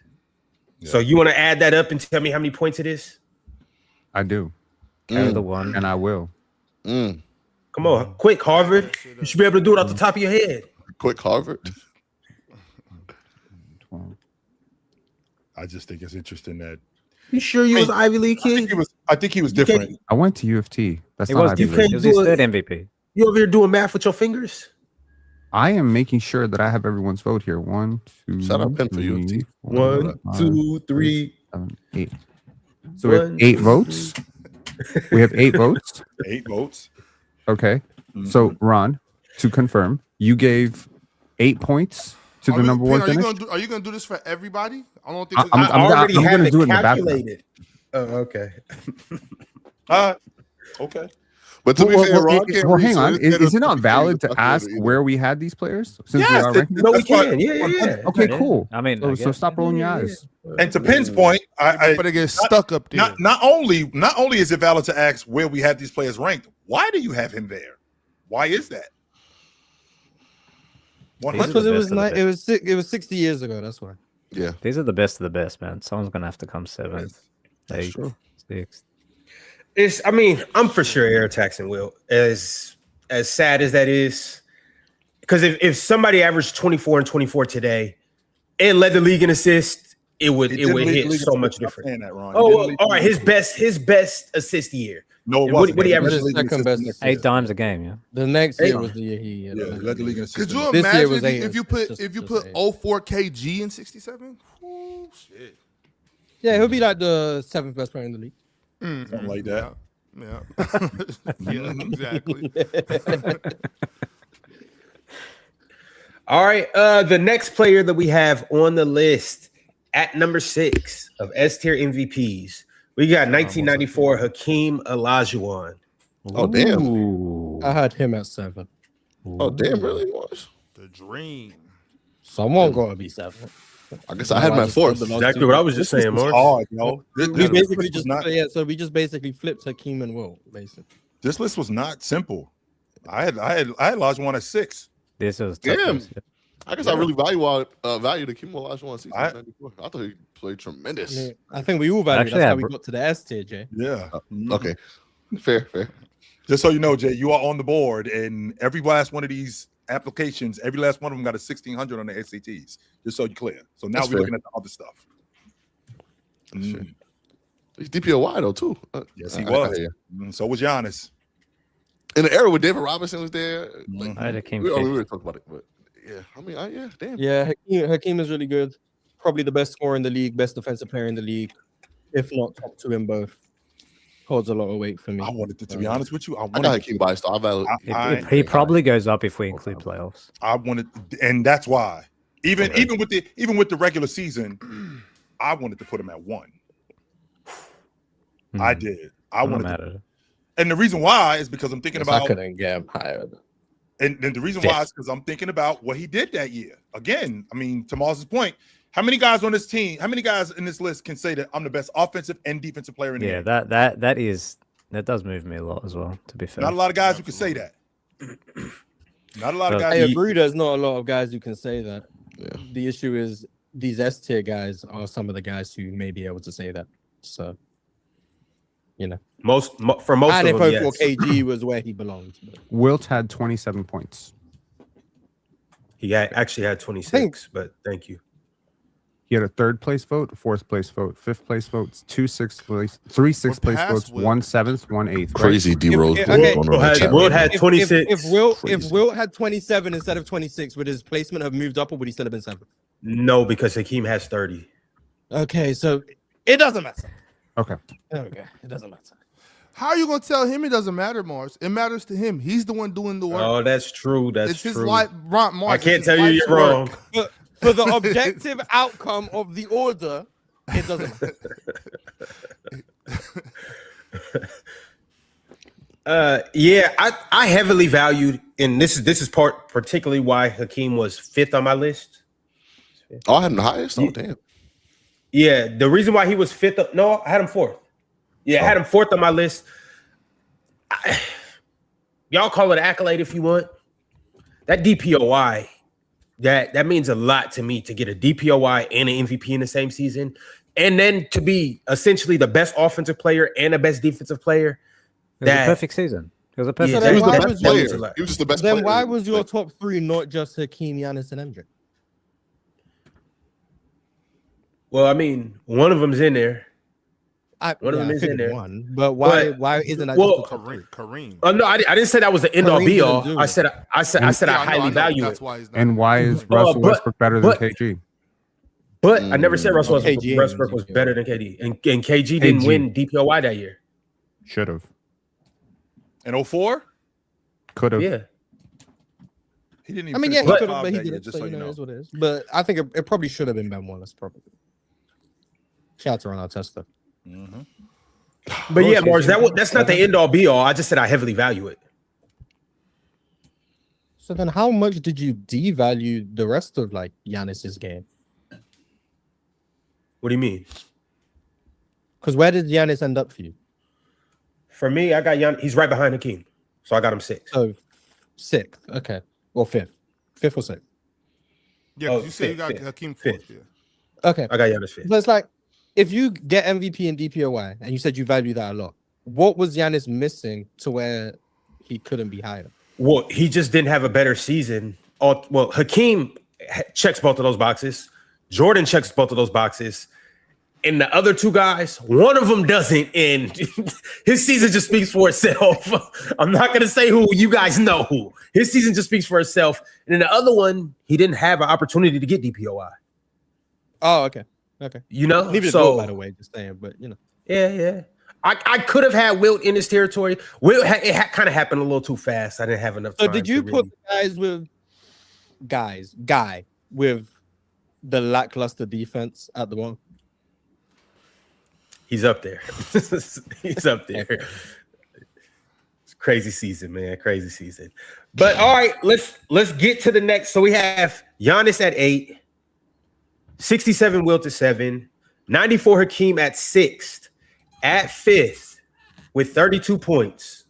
So you want to add that up and tell me how many points it is? I do, Carry the one. and I will. Mm. Come on, quick, Harvard. You should be able to do it off the top of your head. Quick Harvard. 12. I just think it's interesting that You sure you was an Ivy League kid? I think he was different. I went to U of T. That's It not was Ivy different. League. It was his do it. third MVP. You over here doing math with your fingers? I am making sure that I have everyone's vote here. 1, 2, Shout out Penn for U of T. 3, 4, 1, 5, 2, 3. 7, 8. So we have 1, 8 2, votes. We have 8 votes. 8 votes. Okay. So Ron, to confirm, you gave 8 points to the number one finish. Are you gonna do this for everybody? I don't think. I'm already gonna have it do it in the background. calculated. Oh, okay. Okay. But to be fair, Ron can't Well, read, hang so on. it's Is it not gonna valid be to ask either. where we had these players? Since Yes, we are ranking? No, we That's why- can. Yeah. Okay, Yeah. cool. I mean, So, I so guess. stop rolling your eyes. And to Penn's point, but they get stuck up there. not only is it valid to ask where we have these players ranked, why do you have him there? Why is that? These are Because the it was best of the best. it was 60 years ago. That's why. Yeah, These are the best of the best, man. Someone's gonna have to come seventh, that's eighth, true. sixth. I mean, I'm for sure Air Taxing will. As sad as that is, because if somebody averaged 24 and 24 today and led the league in assists, it would hit so much different. Oh, all right. His best assist year. No, And what do you average? His second best. 8 times a game, yeah. The next year Hey. was the year he. led the league in assists. Could you This year imagine was eight. if you Just put eight. 04 KG in 67? Ooh, shit. Yeah, he'll be like the 7th best player in the league. Something like that. Yeah. Yeah, exactly. All right. The next player that we have on the list at number 6 of S tier MVPs, we got 1994 Hakeem Olajuwon. Oh damn! Ooh. I had him at 7. Oh damn! Really was? The dream. Someone got to be 7. I guess I had him at 4th. Exactly what I was just saying, It's Mark. hard, yo. We This basically list was just not. so we just basically flipped Hakeem and Will, basically. This list was not simple. I had Olajuwon at 6. This was Damn. tough. I guess I really value the Kim Olajuwon season. I- 94. I thought he played tremendous. Yeah, I think we all value. Actually, That's I how we br- got to the S tier, Jay. Yeah. Okay, fair. Just so you know, Jay, you are on the board, and every last one of these applications, every last one of them got a 1600 on the SATs. Just so you're clear. So now That's we're fair. looking at the other stuff. Mm. He's DPOY though too. Yes, he I was. hear you. So was Giannis. In the era when David Robinson was there, like, I had Hakeem we fifth. were talking about it, but yeah, I mean, yeah, damn. Yeah, Hakeem is really good. Probably the best scorer in the league, best defensive player in the league, if not top 2 in both. Holds a lot of weight for me. I wanted to be honest with you. I I got wanted, Hakeem biased. I value. He probably goes up if we include playoffs. I wanted, and that's why. Even with the regular season, I wanted to put him at 1. I did. I I'm not wanted, mad to, at it. and the reason why is because I'm thinking I about, couldn't get him higher. and the reason why is because I'm thinking about what he did that year. Again, I mean, to Mars' point, how many guys on this team, how many guys in this list can say that I'm the best offensive and defensive player in the Yeah, game? that does move me a lot as well. To be fair, Not a lot of guys who can say that. Not a lot of But- I guys. agree. There's not a lot of guys who can say that. Yeah. The issue is these S tier guys are some of the guys who may be able to say that. So, For most and of if them, 04 yes. KG was where he belonged. Wilt had 27 points. He actually had 26, but thank you. He had a 3rd place vote, 4th place vote, 5th place votes, 2 6th place, 3 6th place past votes, Wilt. 1 7th, 1 8th. Crazy D Rose. okay, Wilt had 26. If Wilt had 27 instead of 26, would his placement have moved up or would he still have been 7th? No, because Hakeem has 30. Okay, so it doesn't matter. Okay. Okay, it doesn't matter. How are you gonna tell him it doesn't matter, Mars? It matters to him. He's the one doing the work. Oh, that's true. That's it's his true. life, Mars. I it's can't his tell you life's you're wrong. work. For the objective outcome of the order, it doesn't matter. Yeah, I heavily valued, and this is particularly why Hakeem was 5th on my list. Oh, I had him the highest. Oh, damn. Yeah, the reason why he was fifth. No, I had him fourth. Yeah, I had him fourth on my list. Y'all call it an accolade if you want. That DPOI, that means a lot to me to get a DPOI and an MVP in the same season, and then to be essentially the best offensive player and the best defensive player. It was a perfect season. It was a perfect then He was why the was best your- player. He was just the best Then player. why was your top three not just Hakeem, Giannis, and MJ? Well, I mean, one of them's in there. One of them is in figured there. one, but why isn't that Well, just the top three? Kareem. No, I didn't say that was the end all Kareem be didn't all. do I it. said I highly value That's it. why he's not. And why is Oh, Russell but- Westbrook better than but- KG? But I never said Russell Okay, Westbrook was better than KD, and KG didn't KG. win DPOI that year. Should have. In 04? Could have. Yeah, He didn't even I mean, finish yeah, he top could have, five but he that year, didn't. just So so you you know, know. it is what it is. But I think it probably should have been Ben Wallace, probably. Shout out to Ron Artest. but yeah, Mars, that's not the end all be all. I just said I heavily value it. So then, how much did you devalue the rest of like Giannis's game? What do you mean? Because where did Giannis end up for you? For me, I got Giannis. He's right behind Hakeem, so I got him sixth. So sixth, okay, or fifth or sixth. Yeah, 'cause Oh, you said you fifth, got fifth, Hakeem fifth. fourth. Yeah. Okay, I got Giannis fifth. but it's like if you get MVP and DPOY, and you said you value that a lot, what was Giannis missing to where he couldn't be higher? Well, he just didn't have a better season. Well, Hakeem checks both of those boxes. Jordan checks both of those boxes. And the other two guys, one of them doesn't. And his season just speaks for itself. I'm not going to say who. You guys know who. His season just speaks for itself. And then the other one, he didn't have an opportunity to get DPOI. Oh, okay. You know? Neither did So, Wilt, by the way, just saying, but you know. yeah. I could have had Wilt in his territory. Wilt, kind of happened a little too fast. I didn't have enough time. So did you to put really- guy with the lackluster defense at the bottom? He's up there. He's up there. It's crazy season, man. Crazy season. But all right, let's get to the next. So we have Giannis at 8, 67 Wilt at 7, 94 Hakeem at 6th, at 5th with 32 points.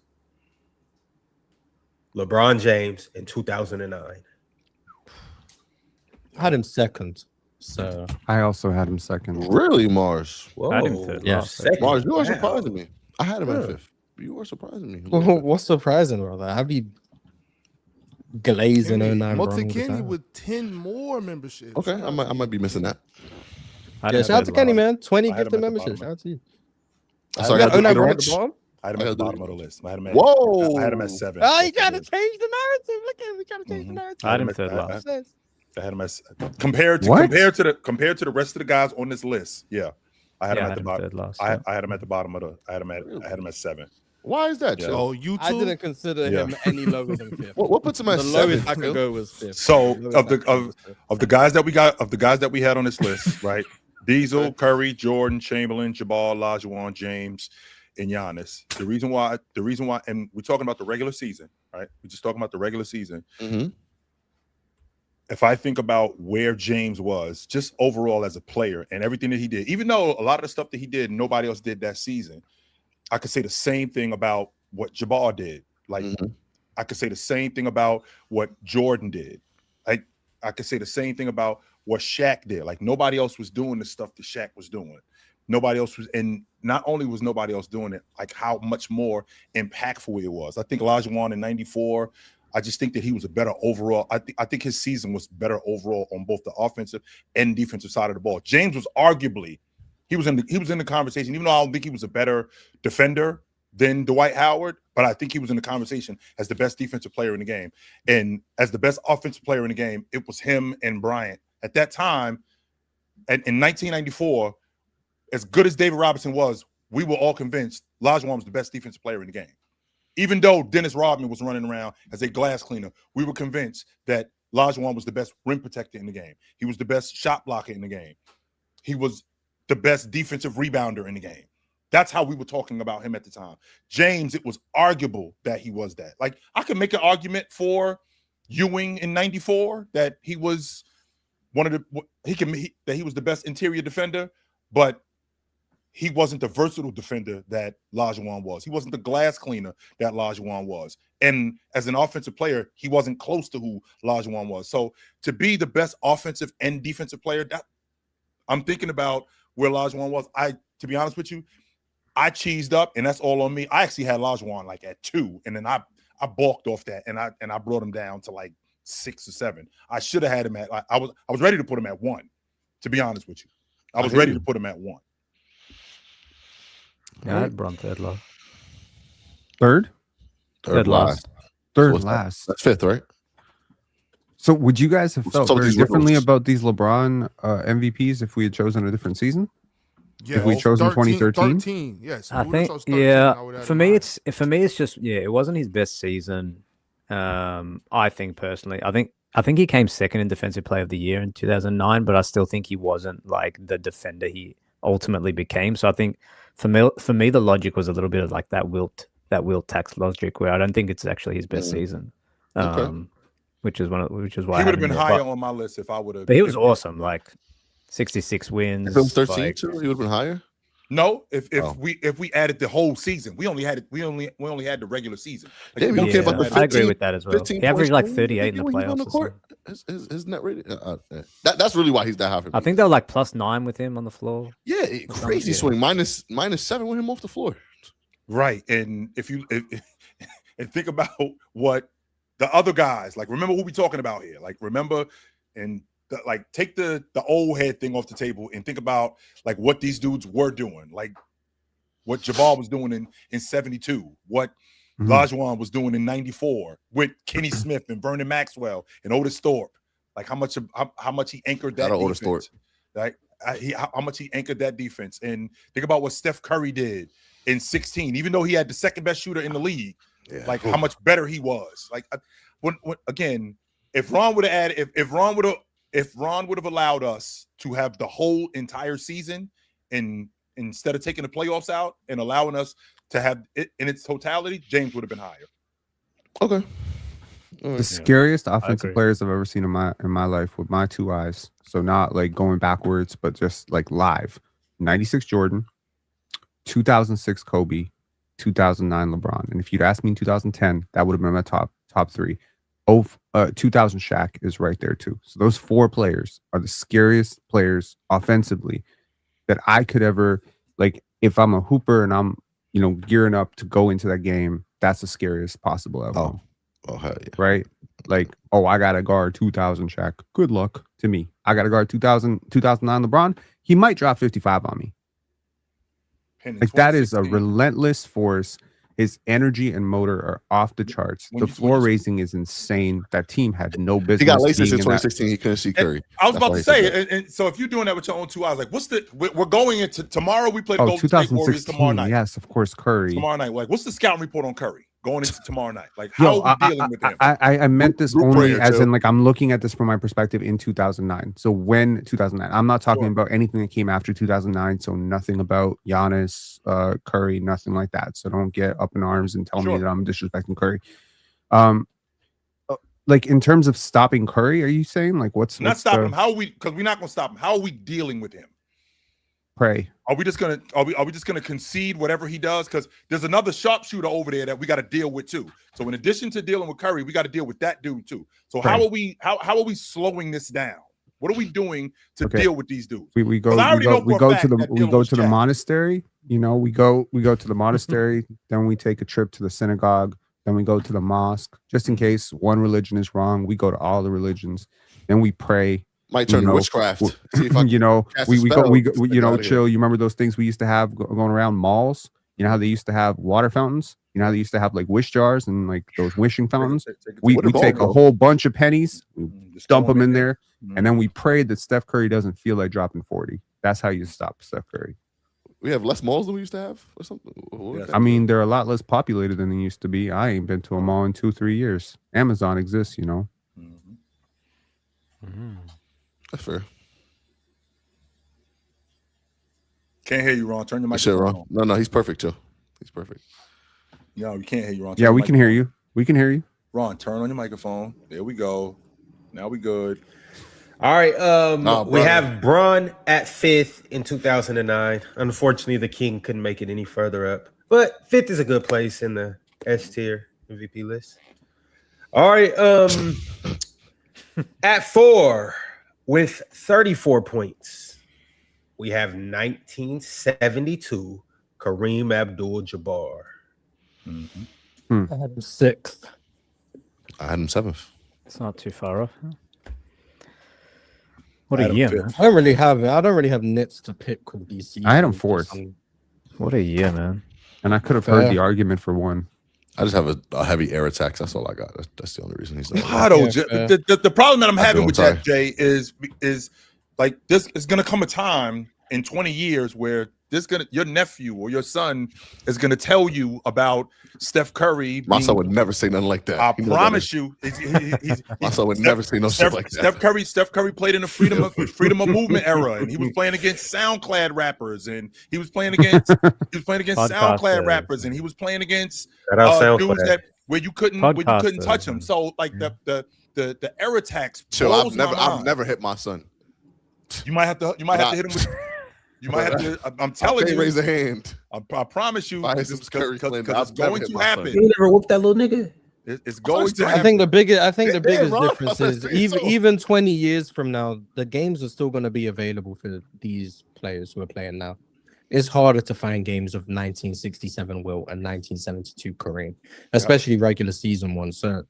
LeBron James in 2009. I had him second. So I also had him second. Really, Mars? Whoa, I had him third. Yeah. second. Mars, you are Wow. surprising me. I had him at Huh. 5th. You were surprising me. what's surprising about that? I'd be glazing 09 Multi-Kenny with 10 more memberships. Okay, I might be missing that. Yeah, shout out to Kenny, man. 20 I had him gifted at the membership. bottom. Shout out to you. So You got do 09 the Brown at ranks? the bottom? I had him I at the gotta do bottom it. of the list. I had him at, Whoa. I had him at 7. Oh, you trying to change the narrative? Look at me trying to change the narrative. I had him third last. I had him at compared to What? the rest of the guys on this list. Yeah, I had Yeah, him I at the had him bottom. third last. I had him at the bottom of the. I had him at 7. Why is that, Yeah. Chill? Oh, you I too? didn't consider him any lower than fifth. What puts him at The 7? lowest I could Chill? go was fifth. So The lowest of I could go was fifth. the guys that we had on this list, right? Diesel, Curry, Jordan, Chamberlain, Jabbar, Olajuwon, James, and Giannis. The reason why, and we're talking about the regular season, right? We're just talking about the regular season. Mhm. If I think about where James was just overall as a player and everything that he did, even though a lot of the stuff that he did, nobody else did that season, I could say the same thing about what Jabbar did. Like, Mhm. I could say the same thing about what Jordan did. Like, I could say the same thing about what Shaq did. Like, nobody else was doing the stuff that Shaq was doing. Nobody else was, and not only was nobody else doing it, like how much more impactful it was. I think Olajuwon in 94, I just think that he was a better overall. I think his season was better overall on both the offensive and defensive side of the ball. James was arguably, he was in the conversation, even though I don't think he was a better defender than Dwight Howard, but I think he was in the conversation as the best defensive player in the game. And as the best offensive player in the game, it was him and Bryant. At that time, in 1994, as good as David Robinson was, we were all convinced Olajuwon was the best defensive player in the game. Even though Dennis Rodman was running around as a glass cleaner, we were convinced that Olajuwon was the best rim protector in the game. He was the best shot blocker in the game. He was the best defensive rebounder in the game. That's how we were talking about him at the time. James, it was arguable that he was that. Like, I could make an argument for Ewing in 94 that he was that he was the best interior defender. but he wasn't the versatile defender that Olajuwon was. He wasn't the glass cleaner that Olajuwon was. And as an offensive player, he wasn't close to who Olajuwon was. So to be the best offensive and defensive player, that I'm thinking about where Olajuwon was. To be honest with you, I cheesed up, and that's all on me. I actually had Olajuwon like at 2, and then I balked off that, and I brought him down to like 6 or 7. I should have had him at. I was ready to put him at 1. To be honest with you, I was ready to put him at 1. Yeah, I had Bron third last. Third last. last. That's 5th, right? So would you guys have felt Some of very these differently riddles. about these LeBron MVPs if we had chosen a different season? Yeah, If we chose in 2013? 13, yes. I we would've think, chose 13, yeah. I would've For had me, mine. it's just it wasn't his best season. I think personally, I think he came second in Defensive Player of the Year in 2009, but I still think he wasn't like the defender he ultimately became. So I think for me, the logic was a little bit of like that Wilt tax logic, where I don't think it's actually his best season. Okay. Which is why He I would had have him been there. higher on my list if I would have. But he was awesome, like 66 wins. If it was 13 like- too, he would have been higher. No, if Oh. we added the whole season, we only had the regular season. Like, Yeah, we don't care about the I agree 15 with that as well. 15 He averaged points like per 38 in the game when he was on playoffs. the or court. His net rating. That's really why he's that high for me. I think they were like +9 with him on the floor. Yeah, crazy Yeah. swing. -7 with him off the floor. Right, and if and think about what the other guys like. Remember who we talking about here. Like remember and. Take the old head thing off the table and think about like what these dudes were doing, like what Jabbar was doing in 72, what Olajuwon was doing in 94 with Kenny Smith and Vernon Maxwell and Otis Thorpe. Like how much he anchored that Otis Thorpe. defense. Like how much he anchored that defense. And think about what Steph Curry did in 16, even though he had the second best shooter in the league. Yeah. Like how much better he was. Like when again, if Ron would have added, if Ron would have allowed us to have the whole entire season and instead of taking the playoffs out and allowing us to have it in its totality, James would have been higher. Okay. The scariest agree. offensive players I've ever seen in my life with my 2 eyes. So not like going backwards, but just like live. 96 Jordan, 2006 Kobe, 2009 LeBron. And if you'd asked me in 2010, that would have been my top 3. 2000 Shaq is right there too. So those 4 players are the scariest players offensively that I could ever, like, if I'm a hooper and I'm, gearing up to go into that game, that's the scariest possible outcome. Oh, hell yeah. Right? Like, I got to guard 2000 Shaq. Good luck to me. I got to guard 2009 LeBron. He might drop 55 on me. Like, that is a relentless force. His energy and motor are off the charts. The floor raising is insane. That team had no business. He got laces in being in that. 2016. He couldn't see Curry. I was That's about why to he said say, and so if you're doing that with your own 2 eyes, like we're going into tomorrow. We play the Golden State Warriors tomorrow 2016. night. Yes, of course, Curry. Tomorrow night, like what's the scouting report on Curry going into tomorrow night? Like how are we dealing with him? I meant this Group only prayer, as Joe. in like I'm looking at this from my perspective in 2009. So when 2009, I'm not talking Sure. about anything that came after 2009. So nothing about Giannis, Curry, nothing like that. So don't get up in arms and tell me Sure. that I'm disrespecting Curry. Like in terms of stopping Curry, are you saying like what's Not what's stopping the him. How are we? Because we're not going to stop him. How are we dealing with him? pray? Are we just gonna concede whatever he does? Because there's another sharpshooter over there that we got to deal with too. So in addition to dealing with Curry, we got to deal with that dude too. So how are we slowing this down? What are we doing to deal with these dudes? We go 'Cause I already know we for a go fact to the that we Dylan go was to the jacked. monastery. We go to the monastery. Then we take a trip to the synagogue. Then we go to the mosque. Just in case one religion is wrong, we go to all the religions. Then we pray. Might turn to witchcraft. See if I You know, cast a we go spell. you know, Get outta here. chill. You remember those things we used to have going around malls? You know how they used to have water fountains? You know how they used to have like wish jars and like those wishing fountains? We What a ball, take a bro. whole bunch of pennies, we Just dump throw them in there, Mhm. and then we pray that Steph Curry doesn't feel like dropping 40. That's how you stop Steph Curry. We have less malls than we used to have or something. What Yes. I mean, they're a lot less populated than they used to be. I ain't been to a mall in 2-3 years. Amazon exists, you know. Mhm. That's fair. Can't hear you, Ron. Turn your Shit, microphone Ron. on. No, he's perfect, Joe. He's perfect. No, we can't hear you, Ron. Turn Yeah, your we can hear microphone. you. We can hear you. Ron, turn on your microphone. There we go. Now we good. All right. Nah, We brother. have Braun at 5th in 2009. Unfortunately, the King couldn't make it any further up, but 5th is a good place in the S tier MVP list. All right. At 4 with 34 points, we have 1972 Kareem Abdul-Jabbar. I had him 6th. I had him 7th. It's not too far off. What I a had him year, 5th. man. I don't really have nits to pick with these seasons. I had him 4th, What a year, man. and I could have Fair. heard the argument for 1. I just have a heavy air attacks. That's all I got. That's the only reason he's not. Why though? Yeah, The problem that I'm having I'm with sorry. that, Jay, is like this is gonna come a time in 20 years where your nephew or your son is gonna tell you about Steph Curry. My son would never say nothing like that. I He knows promise that. you, My son would never say no shit like that. Steph Curry played in the freedom of movement era, and he was playing against SoundCloud rappers, and he was playing against SoundCloud Podcasters. rappers, and he was playing against Shout out dudes SoundCloud. that where you couldn't touch him. So like the air attacks. Chill. blows my I've mind. never hit my son. You might have to hit him with. You might have to. I'm telling Can't you. raise a hand. I promise you. If I hit Because some Curry Slander, it's I've never going hit to my son. happen. You never whooped that little nigga? It's going to I happen. think the biggest Ron, difference is I think so. even 20 years from now, the games are still going to be available for these players who are playing now. It's harder to find games of 1967 Wilt and 1972 Kareem, especially regular season ones. So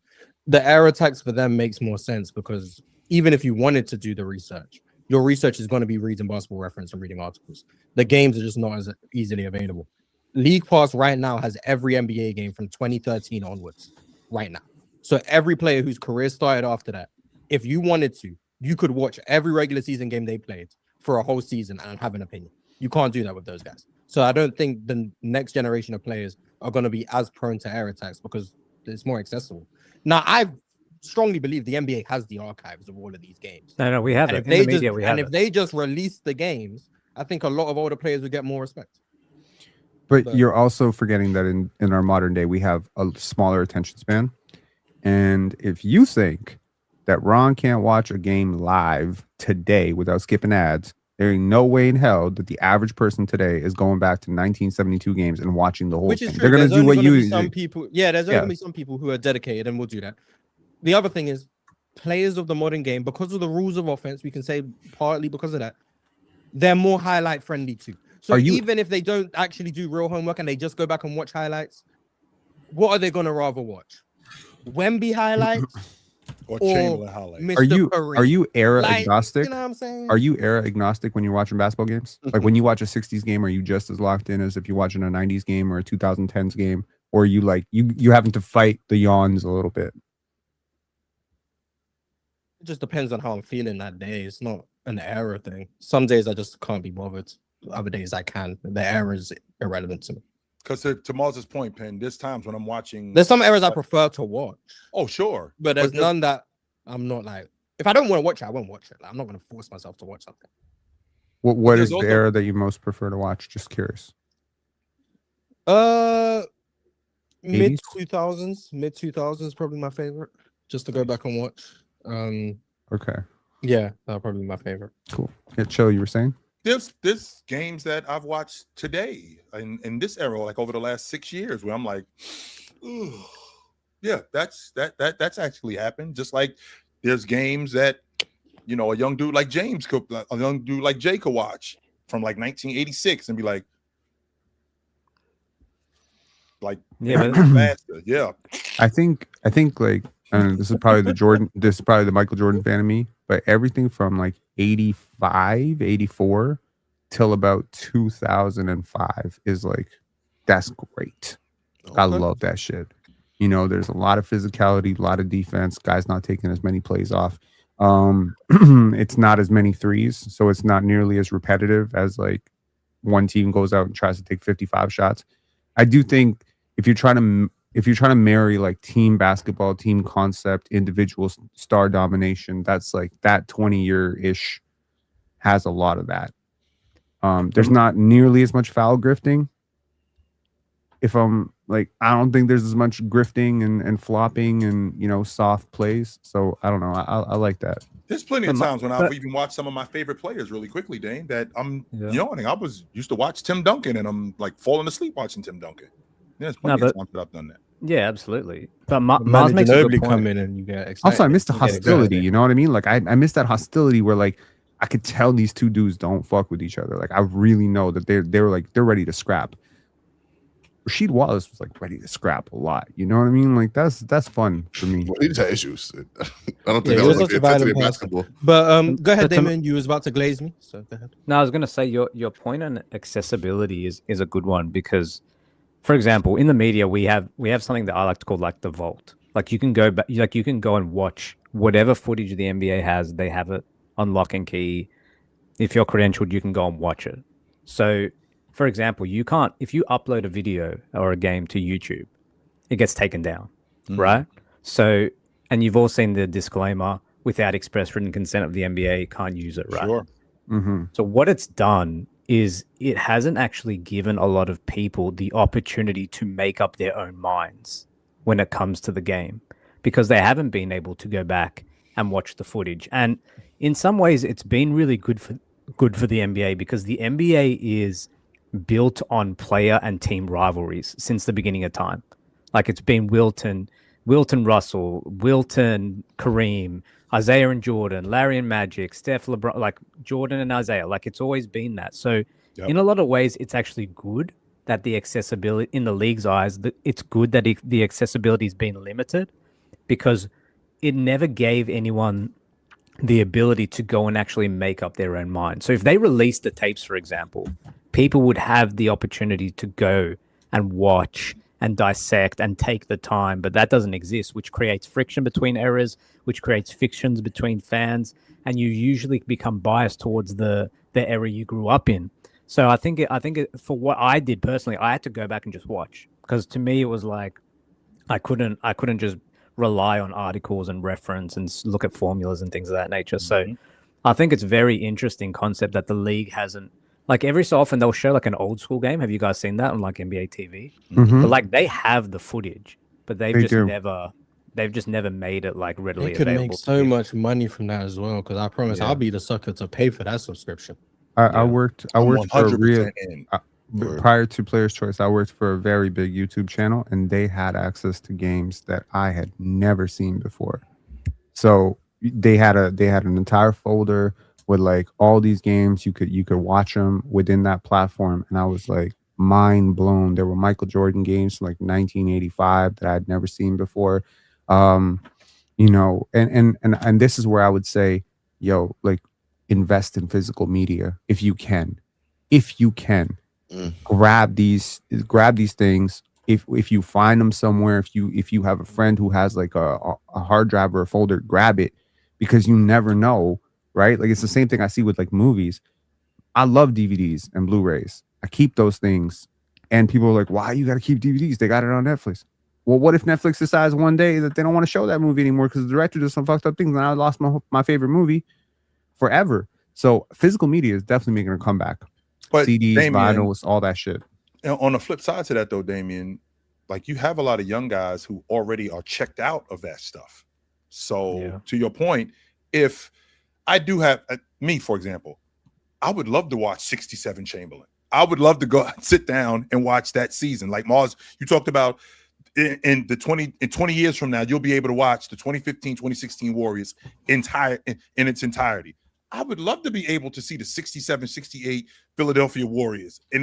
the error types for them makes more sense because even if you wanted to do the research, your research is going to be reading Basketball Reference and reading articles. The games are just not as easily available. League Pass right now has every NBA game from 2013 onwards, right now. So every player whose career started after that, if you wanted to, you could watch every regular season game they played for a whole season and have an opinion. You can't do that with those guys. So I don't think the next generation of players are going to be as prone to error attacks because it's more accessible. Now, I strongly believe the NBA has the archives of all of these games. No, we have And it. if In they the just media, we have and if it. they just release the games, I think a lot of older players would get more respect. But you're also forgetting that in our modern day, we have a smaller attention span. And if you think that Ron can't watch a game live today without skipping ads, there ain't no way in hell that the average person today is going back to 1972 games and watching the whole Which thing. is true. They're going to There's do what only gonna you be some people. Yeah, there's only gonna be some people who are dedicated and will do that. The other thing is players of the modern game, because of the rules of offense, we can say partly because of that, they're more highlight friendly too. So even if they don't actually do real homework and they just go back and watch highlights, what are they gonna rather watch? Wemby highlights or Chamberlain highlights. Mr. Are you era Like, agnostic? you know what I'm saying? Are you era agnostic when you're watching basketball games? Like when you watch a 60s game, are you just as locked in as if you're watching a 90s game or a 2010s game? Or you like you having to fight the yawns a little bit? It just depends on how I'm feeling that day. It's not an error thing. Some days I just can't be bothered. Other days I can. The error is irrelevant to me. Because to Mars' point, Penn, there's times when I'm watching. There's some errors I prefer to watch. Oh, sure. But there's none that I'm not like. If I don't want to watch it, I won't watch it. Like, I'm not going to force myself to watch something. What there's is the also- era that you most prefer to watch? Just curious. Mid 2000s. Mid 2000s probably my favorite. Just to go back and watch. Okay, Yeah, that'll probably be my favorite. cool. Yeah, Chill, you were saying? There's games that I've watched today in this era, like over the last 6 years, where I'm like, ooh, yeah, that's actually happened. Just like there's games that a young dude like Jay could watch from like 1986 and be like Yeah, but faster. Yeah. I think like this is probably the Michael Jordan fan of me, but everything from like 85, 84 till about 2005 is like, that's great. I love that shit. There's a lot of physicality, a lot of defense, guys not taking as many plays off. It's not as many threes, so it's not nearly as repetitive as like one team goes out and tries to take 55 shots. I do think if you're trying to marry like team basketball, team concept, individual star domination, that's like that 20-year-ish has a lot of that. There's not nearly as much foul grifting. If I'm Like, I don't think there's as much grifting and flopping and, you know, soft plays. So I don't know. I like that. There's plenty of times when I've even watched some of my favorite players really quickly, Dane, that I'm yawning. I was used to watch Tim Duncan and I'm like falling asleep watching Tim Duncan. There's plenty of times that I've done that. Yeah, absolutely. But Mars makes a good point. come in and you get excited. Also, I missed the hostility. You know what I mean? Like, I missed that hostility where, like, I could tell these two dudes don't fuck with each other. Like, I really know that they're ready to scrap. Rasheed Wallace was like ready to scrap a lot. You know what I mean? Like, that's fun for me. Well, he just had issues. I don't think that was like the intensity of basketball. But go ahead, Damon. You was about to glaze me, so go ahead. No, I was going to say your point on accessibility is a good one because, for example, in the media we have something that I like to call like the vault. Like you can go back, like you can go and watch whatever footage the NBA has. They have it on lock and key. If you're credentialed, you can go and watch it. So, for example, you can't, if you upload a video or a game to YouTube, it gets taken down, right? So, and you've all seen the disclaimer, without express written consent of the NBA, can't use it, right? Sure. Mm-hmm. So what it's done is it hasn't actually given a lot of people the opportunity to make up their own minds when it comes to the game because they haven't been able to go back and watch the footage. And in some ways, it's been really good for the NBA because the NBA is built on player and team rivalries since the beginning of time. Like it's been Wilton Russell, Wilton Kareem, Isaiah and Jordan, Larry and Magic, Steph, LeBron, like Jordan and Isaiah. Like it's always been that. So in a lot of ways, it's actually good that the accessibility in the league's eyes, it's good that the accessibility has been limited because it never gave anyone the ability to go and actually make up their own mind. So if they released the tapes, for example, people would have the opportunity to go and watch and dissect and take the time, but that doesn't exist, which creates friction between errors, which creates fictions between fans, and you usually become biased towards the era you grew up in. So I think for what I did personally, I had to go back and just watch because to me it was like I couldn't just rely on articles and reference and look at formulas and things of that nature. So I think it's very interesting concept that the league hasn't, like every so often they'll show like an old school game. Have you guys seen that on like NBA TV? Mm-hmm. But like they have the footage, but they've just never made it like readily available. They could make so much much money from that as well. Because I promise I'll be the sucker to pay for that subscription. I worked for a real prior to Player's Choice. I worked for a very big YouTube channel, and they had access to games that I had never seen before. So they had an entire folder with like all these games. You could watch them within that platform, and I was like mind blown. There were Michael Jordan games from like 1985 that I'd never seen before. You know, and this is where I would say, yo, like invest in physical media if you can. Grab these things. If you find them somewhere, if you have a friend who has like a hard drive or a folder, grab it because you never know, right? Like it's the same thing I see with like movies. I love DVDs and Blu-rays. I keep those things, and people are like, "Why you got to keep DVDs? They got it on Netflix." Well, what if Netflix decides one day that they don't want to show that movie anymore because the director did some fucked up things, and I lost my favorite movie forever? So physical media is definitely making a comeback. But CDs, vinyls, all that shit. On the flip side to that, though, Damien, like you have a lot of young guys who already are checked out of that stuff. So to your point, if I do have me, for example, I would love to watch 67 Chamberlain. I would love to go sit down and watch that season. Like Mars, you talked about in 20 years from now, you'll be able to watch the 2015-2016 Warriors in its entirety. I would love to be able to see the 67-68 Philadelphia Warriors or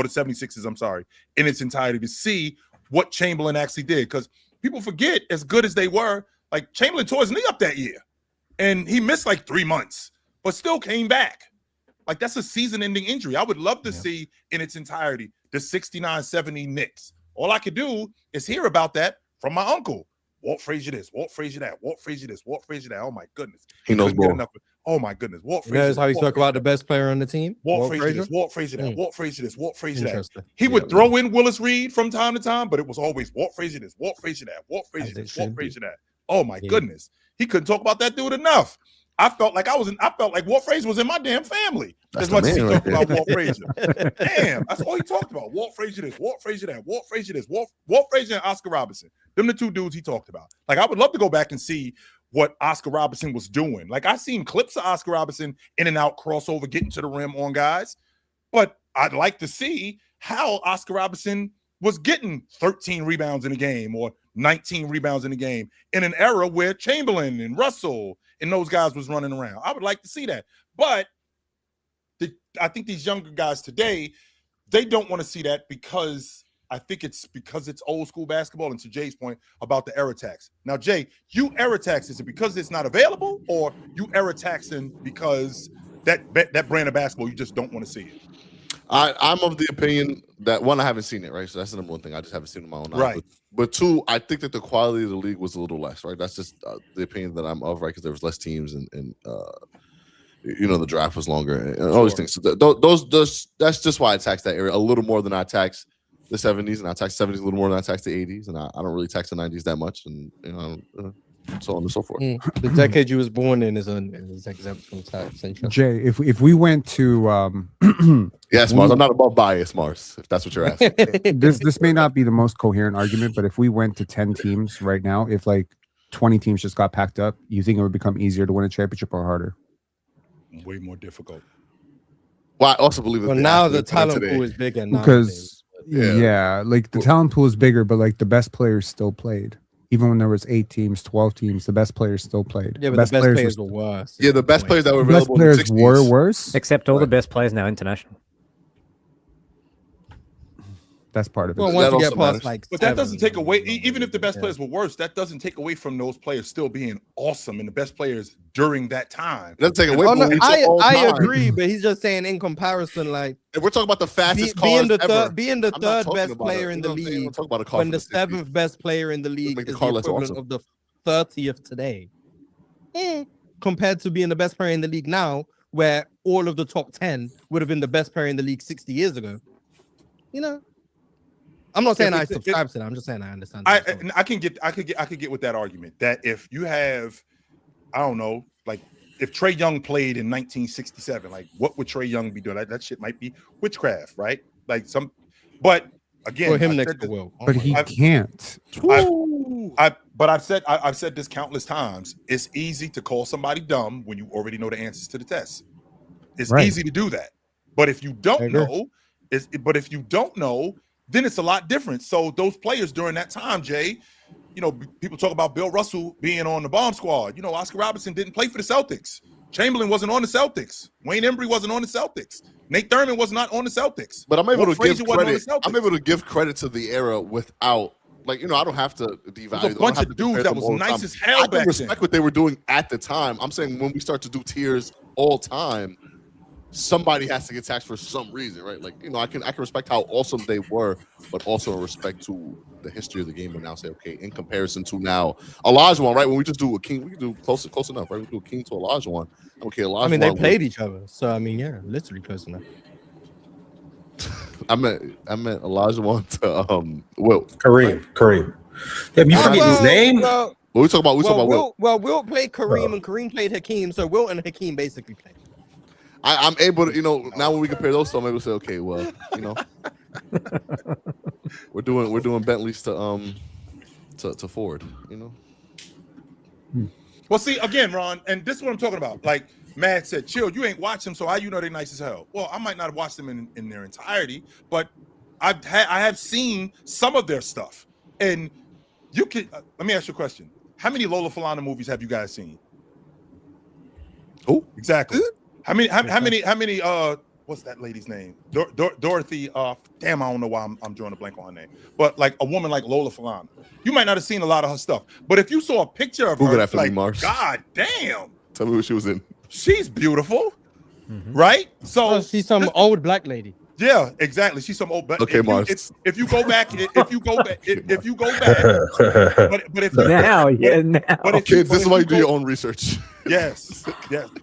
the 76ers, I'm sorry, in its entirety to see what Chamberlain actually did. Because people forget, as good as they were, like Chamberlain tore his knee up that year. And he missed like 3 months, but still came back. Like that's a season-ending injury. I would love to see in its entirety the 69-70 Knicks. All I could do is hear about that from my uncle. Walt Frazier this, Walt Frazier that, Walt Frazier this, Walt Frazier that. Oh my goodness. He knows more. Oh my goodness. Walt Frazier. That's how you talk about the best player on the team. Walt Frazier this, Walt Frazier that, Walt Frazier this, Walt Frazier that. He would throw in Willis Reed from time to time, but it was always Walt Frazier this, Walt Frazier that, Walt Frazier this, Walt Frazier that. Oh my goodness. He couldn't talk about that dude enough. I felt like Walt Frazier was in my damn family. That's As much the as he man talked right about Walt Frazier. Damn, that's all he talked about. Walt Frazier this, Walt Frazier that, Walt Frazier this, Walt Frazier and Oscar Robertson. Them the two dudes he talked about. Like, I would love to go back and see what Oscar Robertson was doing. Like, I seen clips of Oscar Robertson in and out, crossover, getting to the rim on guys. But I'd like to see how Oscar Robertson was getting 13 rebounds in a game or 19 rebounds in a game in an era where Chamberlain and Russell and those guys was running around. I would like to see that. But I think these younger guys today, they don't want to see that because I think it's old school basketball. And to Jay's point about the error tax. Now, Jay, you error tax, is it because it's not available, or you error taxing because that brand of basketball, you just don't want to see it? I'm of the opinion that, one, I haven't seen it, right? So that's the number one thing. I just haven't seen it in my own eyes. Right. But two, I think that the quality of the league was a little less, right? That's just the opinion that I'm of, right? Because there was less teams and the draft was longer and all these things. So that's just why I tax that area a little more than I tax the 70s, and I tax 70s a little more than I tax the 80s, and I don't really tax the 90s that much, and so on and so forth. The decade you was born in is exempt from tax. Jay, if we went to Yes, Mars. I'm not above bias, Mars, if that's what you're asking. this may not be the most coherent argument, but if we went to 10 teams right now, if like 20 teams just got packed up, you think it would become easier to win a championship or harder? Way more difficult. Well, I also believe that Well, now the talent pool is bigger now. Because like the talent pool is bigger, but like the best players still played. Even when there was 8 teams, 12 teams, the best players still played. Yeah, but the best players were worse. Yeah, the best players that were The best available in the players 60s. were worse. Except all the best players now international. That's part of it. Well, That once you also get past matters. like, But that doesn't take away, seven, even if the best players were worse, that doesn't take away from those players still being awesome and the best players during that time. It doesn't take away Oh, from no, what we saw all I time. agree, but he's just saying in comparison, like If we're talking about the fastest being cars the ever, being the I'm not third talking best about player a- in you the know what I'm saying? league, We're talking about a car when from the 60s. 7th best player in the league make the is the car less equivalent awesome. of the 30th today, compared to being the best player in the league now, where all of the top 10 would have been the best player in the league 60 years ago. I'm not saying I subscribe to that. I'm just saying I understand. I could get with that argument that if you have, I don't know, like if Trae Young played in 1967, like what would Trae Young be doing? That shit might be witchcraft, right? Like but again, For him I next said to this- Will. But he can't. I've said this countless times. It's easy to call somebody dumb when you already know the answers to the test. It's Right. easy to do that. But if you don't know, then it's a lot different. So those players during that time, Jay, people talk about Bill Russell being on the bomb squad. Oscar Robertson didn't play for the Celtics. Chamberlain wasn't on the Celtics. Wayne Embry wasn't on the Celtics. Nate Thurman was not on the Celtics. But I'm able Walt to give Frazier wasn't on credit. the Celtics. I'm able to give credit to the era without, I don't have to devalue. There's a bunch of dudes that was nice as hell I can back respect then. what they were doing at the time. I'm saying when we start to do tiers all time, somebody has to get taxed for some reason, right? I can respect how awesome they were, but also in respect to the history of the game, and now say, okay, in comparison to now, Olajuwon, right? When we just do a king, we can do close enough, right? We do a king to Olajuwon. Okay, Olajuwon. I mean, they played each other, so I mean, yeah, literally close enough. I meant Olajuwon to Wilt. Kareem. Damn, you forget his name? Well, What we talk about? We talk about Wilt. Wilt played Kareem and Kareem played Hakeem, so Wilt and Hakeem basically played. I'm able to, now when we compare those two, I'm able to say, okay, well, we're doing Bentleys to Ford, Well, see, again, Ron, and this is what I'm talking about. Like Matt said, chill, you ain't watch them, so how you know they're nice as hell? Well, I might not have watched them in their entirety, but I have seen some of their stuff. And you can, let me ask you a question. How many Lola Falana movies have you guys seen? Who? Exactly. How many, what's that lady's name? Dorothy, damn, I don't know why I'm drawing a blank on her name. But like a woman like Lola Falana. You might not have seen a lot of her stuff. But if you saw a picture of Google her, that for me, like, Mars. God damn. Tell me what she was in. She's beautiful. Right? So Oh, she's some old black lady. yeah, exactly. She's some old. Okay, Mars. If you go back, but if you, Now. but if Kids, this is why you do go- your own research. Yes.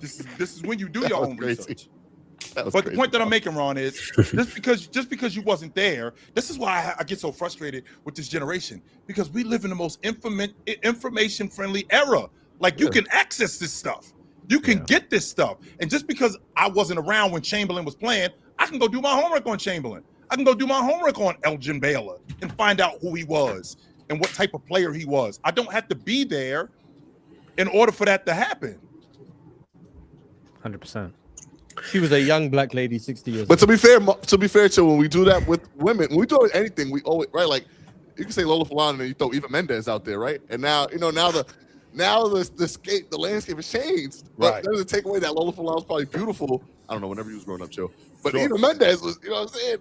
This is when you do your was own crazy. research. That was But crazy. the point that I'm making, Ron, is just because you wasn't there, this is why I get so frustrated with this generation, because we live in the most information-friendly era. Like, you can access this stuff. You can get this stuff. And just because I wasn't around when Chamberlain was playing, I can go do my homework on Chamberlain. I can go do my homework on Elgin Baylor and find out who he was and what type of player he was. I don't have to be there in order for that to happen. 100%. She was a young black lady, 60 years But old. to be fair, too, when we do that with women, when we do anything, we always right. Like you can say Lola Falana and you throw Eva Mendes out there, right? And now the landscape has changed. But Right. that doesn't take away that Lola Falana was probably beautiful. I don't know, whenever you was growing up, Joe. But Eva Mendes was, you know what I'm saying?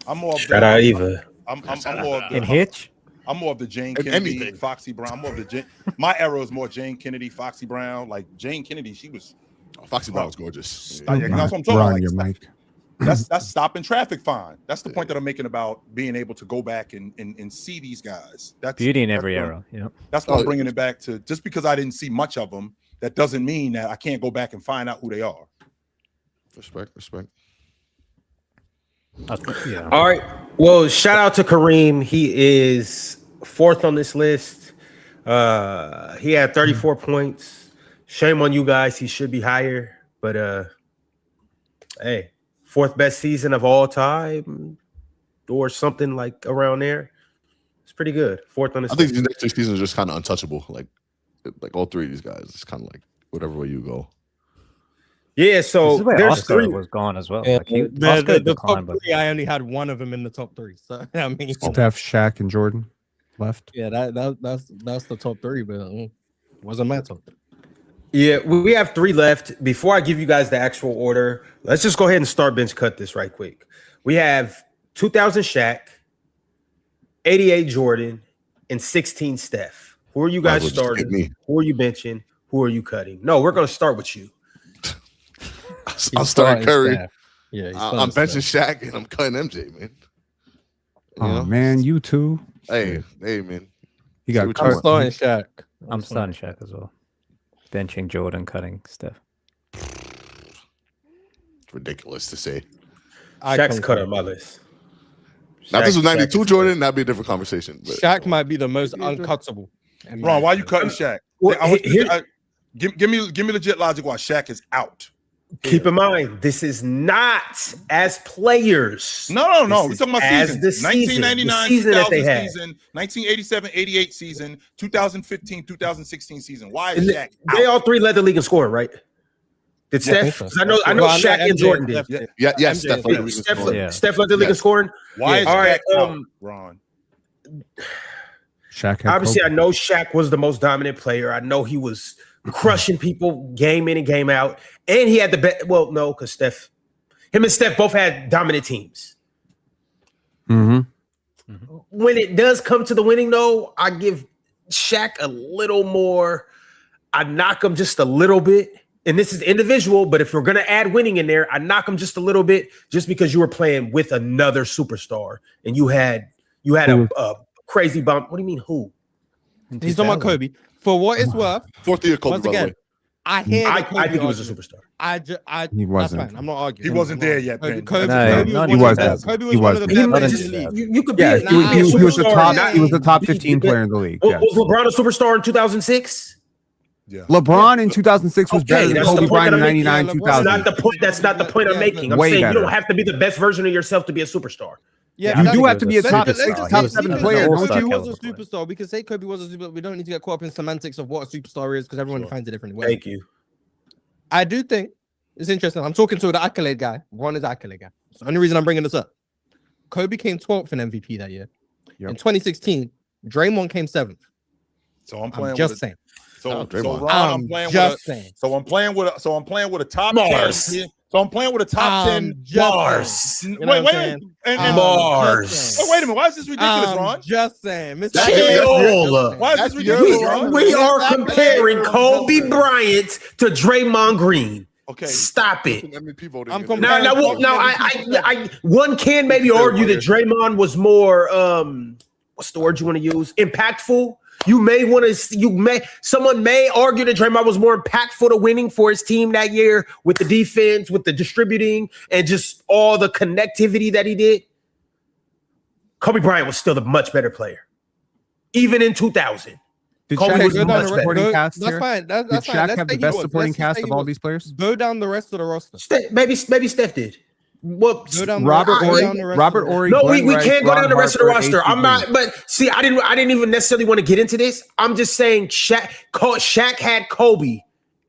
I'm more of Shout out Eva. I'm more of the In Hitch? I'm more of the Jane If Kennedy, anything. Foxy Brown. I'm more of the my era is more Jane Kennedy, Foxy Brown. Like Jane Kennedy, she was Foxy Brown was gorgeous. that's what I'm talking We're about. on Like, your mic. that's stopping traffic fine. That's the point that I'm making about being able to go back and see these guys. That's Beauty in that's every what- era. Yeah. That's why I'm bringing it back to. Just because I didn't see much of them, that doesn't mean that I can't go back and find out who they are. Respect. Yeah. All right. Well, shout out to Kareem. He is 4th on this list. He had 34 points. Shame on you guys. He should be higher. But hey, 4th best season of all time, or something like around there. It's pretty good. 4th on this I think list. these next 2 seasons are just kind of untouchable. Like all 3 of these guys, it's kind of like whatever way you go. Yeah. This So is where there's Oscar 3. was gone as well. Yeah, Like he, the Oscar top declined, but 3, I only had one of them in the top 3. So I mean, Steph, Shaq, and Jordan left. yeah, that's the top 3, but wasn't my top 3. Yeah, we have 3 left. Before I give you guys the actual order, let's just go ahead and start bench cut this right quick. We have 2000 Shaq, 88 Jordan, and 16 Steph. Who are you guys Might as well just pick starting? me. Who are you benching? Who are you cutting? No, we're going to start with you. I'm starting Curry. Steph. Yeah, he's I'm starting benching Steph. Shaq and I'm cutting MJ, man. You Oh know? man, you too. Hey, man. He See got what cut. you I'm starting Shaq. I'm starting Shaq as well. Benching Jordan, cutting Steph. It's ridiculous to say. I Shaq's concur. cut on my list. Now, if this was Shaq 92 is Jordan, that'd be a different conversation. But Shaq might be the most uncuttable. Ron, why you cutting Shaq? Well, I want you here- to- give me legit logic why Shaq is out. Keep in mind, this is not as players. No. This We're is talking about as seasons. the season, 1999 the season that they 2000 had. season, 1987-88 season, 2015-2016 season. Why is And Shaq they out? all 3 led the league in scoring, right? Did Yeah, I Steph? think 'Cause I know Well, Shaq and MJ Jordan did. Steph Yeah. yes, MJ Steph. led the league in Steph, scoring. Yeah. Steph led the league in Yes. scoring. Why is All Shaq right, out, Ron? Shaq had Obviously, Kobe. I know Shaq was the most dominant player. I know he was crushing people game in and game out, and he had the best. Well, no, because him and Steph both had dominant teams. Mm-hmm. When it does come to the winning, though, I give Shaq a little more. I knock him just a little bit, and this is individual. But if we're gonna add winning in there, I knock him just a little bit, just because you were playing with another superstar, and you had a crazy bomb. What do you mean? Who? He's talking about Kobe. For what it's worth, 4th year Kobe, once by the again, way. I hear. I the Kobe think he was a argument. superstar. He wasn't. That's fine. I'm not arguing. He wasn't there yet, Ben. Kobe No, was not one he of the wasn't. best. Kobe was He one of the wasn't. best He players in the wasn't. league. You could Yeah, be. he was the superstar. top. Not- He was the top be- 15 player in the league. Was Yes. LeBron a superstar in 2006? Yeah. LeBron in 2006 was Okay, better than that's the Kobe point Bryant that in I'm making. 99, Yeah, LeBron- 2000. That's not the point. That's not the point I'm Yeah, making. I'm way saying you better. don't have to be the best version of yourself to be a superstar. Yeah, You that's- do have to be a Let's top just six, say top he's 7 an player, all-star don't you? Kobe was a caliber player. superstar. We can say Kobe was a superstar. We don't need to get caught up in semantics of what a superstar is because everyone defines it differently. Thank you. I do think it's interesting. I'm talking to the accolade guy. One is the accolade guy. It's the only reason I'm bringing this up. Kobe came 12th in MVP that year. Yep. In 2016, Draymond came 7th. So I'm I'm playing just with saying. Oh, so Draymond. Ron, I'm playing just with saying. so I'm playing with a top Mars. 10. So I'm playing with a top 10. Mars. You know what I'm saying? And Mars. just wait a minute. Why is this ridiculous, I'm Ron? just saying. Mr. Chill. Why is this That's ridiculous, your- Ron? We are comparing That's Kobe fair. Bryant to Draymond Green. Okay. Stop it. MVP voting. I'm in comparing- there. Now, one can maybe argue that Draymond was more, what's the word you want to use? Impactful. Someone may argue that Draymond was more impactful to winning for his team that year with the defense, with the distributing, and just all the connectivity that he did. Kobe Bryant was still a much better player, even in 2000. Did Kobe Shaq was have the much best better. supporting cast That's here? fine. That's Did fine. Shaq Let's have say the he best was. supporting Let's just cast say of he all was. these players? Go down the rest of the roster. Maybe Steph did. Well, Go down the Robert go Ory, down the rest Robert of the Ory, no, Glenn we Rice, can't go Ron down the rest of the Harper, roster. A.T. I'm not, Green. but see, I didn't even necessarily want to get into this. I'm just saying Shaq had Kobe,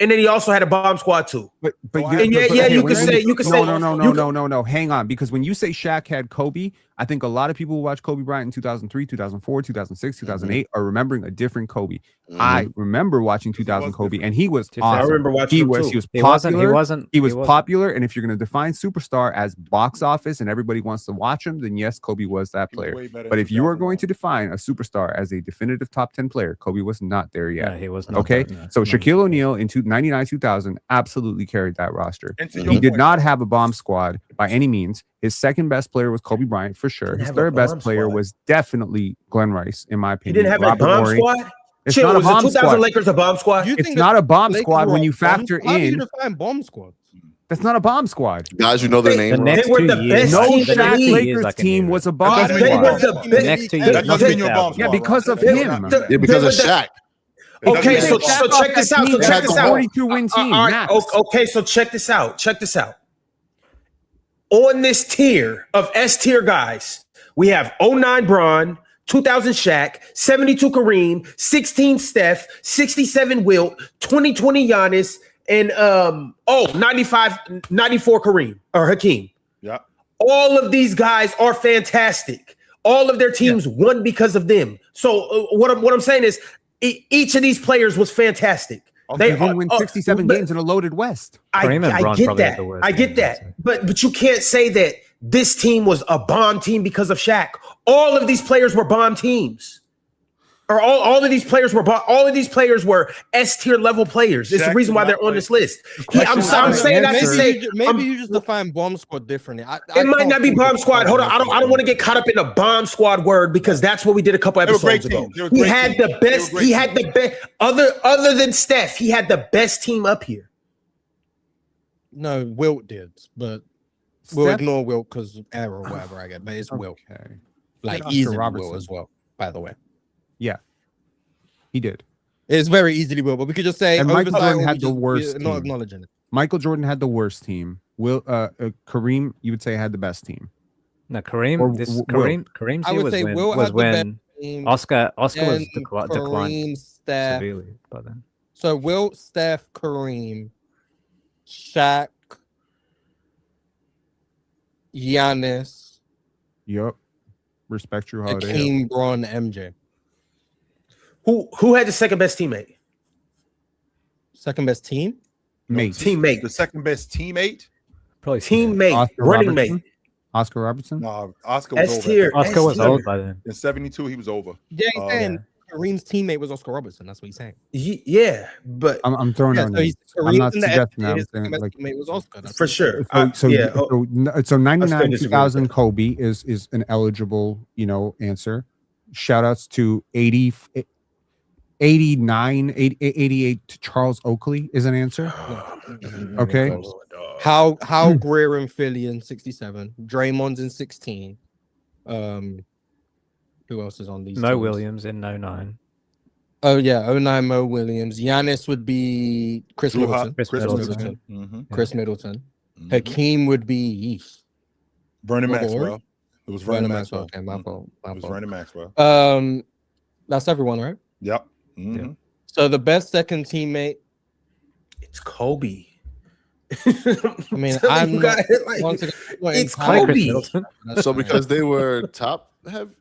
and then he also had a bomb squad too. But And you could say no. Hang on, because when you say Shaq had Kobe, I think a lot of people who watched Kobe Bryant in 2003, 2004, 2006, 2008 are remembering a different Kobe. I remember watching 2000 Kobe, and he was I awesome. remember watching him too. He was He popular. wasn't. He was popular, and if you're going to define superstar as box office and everybody wants to watch him, then yes, Kobe was that He was player. way better But in if you are going 2001. to define a superstar as a definitive top 10 player, Kobe was not there yet. Yeah, he was not. Okay, that, so no. Shaquille O'Neal in 99 2000 absolutely carried that roster. And to He your did point, not have a bomb squad by any means. His second best player was Kobe Bryant for sure. Didn't His have a third best bomb player squad. was definitely Glenn Rice, in my He opinion. didn't have Robert a bomb Ory. squad. It's Chill, not a was the bomb 2000 squad. Lakers a bomb squad? You It's think not the a bomb Lakers squad were when a you bomb- factor How do you in. define bomb squad? That's not a bomb squad. Guys, you know their The name. The Rob? next They were 2 the years, best No team in the Shaq league. Lakers like an team era. was a That bomb doesn't They mean were squad. the The best. next 2 That years. That doesn't mean you're a bomb Yeah, squad, because Rob. of That him. doesn't matter. Yeah, because They of were the- Shaq. Okay, so Shaq off check this that out. So team, check had this the out. 42-win team, All right, max. okay, so check this out. Check this out. On this tier of S tier guys, we have 09 Bron, 2000 Shaq, 72 Kareem, 16 Steph, 67 Wilt, 2020 Giannis, and 94 Kareem or Hakeem. Yeah. All of these guys are fantastic. All of their teams won because of them. So what I'm saying is each of these players was fantastic. They didn't win 67 games in a loaded West. Kareem and I Bron get probably had that. the worst I get games, I'd that. say. But you can't say that this team was a bomb team because of Shaq. All of these players were bomb teams. Or all of these players were S tier level players. It's the Shaq reason why did not they're on play. this list. question I'm is- saying that to say Maybe you just define bomb squad differently. it might not be bomb squad. Hold on, I don't want to get caught up in the bomb squad word because that's what we did a couple They were a great episodes ago. team. They were a He great had team. the They were a best. great He had the best. Other than Steph, he had the best team up here. No, Wilt did, but we'll Steph- ignore Wilt because error or whatever I get. But it's Wilt, Okay. like Oscar easily Robertson. Wilt as well. By the way, He did. it's very easily Wilt, but we could just say And Michael oversight Jordan or had we the just- worst we're not team. acknowledging it. Michael Jordan had the worst team. Kareem, you would say, had the best team. No, Kareem. Or Kareem's I year would say Wilt was had the best when team. Oscar was then declined Kareem, Steph. severely. But then So Wilt, Steph, Kareem, Shaq, Giannis, Yup. Respect Drew Holiday. Hakeem, Bron, MJ. Who had the second best teammate? Second best team. Mate. Teammate. The second best teammate. probably Teammate. Oscar Running Robertson? mate. Oscar Robertson? No, Oscar was S over. tier. Oscar was S-tier. old by then. In 72, he was over. Yeah, he's Oh, saying Kareem's teammate was Oscar Robertson. That's what he's saying. Yeah, but I'm throwing out So he's names. I'm Kareem's not in the suggesting that. NBA, I'm his saying, second best like, teammate was Oscar. That's for what- sure. So 99 disagree with 2000 that. Kobe is an eligible, answer. Shout outs to 89, 88 to Charles Oakley is an answer. Okay. How Greer in Philly in 67. Draymond's in 16. Who else is on these? Mo teams? Williams in 09. Oh yeah, 09 Mo Williams. Giannis would be Chris Drew Middleton. Chris Chris Middleton. Middleton. Mm-hmm. Chris Middleton. Mm-hmm. Hakeem would be Yeesh. Vernon Robert Maxwell. Horry? It was Vernon Vernon Maxwell. Okay, my fault. My It was fault. Vernon Maxwell. That's everyone, right? Yep. Mm-hmm. So the best second teammate. it's Kobe. I mean, I'm not, once again, it's entirely- Chris Kobe. Middleton. That's So fine. because they were top,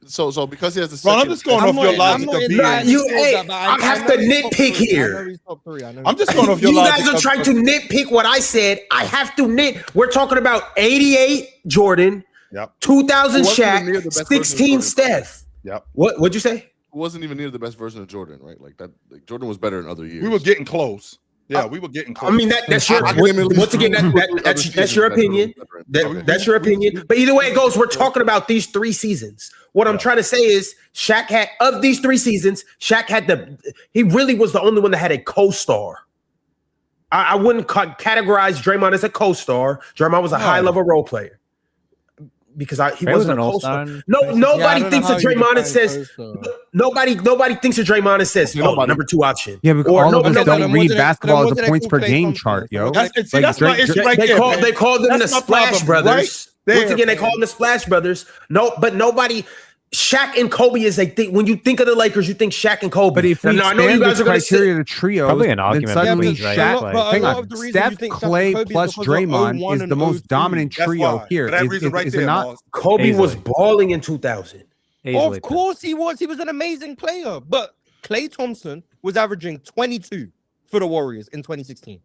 so because he has the Ron, I'm second. just going I'm off not- your I'm logic not of in being. that- You, know hey, that, but I have know to he's top nitpick three. I here. know he's top three. I know I'm he's just top going off your You logic. guys are of- trying to nitpick what I said. I have to We're talking about 88 Jordan, Yep. 2000 Who wasn't even near the Shaq, best version of 16 Jordan. Steph. Yep. What'd you say? Wasn't even near the best version of Jordan, right? Like that. Like Jordan was better in other years. We were getting close. Yeah, we were getting close. I mean, that's your I give him at least once again. two That's your other seasons opinion. better. Okay. That's your opinion. But either way it goes, we're talking about these 3 seasons. What I'm trying to say is, Shaq had of these 3 seasons, Shaq had he really was the only one that had a co-star. I wouldn't categorize Draymond as a co-star. Draymond was a high-level role player. because he Trey was wasn't an a all-star co-star. in No, 2016. nobody Yeah, thinks of Draymond and says nobody thinks of Draymond and says, Yeah, "Oh, nobody. number 2 option." Yeah, because Or all of us okay, don't then read wasn't it- basketball then as a wasn't it points per Klay game Thompson? chart, yo. That's Like, that's my Drake- issue right They there. called them the That's my Splash problem, Brothers. right there, Once again, they call them the Splash Brothers. No, but nobody. Shaq and Kobe is a thing. When you think of the Lakers, you think Shaq and Kobe. But if we And I know you expand guys the are going to criteria say, to trios, Probably an then argument suddenly between Drake Shaq, and But a hang lot on, of the reason Steph, you think Shaq and Clay Kobe is plus because of 01 Draymond is and the most 02. dominant That's trio why. here. For that Is- reason is- right is it there, not? Mars. Kobe was Easily. balling in 2000. Easily. Of course he was. He was an amazing player. But Klay Thompson was averaging 22 for the Warriors in 2016.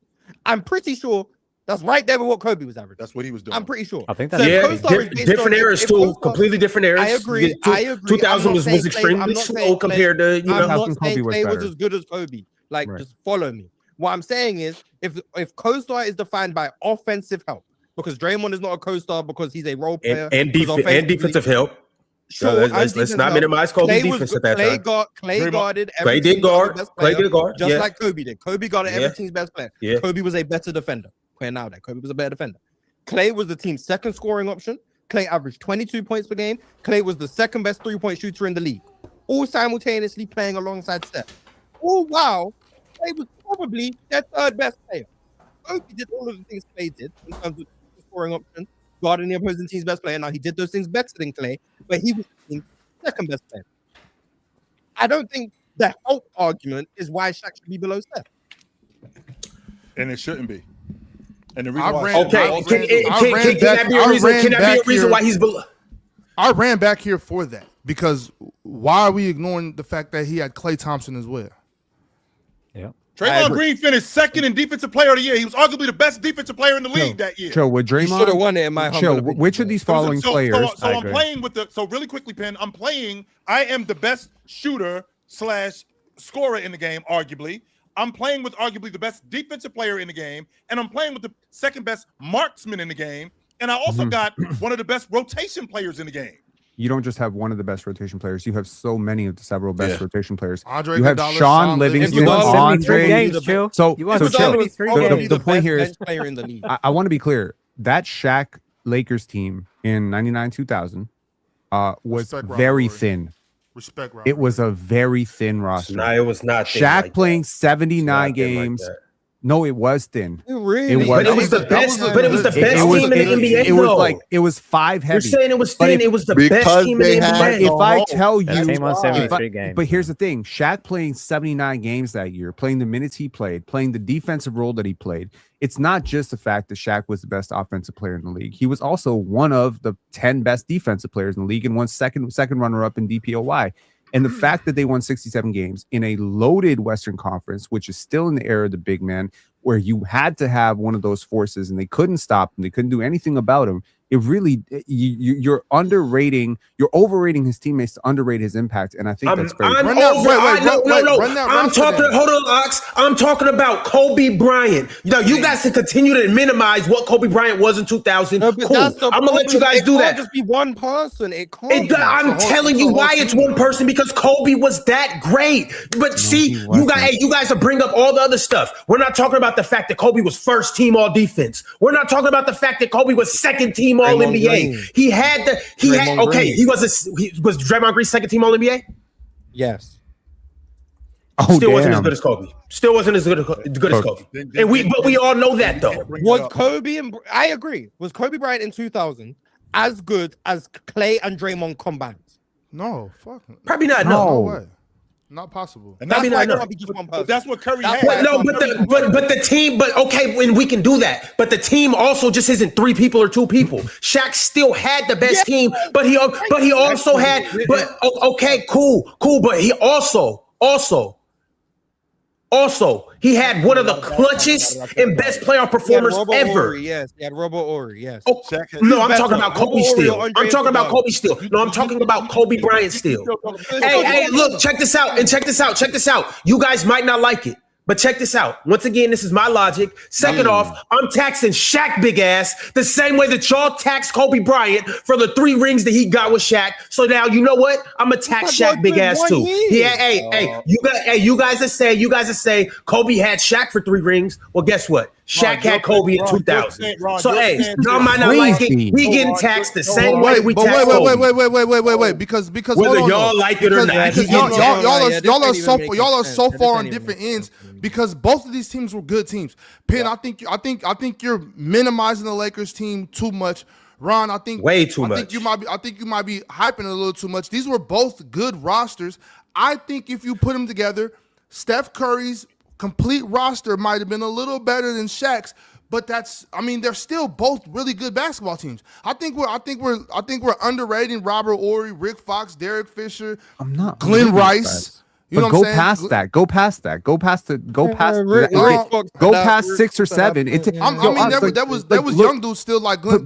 I'm pretty sure that's right there with what Kobe was averaging. That's what he was doing. I'm pretty sure. I think that's if Yeah, Co-Star is based different on- eras if too. Co-Star- Completely different eras. I agree. I agree. 2000 I'm was not saying Klay- extremely I'm not slow saying Klay- compared to I'm Kobe not was saying Klay was better. as good as Kobe. Like, Right. just follow me. What I'm saying is, if co-star is defined by offensive help, because Draymond is not a co-star because he's a role player and because offensively- defensive help. Sure, let's and not defensive minimize help. Kobe's Klay was defense good- at that Klay time. got Klay Draymond- guarded. Klay every did team's other guard. best Klay player, did guard. just Yeah. like Kobe did. Kobe guarded every Yeah. team's best player. Yeah. Kobe was a better defender. Clear now that Kobe was a better defender. Klay was the team's second scoring option. Klay averaged 22 points per game. Klay was the second best 3-point shooter in the league, all simultaneously playing alongside Steph. Oh wow, Klay was probably their third best player. Kobe did all of the things Klay did in terms of scoring options, guarding the opposing team's best player. Now he did those things better than Klay, but he was the team's second best player. I don't think the help argument is why Shaq should be below Steph. And it shouldn't be. And the I reason why ran- Okay, I can ran that back- be a I reason? ran Can that be a back reason here- why he's below? I ran back here for that because why are we ignoring the fact that he had Klay Thompson as well? Yeah. Draymond Green finished second in defensive player of the year. He was arguably the best defensive player in the league that year. Chill, with He should have Draymond, won it in my humble chill, opinion. which of these following players? So I I'm agree. playing with so really quickly, Penn. I am the best shooter / scorer in the game, arguably. I'm playing with arguably the best defensive player in the game, and I'm playing with the second best marksman in the game. And I also got one of the best rotation players in the game. You don't just have one of the best rotation players. You have so many of the several best rotation players. Andre You have Iguodala, Sean Livingston, You won 73 Andre. games, chill. So, You won so chill. 73 Probably games. The point best here is- bench player in the league. I want to be clear. That Shaq Lakers team in 99-2000 was Respect Robert very Horry. thin. Respect, Robert. It was a very thin roster. Nah, it was not. thin Shaq like playing that. 79 Not thin like games. that. No, it was thin. Really? It was- But it was the That best. was- But it was the it best was- team in the NBA. It was though. like it was 5 You're heavy. saying it was But thin. if- It was the best because team in they the had NBA. If I tell That you, team won if I- 73 games. but here's the thing: Shaq playing 79 games that year, playing the minutes he played, playing the defensive role that he played. It's not just the fact that Shaq was the best offensive player in the league. He was also one of the 10 best defensive players in the league and one second runner-up in DPOY. And the fact that they won 67 games in a loaded Western Conference, which is still in the era of the big man, where you had to have one of those forces and they couldn't stop him, they couldn't do anything about him. It really, you're overrating his teammates to underrate his impact, and I think that's great. I'm Run that- over. wait, I know, wait, no. run that I'm roster talking. down. Hold on, Ox. I'm talking about Kobe Bryant. You guys can continue to minimize what Kobe Bryant was in 2000. No, but Cool. that's the I'm gonna let you problem. guys do It can't that. just be one person. It can't. I'm telling you why it's one person, because Kobe was that great. But see, he you guys will bring up all the other stuff. We're not talking about the fact that Kobe was first team all defense. We're not talking about the fact that Kobe was second team all Draymond NBA. Green. Was Draymond Green second team all NBA? Yes. Oh, Still wasn't as damn. good as Kobe. Still wasn't as good as Kobe. But we all know that though. Was Kobe and I agree. Was Kobe Bryant in 2000 as good as Klay and Draymond combined? No, fuck. Probably not. No No. way. Not possible. And that's Probably why not, no. Can't be just one person. that's what Curry That's had. why- No, but the team, but okay, when we can do that. But the team also just isn't 3 people or 2 people. Shaq still had the best team, but he also had. But okay, cool, but he also he had one of the clutchest and best playoff He had performers Robert ever. Horry, yes. He had Robert Horry, yes. Oh, Shaq had- no, I'm Best talking one. about Kobe Robert Horry still. or Andre I'm talking about Iguodala? Kobe still. No, I'm talking about Kobe Bryant still. Hey, look, check this out. You guys might not like it, but check this out. Once again, this is my logic. Second off, I'm taxing Shaq big ass the same way that y'all tax Kobe Bryant for the 3 rings that he got with Shaq. So now, you know what? I'm gonna tax That's Shaq big been ass 1 too. year. Yeah, you guys that say Kobe had Shaq for 3 rings. Well, guess what? Shaq had Kobe in 2000. So hey, y'all might not like it. He getting taxed the same way we tax Kobe. Wait, because Whether hold on, y'all like it or not, because he getting taxed. y'all are so far on different ends because both of these teams were good teams. Penn, I think you're minimizing the Lakers team too much. Ron, I think way too much. much. I think you might be hyping it a little too much. These were both good rosters. I think if you put them together, Steph Curry's complete roster might have been a little better than Shaq's, but they're still both really good basketball teams. I think we're underrating Robert Horry, Rick Fox, Derek Fisher, Glenn Rice. You know go what I'm saying? past that. Go past 6 or 7. There was young dudes still like Glenn.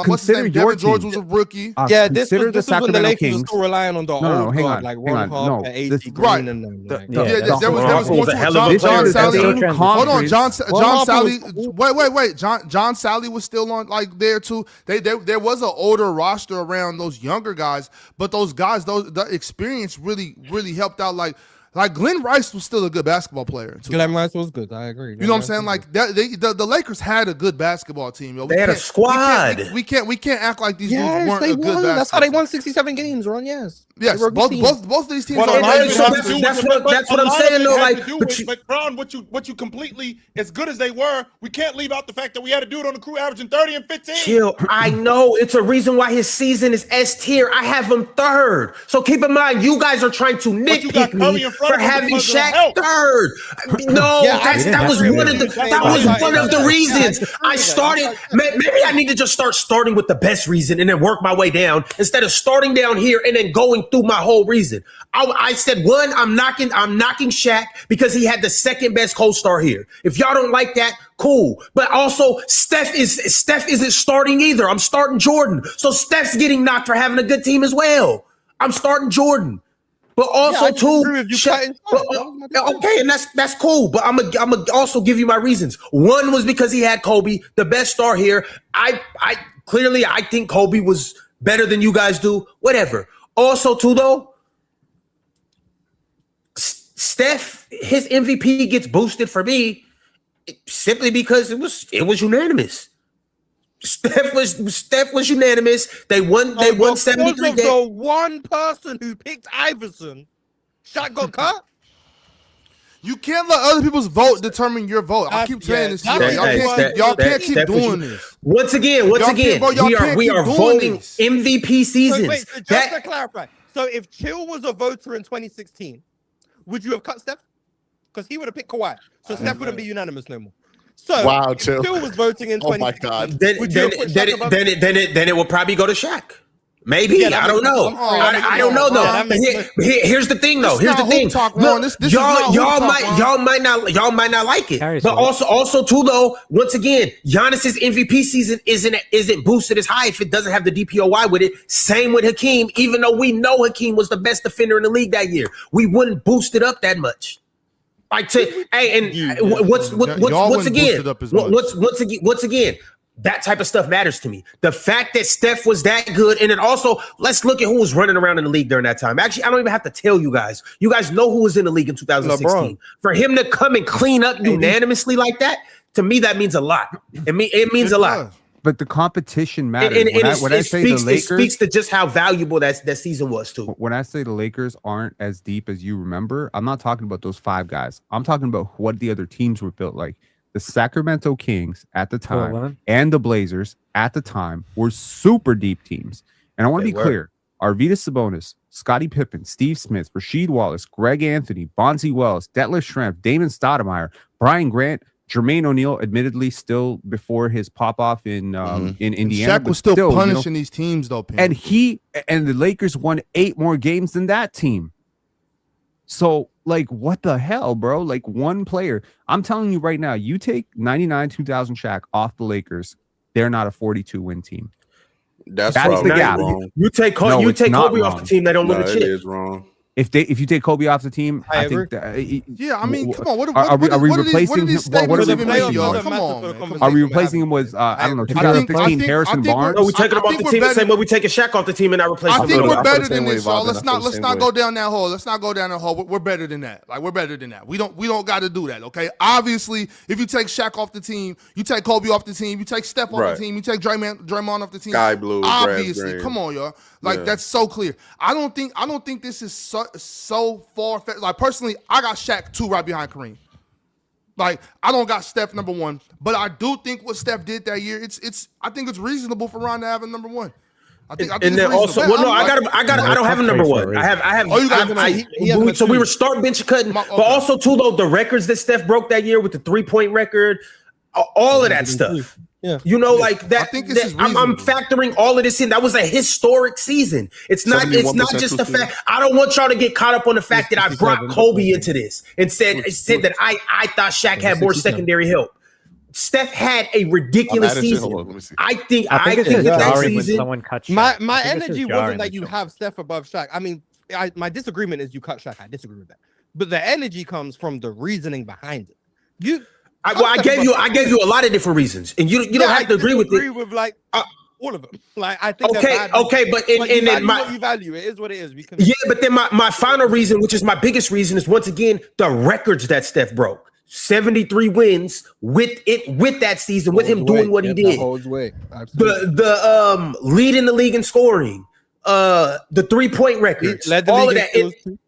What's his name? Devin George was a rookie. This was when the Lakers were still relying on the old guard, like Ron Harper, AC Green, and them. There was more to it. John Sally. Hold on, John Sally. Wait. John Sally was still on like there too. There was an older roster around those younger guys, but those guys, the experience really helped out. Like Glenn Rice was still a good basketball player too. Glenn Rice was good. I agree. You know what I'm saying? Like the Lakers had a good basketball team. Yo. They had a squad. We can't act like these dudes weren't a good basketball. That's how they won 67 games, Ron. Yes, both of these teams. That's what I'm saying though. Like, but Ron, what you completely, as good as they were, we can't leave out the fact that we had a dude on the crew averaging 30 and 15. Chill. I know it's a reason why his season is S tier. I have him third. So keep in mind, you guys are trying to nitpick me for having Shaq third. No, that was one of the reasons I started. Maybe I need to just start starting with the best reason and then work my way down instead of starting down here and then going through my whole reason. I said one, I'm knocking Shaq because he had the second best co-star here. If y'all don't like that, cool. But also Steph isn't starting either. I'm starting Jordan. So Steph's getting knocked for having a good team as well. I'm starting Jordan. But also okay, and that's cool. But I'm gonna also give you my reasons. One was because he had Kobe, the best star here. I clearly think Kobe was better than you guys do. Whatever. Also, too though, Steph, his MVP gets boosted for me simply because it was unanimous. Steph was unanimous. They won 73 games. The one person who picked Iverson, Shaq got cut. You can't let other people's vote determine your vote. I keep saying this. Y'all can't keep doing this. Once again, we are voting MVP seasons. Wait, so just to clarify, so if Chill was a voter in 2016, would you have cut Steph? Because he would have picked Kawhi, so Steph wouldn't be unanimous no more. So wow, if Chill was voting in 2016, oh my God, then it will probably go to Shaq. Maybe I don't know. I don't know though. Here's the thing though. Here's the thing. Y'all might not like it. But also too though. Once again, Giannis's MVP season isn't boosted as high if it doesn't have the DPOY with it. Same with Hakeem. Even though we know Hakeem was the best defender in the league that year, we wouldn't boost it up that much. Once again. That type of stuff matters to me. The fact that Steph was that good, and then also let's look at who was running around in the league during that time. Actually, I don't even have to tell you guys. You guys know who was in the league in 2016. LeBron. For him to come and clean up unanimously like that, to me, that means a lot. It means a lot. But the competition matters. It speaks to just how valuable that season was too. When I say the Lakers aren't as deep as you remember, I'm not talking about those 5 guys. I'm talking about what the other teams were built like. The Sacramento Kings at the time and the Blazers at the time were super deep teams. And I want to be clear. Arvydas Sabonis, Scottie Pippen, Steve Smith, Rasheed Wallace, Greg Anthony, Bonzi Wells, Detlef Schrempf, Damon Stoudemire, Brian Grant, Jermaine O'Neal, admittedly still before his pop-off in Indiana. Shaq was still punishing these teams though. And the Lakers won 8 more games than that team. So, like, what the hell, bro? Like, one player. I'm telling you right now, you take 99, 2000 Shaq off the Lakers, they're not a 42-win team. That's the gap. Wrong. You take Kobe off the team, they don't win a chip. It is wrong. If you take Kobe off the team, I I think that, Yeah, I mean, come on. What are we replacing him? What are we even mean, replacing y'all? him Come with? on, man. Are we replacing him with I don't know, I think- 2015 Harrison Barnes? No, we taking him I off the think team we're the same better- way we taking Shaq off the team and not replacing I him. think with we're him. better the same than way, this, y'all. Vaughn. Let's I feel not the let's same not way. go down that hole. Let's not go down that hole. We're better than that. Like we're better than that. We don't got to do that. Okay. Obviously, if you take Shaq off the team, you take Kobe off the team, you take Steph off Right. the team, you take Draymond off the team. Sky blue, grass Obviously, green. come on, y'all. Like Yeah. that's so clear. I don't think this is so far fetched. Like personally, I got Shaq 2 right behind Kareem. Like I don't got Steph number 1, but I do think what Steph did that year. I think it's reasonable for Ron to have him number 1. I think And it's then also, reasonable. well, no, I don't have a number 1. I have. Oh, you got him I- too. He has him at so we 2. were start bench cutting, Okay. but also too though the records that Steph broke that year with the 3-point record, all of that stuff. Yeah. You know, like that. I think this is I'm reasonable. factoring all of this in. That was a historic season. It's not 71% just the true fact. I don't want y'all to get caught up on the fact that I brought 67. Kobe into this and said that I thought Shaq had more 67. secondary help. Steph had a ridiculous I'm adding shit. season. Hold on, let me see. I think it's that jarring when season. someone cuts Shaq. My I think it's energy just wasn't jarring that when you someone- have Steph above Shaq. I mean, my disagreement is you cut Shaq. I disagree with that. But the energy comes from the reasoning behind it. I gave you a lot of different reasons, and you don't have to agree with it. with like all of them. Like I think Okay, they're bad. okay, but you and then value my what you value. It is what it is. We can. yeah, but then my final reason, which is my biggest reason, is once again the records that Steph broke. 73 wins with that season, with him doing what he did. Holds weight. Absolutely. The leading the league in scoring, the 3-point records, Led the all of league in that. steals too.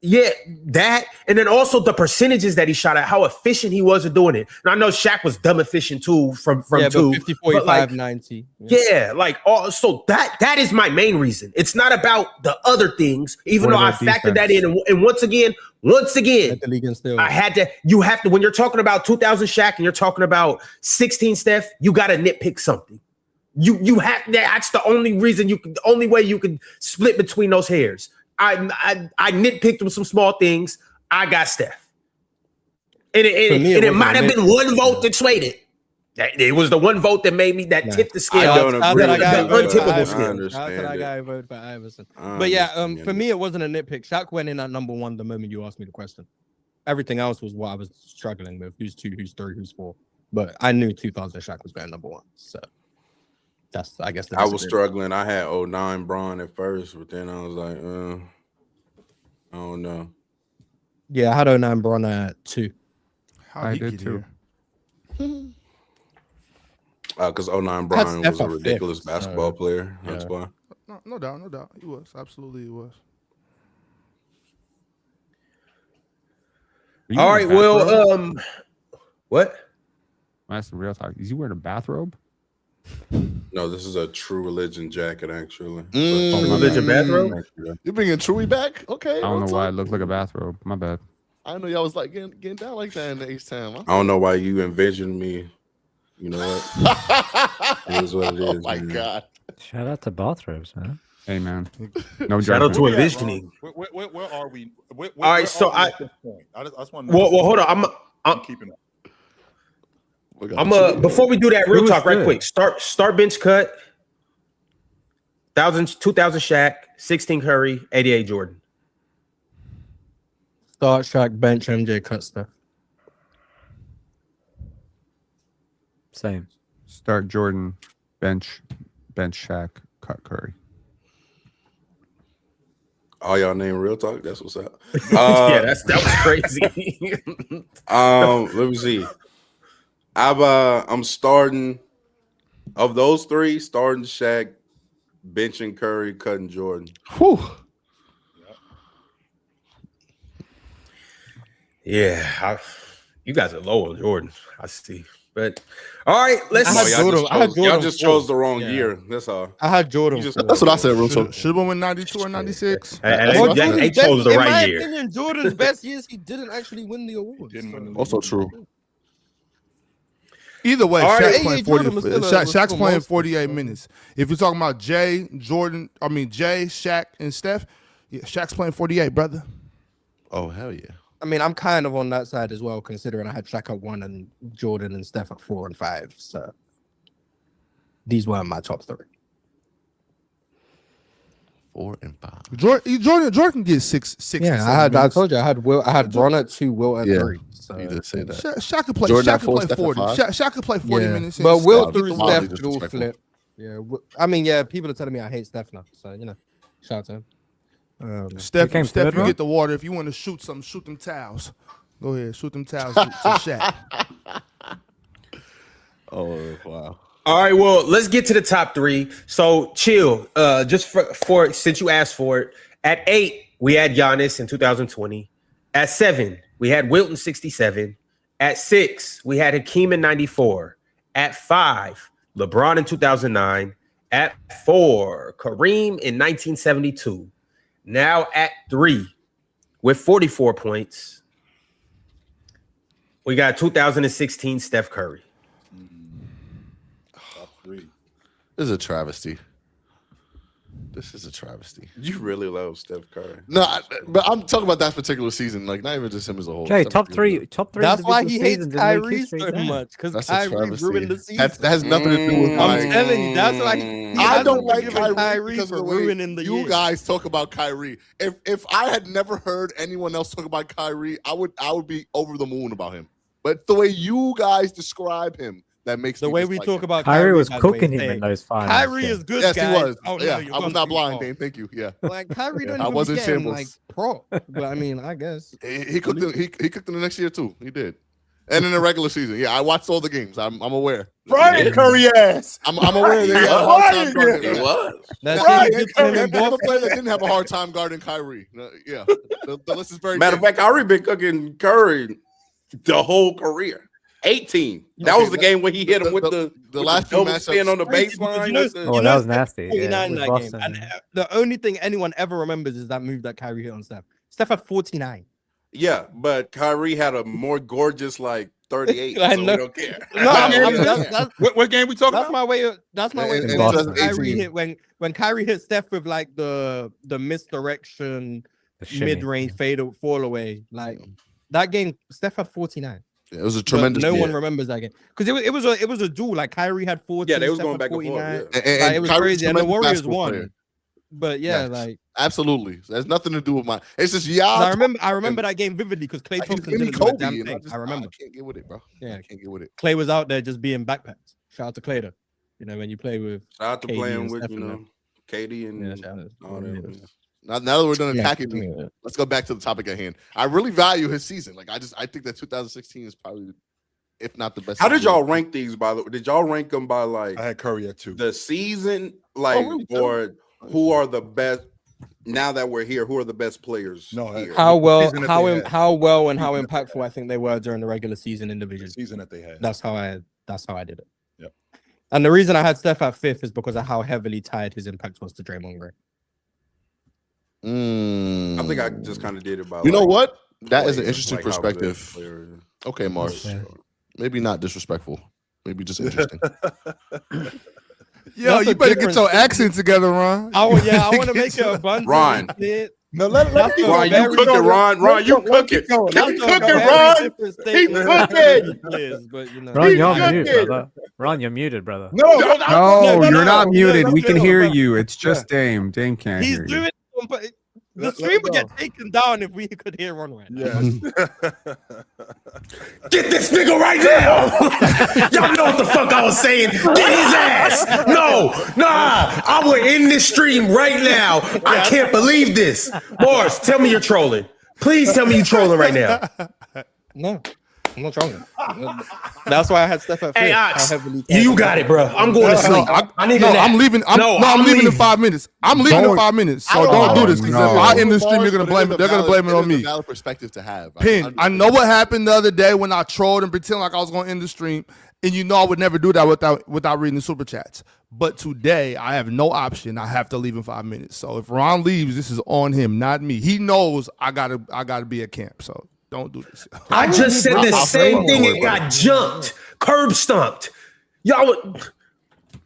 Yeah, that, and then also the percentages that he shot at, how efficient he was at doing it. And I know Shaq was dumb efficient too from Yeah, two. but 50, but 45, like, 90. yeah, like so that is my main reason. It's not about the other things, even What though I about factored that defense? in. And once again, Led the league in steals. I had to. You have to when you're talking about 2000 Shaq and you're talking about 16 Steph. You got to nitpick something. You have that's the only reason the only way you can split between those hairs. I nitpicked with some small things. I got Steph, and it might have been one vote that swayed it. It was the one vote that made me tipped the scale. I don't agree with that. The untippable I scale. understand That it. guy voted for Iverson. I But yeah, understand for it. me, it wasn't a nitpick. Shaq went in at number 1 the moment you asked me the question. Everything else was what I was struggling with. Who's 2, who's 3, who's 4. But I knew 2000 Shaq was going number 1. So that's, I guess, the I was disagreement. struggling. I had 09 Braun at first, but then I was like, I don't know. Yeah, I had 09 Bron at 2. How I he did get too. here? Because 09 Had Braun Steph was a at ridiculous fifth, basketball so, player. That's yeah. why. No doubt. He was. Absolutely, he was. Are you All wearing right, a bathrobe? well, what? That's the real talk. Is he wearing a bathrobe? No, this is a True Religion jacket, actually. Religion bathrobe? You bringing Chewy back? Okay. I don't know why it looked like a bathrobe. My bad. I know y'all was like getting down like that in the H-Town. I don't know why you envisioned me. You know what? It is what it Oh is, my man. god. Shout out to bathrobes, man. Hey man, no Shout out judgment. to envisioning. Where are we? Where All right, are so we I- at this point? I just want to know. Well, hold on. I'm keeping up. Before we do that, real Who was talk, right good? quick. Start bench cut. 2000 Shaq, 16 Curry, 88 Jordan. Start Shaq, bench MJ, cut stuff. Same. Start Jordan, bench Shaq, cut Curry. All y'all name real talk. That's what's up. Yeah, that was crazy. Let me see. I'm starting of those three, starting Shaq, benching Curry, cutting Jordan. Whew. Yeah, you guys are low on Jordan. I see. But all right, let's I had Y'all Jordan just four. chose the wrong Yeah. year. That's all. I had Jordan. You just- four. That's what I said, real talk. Should have went 92 or 96. Well, They Jordan's chose the best- right in my year. opinion, Jordan's best years, he didn't actually win the award. Didn't win the Also true. Either way, All right. Shaq's Hey, playing Jordan 40. was still a- Shaq's was still playing most- 48 minutes. If you're talking about Jay, Shaq, and Steph, yeah, Shaq's playing 48, brother. Oh hell yeah. I mean, I'm kind of on that side as well, considering I had Shaq at 1 and Jordan and Steph at 4 and 5. So these were my top 3. 4 and 5. Jordan can get six. Yeah, I told you I had Bron at 2, Wilt at 3. So You did say that. Shaq could play. Jordan Shaq at could 4, play Steph at 40. 5. Shaq could play 40 minutes. But and Wilt Steph through get the Steph ball. dual flip. Yeah, I mean, yeah, people are telling me I hate Steph now. So, shout out to him. Steph, came third, you bro? get the water. If you want to shoot something, shoot them towels. Go ahead, shoot them towels to Shaq. Oh, wow. All right, well, let's get to the top 3. So, chill. Just for since you asked for it, at 8 we had Giannis in 2020. At 7 we had Wilt in 67. At 6 we had Hakeem in 94. At 5 LeBron in 2009. At 4 Kareem in 1972. Now at 3 with 44 points, we got 2016 Steph Curry. This is a travesty. This is a travesty. You really love Steph Curry. No, but I'm talking about that particular season. Like, not even just him as a whole. Okay, Steph top Curry. three. Top 3. That's why he individual hates seasons and make Kyrie history. so Damn. much because That's a Kyrie travesty. ruined the season. That has nothing to do with my. I'm telling you, that's why he I hasn't don't like forgiven Kyrie because for of the way ruining the you year. guys talk about Kyrie. If I had never heard anyone else talk about Kyrie, I would be over the moon about him. But the way you guys describe him, that makes The me way we dislike talk him. about Kyrie was by the way, cooking him hey, in those finals. Kyrie yeah. is good, Yes, guys. he was. Oh, no, Yeah, you're I was gonna not be blind, off. Dane. Thank you. Yeah, Like Kyrie don't I even was be in getting shambles. like pro. But I mean, I guess he cooked. He cooked in the next year too. He did, and in the regular season. Yeah, I watched all the games. I'm aware. Brian Curry ass. I'm aware that he had a hard time guarding It him. was. that's Right, it. Good and for him, a both. player that didn't have a hard time guarding Kyrie. Yeah, the list is very. Matter of fact, I already been cooking Curry the whole career. 18. That Okay, was the game where he hit him with the with last few double spin matchups- on the Crazy, because baseline. you know- with the- Oh, You that know, was nasty. 49 with that Boston. game. And the only thing anyone ever remembers is that move that Kyrie hit on Steph. Steph had 49. Yeah, but Kyrie had a more gorgeous like 38. I so know. we don't care. No, that's What game we talking that's about? my way. That's my way. In To Boston. Kyrie 2018. hit when Kyrie hit Steph with like the misdirection The shimmy. mid-range fade fall away. Like that game, Steph had 49. Yeah, it was a But tremendous. no year. one remembers that game because it was a duel. Like Kyrie had 40. Yeah, they was Steph going had back and forth. 49. Yeah. And Like, it was Kyrie's crazy, and the tremendous Warriors basketball won. player. But yeah, Yes. like Absolutely, it has nothing to do with my. It's just y'all. I remember that game vividly because Klay Like, he's Thompson giving me didn't do a Kobe, damn and thing. I remember. I can't get with it, bro. Yeah. I can't get with it. Clay was out there just being backpacked. Shout out to Clay though. You know when you play with Shout out to KD playing and with, Steph you and know, them. Katie and Yeah, shout out. all that. Now that we're done Yeah. attacking me, let's go back to the topic at hand. I really value his season. Like I think that 2016 is probably, if not the best. How did season. y'all rank these? By the way, did y'all rank them by like I had Curry at 2. the season, like, really? or who are the best? Now that we're here, who are the best players? No, here? How well, season that they had. how well, and how impactful I think they were during the regular season in The division. season that they had. That's how I did it. Yep. And the reason I had Steph at 5th is because of how heavily tied his impact was to Draymond Green. I think I just kind of did it by. You know like, what? That is an plays, interesting like, how good the perspective. player is. Okay, Mars. Yeah. Maybe not disrespectful. Maybe just interesting. Yo, That's you a better get difference. your accent together, Ron. I want to make it abundantly Ron. clear. No, let That's me a go. Ron, you very- cooking, Ron, you cooking. That's Keep a cooking, very Ron. different statement cooking. than he plays, but, you know. Ron, you're He's muted, cooking. brother. Ron, you're muted, brother. No, No, no, you're not no, muted. no, We can no, hear no. you. It's just Dame. Dame can't He's hear you. doing it, but the Let stream it would go. get taken down if we could hear Ron right now. yes. Get this nigga right now. Y'all know what the fuck I was saying. Get his ass. No, nah. I would end this stream right now. I can't believe this. Mars, tell me you're trolling. Please tell me you're trolling right now. No, I'm not trolling. That's why I had Steph at 5th. Hey, how Ox, heavily you got it, bro. I'm going to sleep. I need a nap. I'm leaving. I'm leaving in 5 minutes. I'm leaving in Don't- 5 minutes. So I don't do know. this because No. if I end the stream, you're gonna But blame it it. is They're gonna blame it on is a me. valid perspective to have. Pin, I know what happened the other day when I trolled and pretended like I was gonna end the stream, and you know I would never do that without reading the super chats. But today I have no option. I have to leave in 5 minutes. So if Ron leaves, this is on him, not me. He knows I gotta be at camp. So don't do this. I just said the same thing and got jumped, curb stomped. Y'all would.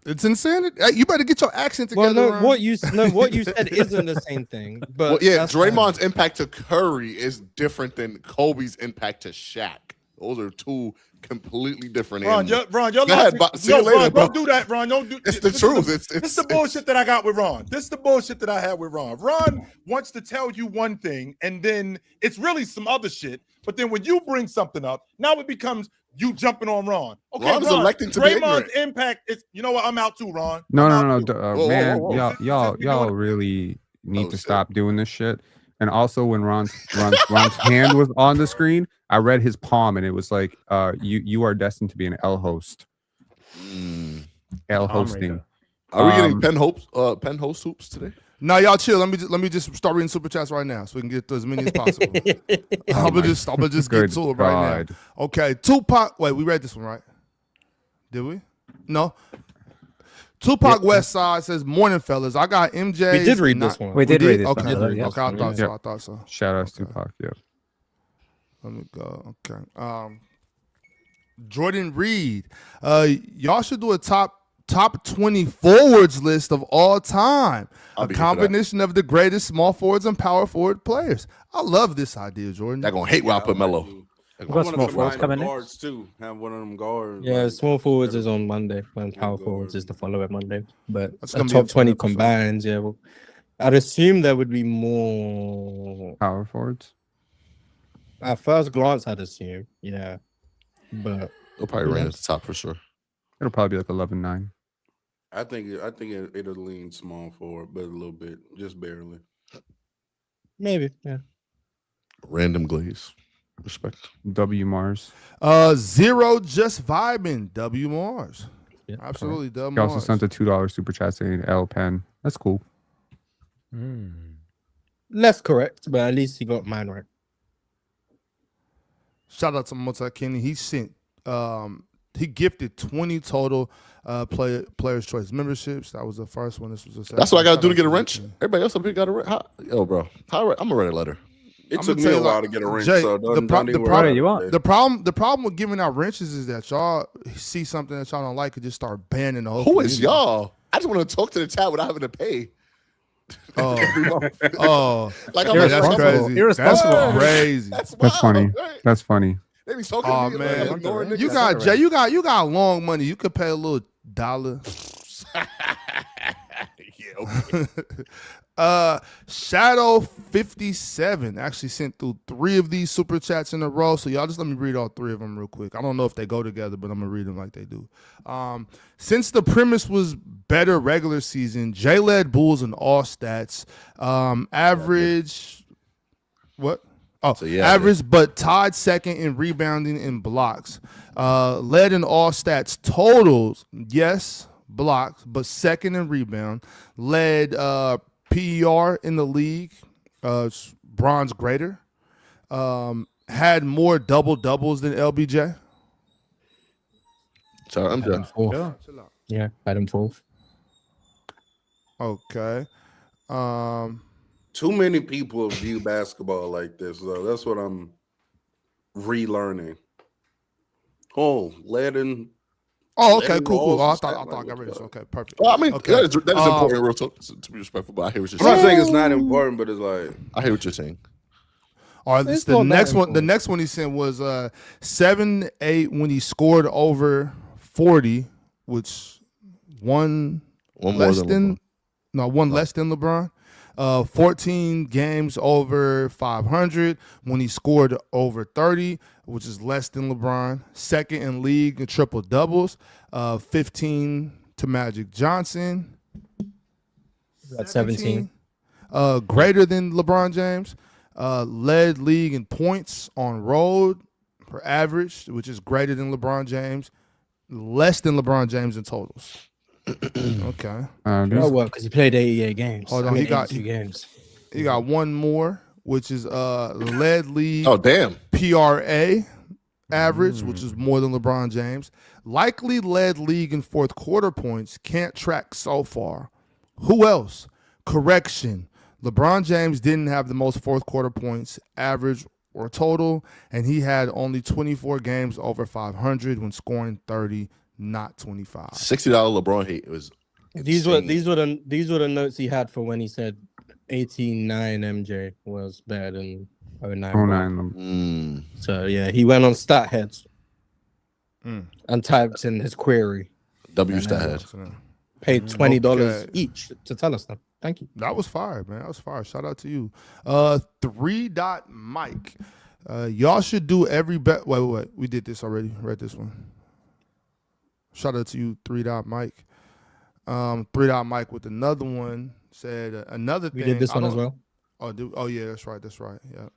It's insanity. Hey, you better get your accent together. Well, no, Ron. what you said isn't the same thing. But Well, yeah, that's fine. Draymond's impact to Curry is different than Kobe's impact to Shaq. Those are two completely different Ron, animals. Ron, your Go ahead, logic. see you later, Ron, bro. don't do that, Ron. Don't do. It's the this truth. This is the bullshit that I got with Ron. This is the bullshit that I had with Ron. Ron wants to tell you one thing, and then it's really some other shit. But then when you bring something up, now it becomes you jumping on Ron. Okay, Ron is electing to be Draymond's ignorant. impact is. You know what? I'm out too, Ron. No, I'm no, out no, too. no, man, whoa. y'all Since we doing it- really need Oh, to shit. stop doing this shit. And also, when Ron's hand was on the screen, I read his palm, and it was like, you are destined to be an L host. L hosting. Are we getting Um, pen host hoops today? No, y'all chill. Let me just start reading super chats right now so we can get through as many as possible. I'm gonna just get Good to it right now. God. Okay, Tupac. Wait, we read this one, right? Did we? No. Tupac West Side says, "Morning, fellas. I got MJ." We did read this one. We did read this Okay, one. okay. I thought so. Yep. I thought so. Shout outs to Tupac. Yeah. Let me go. Okay. Jordan Reed. Y'all should do a top 20 forwards list of all time. I'll A be here for that. combination of the greatest small forwards and power forward players. I love this idea, Jordan. They're gonna hate when I put Melo. We I got want small to forwards combine coming the next. guards too. Have one of them guards. Yeah, like, small forwards better- is on Monday, and power guard. forwards is the following Monday. But That's a gonna be a top fun 20 episode. combines, yeah. Well, I'd assume there would be more. Power forwards. At first glance, I'd assume, yeah. But They'll probably rank at the top for sure. It'll probably be like 11-9. I think it'll lean small forward, but a little bit, just barely. maybe, yeah. Random glaze. Respect. W Mars. Zero just vibing. W Mars. Yeah, Absolutely. W He also Mars. sent a $2 super chat saying L Pen. That's cool. Less correct, but at least he got mine right. Shout out to Multi Kenny. He sent he gifted 20 total players choice memberships. That was the first one. This was the second. That's what I gotta Shout do to out get a Multi wrench. Kenny. Everybody else up here got a wrench. Yo, bro. I'm gonna write a letter. It I'ma took me tell a you, while like, to get a wrench, Jay, so the don't pro- even the worry problem- about you want? it. The problem with giving out wrenches is that y'all see something that y'all don't like and just start banning the whole Who is community. y'all? I just want to talk to the chat without having to pay. Oh, Every month. oh, Like yeah, I'm that's Irresponsible. crazy. Irresponsible. That's crazy. That's That's wild, funny. right? That's funny. They be talking Oh to me like, man, ignoring you niggas. got Jay. You got long money. You could pay a little dollar. Yeah, okay. Shadow 57 actually sent through 3 of these super chats in a row. So y'all just let me read all 3 of them real quick. I don't know if they go together, but I'm gonna read them like they do. Since the premise was better regular season, Jay led Bulls in all stats. Average what? Oh, So, yeah, average, but tied second in rebounding and blocks. Led in all stats totals, yes, blocks, but second in rebound. Led PER in the league, bronze greater. Had more double doubles than LBJ. Sorry, I'm done. Fourth. Yeah, had him fourth. Okay. Too many people view basketball like this, though. That's what I'm relearning. Oh, Ledden. Oh, okay, Letting cool. balls I and thought stuff I like got rid of that. this. Okay, perfect. Well, I mean, Okay. that is important, real talk, to be respectful, but I hear what you're I'm not saying. saying it's not important, but it's like I hear what you're saying. All right, It's the not that next one. The important. next one he sent was 7-8 when he scored over 40, which one One more less than than LeBron. no one less than LeBron. 14 games over 500 when he scored over 30, which is less than LeBron. Second in league in triple doubles. 15 to Magic Johnson. Got 17. Greater than LeBron James. Led league in points on road per average, which is greater than LeBron James. Less than LeBron James in totals. Okay. Oh, well, because he played 88 games. Hold I on, mean, he got- 82 games. You got one more, which is led league Oh, damn. PRA average, which is more than LeBron James. Likely led league in fourth quarter points. Can't track so far. Who else? Correction. LeBron James didn't have the most fourth quarter points average or total, and he had only 24 games over 500 when scoring 30, not 25. $60 LeBron hate was These were insane. these were the notes he had for when he said 89 MJ was better than 09. 09. So yeah, he went on stat heads Mm. and typed in his query. W stat head. Paid $20 Okay. each to tell us that. Thank you. That was fire, man. That was fire. Shout out to you. 3 Dot Mike. Y'all should do every bet. Wait. We did this already. Read this one. Shout out to you, 3 Dot Mike. 3 Dot Mike with another one said another thing. We did this one as well. Oh yeah, that's right. Yeah.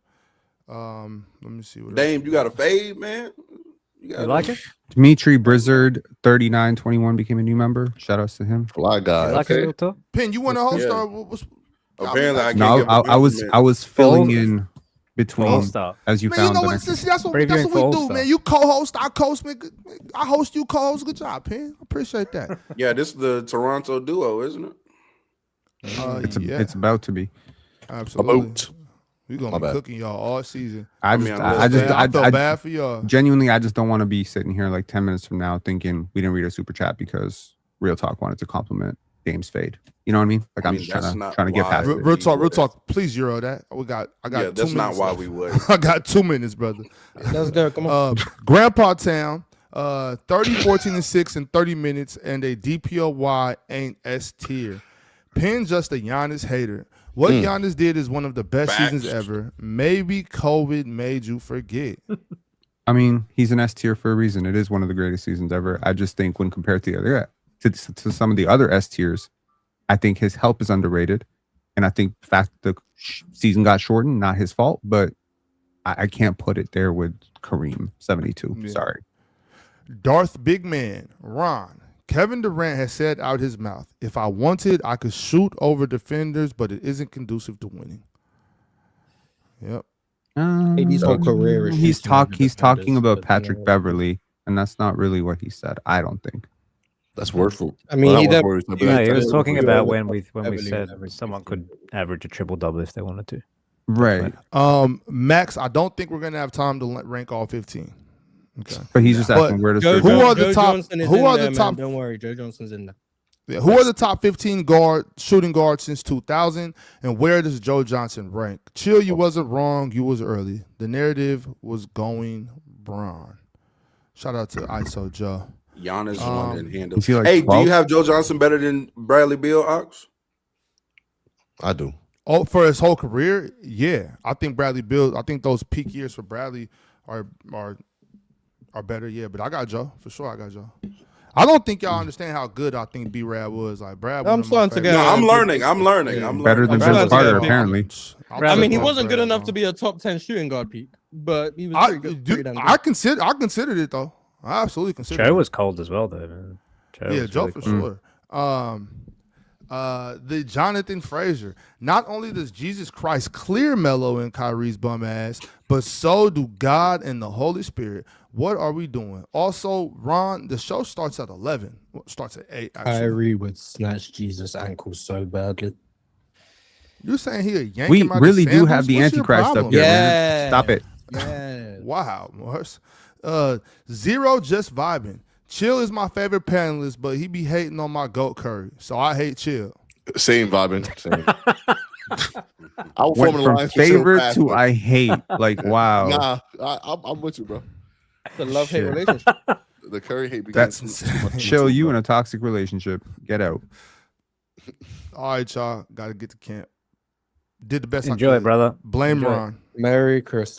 Let me see what. Dame, you got a fade, man. You like it? Dimitri Blizzard 3921 became a new member. Shout outs to him. Fly guy. You like it, Lil Pin, you want to host Yeah. or what's? Apparently, I can't No, give a I was compliment. filling in between All-Star. as you Man, you found know the what? next. That's what we Previewing do, for man. You co-host, I host, man. I host, you co-host. Good job, Pin. I appreciate that. Yeah, this is the Toronto duo, isn't it? Yeah, It's about to be. absolutely. About. We gonna My be bad. cooking y'all all season. I mean, just, I'm I just, I feel I bad for y'all. genuinely, I just don't want to be sitting here like 10 minutes from now thinking we didn't read a super chat because Real Talk wanted to compliment Dame's fade. You know what I mean? Like I I'm mean, just that's trying not to get why- past Real, it. real talk. Please Euro that. I got. Yeah, 2 that's not minutes why left. we would. I got 2 minutes, brother. Let's go. Come on. Grandpa Town, 30, 14, and 6 in 30 minutes, and a DPOY ain't S tier. Pin just a Giannis hater. What Giannis did is one of the best Facts. seasons ever. Maybe COVID made you forget. I mean, he's an S tier for a reason. It is one of the greatest seasons ever. I just think when compared to the other to some of the other S tiers, I think his help is underrated, and I think the fact the season got shortened, not his fault, but I can't put it there with Kareem 72. Yeah. Sorry. Darth Big Man, Ron. Kevin Durant has said out his mouth, if I wanted, I could shoot over defenders, but it isn't conducive to winning. Yep. AD's whole career is He's shooting over talking defenders, about but, Patrick Beverly, and that's not really what he said. I don't think. That's wordful. I mean, Well, he not def- wordful, but No, he that's was talking wordful. about when we Heavily said average someone 15. could average a triple double if they wanted to. Right. Max, I don't think we're gonna have time to rank all 15. Okay. But he's just But asking where does Joe, Who Joe are the Joe top- Johnson is who in are there, the man. top- Don't worry, Joe Johnson's in there. Yeah, who are the top 15 shooting guards since 2000, and where does Joe Johnson rank? Chill, you wasn't wrong. You was early. The narrative was going Bron. Shout out to ISO Joe. Giannis one and handle. Is he like Hey, do 12? you have Joe Johnson better than Bradley Beal, Ox? I do. Oh, for his whole career, yeah. I think Bradley Beal. I think those peak years for Bradley are better. Yeah, but I got Joe for sure. I got Joe. I don't think y'all understand how good I think B-Rad was. Like Brad. I'm one of my starting to get- favorites. No, I'm Yeah. learning. I'm learning. I'm Better learning. than I'm Vince trying to Carter, get- apparently. I mean, he love wasn't good Brad, enough bro. to be a top 10 shooting guard peak, but he was I pretty damn good. I considered it though. I absolutely considered Joe it. was cold as well, though. Man. Yeah, was Joe really for cold. sure. The Jonathan Frazier. Not only does Jesus Christ clear Melo and Kyrie's bum ass, but so do God and the Holy Spirit. What are we doing? Also, Ron, the show starts at 11. Well, it starts at 8, actually. Kyrie would snatch Jesus' ankle so badly. You're saying he a yank We him out really his do sandals? have the What's your Antichrist up problem? here, Yeah. man. Stop it. Yeah. Wow, Morse. Zero just vibing. Chill is my favorite panelist, but he be hating on my GOAT Curry. So I hate Chill. Same vibing. Same. I will Went form an from alliance with Chill favorite fast, to but- I hate. Like, wow. Nah, I'm with you, bro. It's a love-hate Shit. relationship. The Curry hate That's begins too much. Chill, you in a toxic relationship. Get out. All right, y'all. Got to get to camp. Did the best I Enjoy could. it, brother. Blame Enjoy it. Ron. Merry Christmas.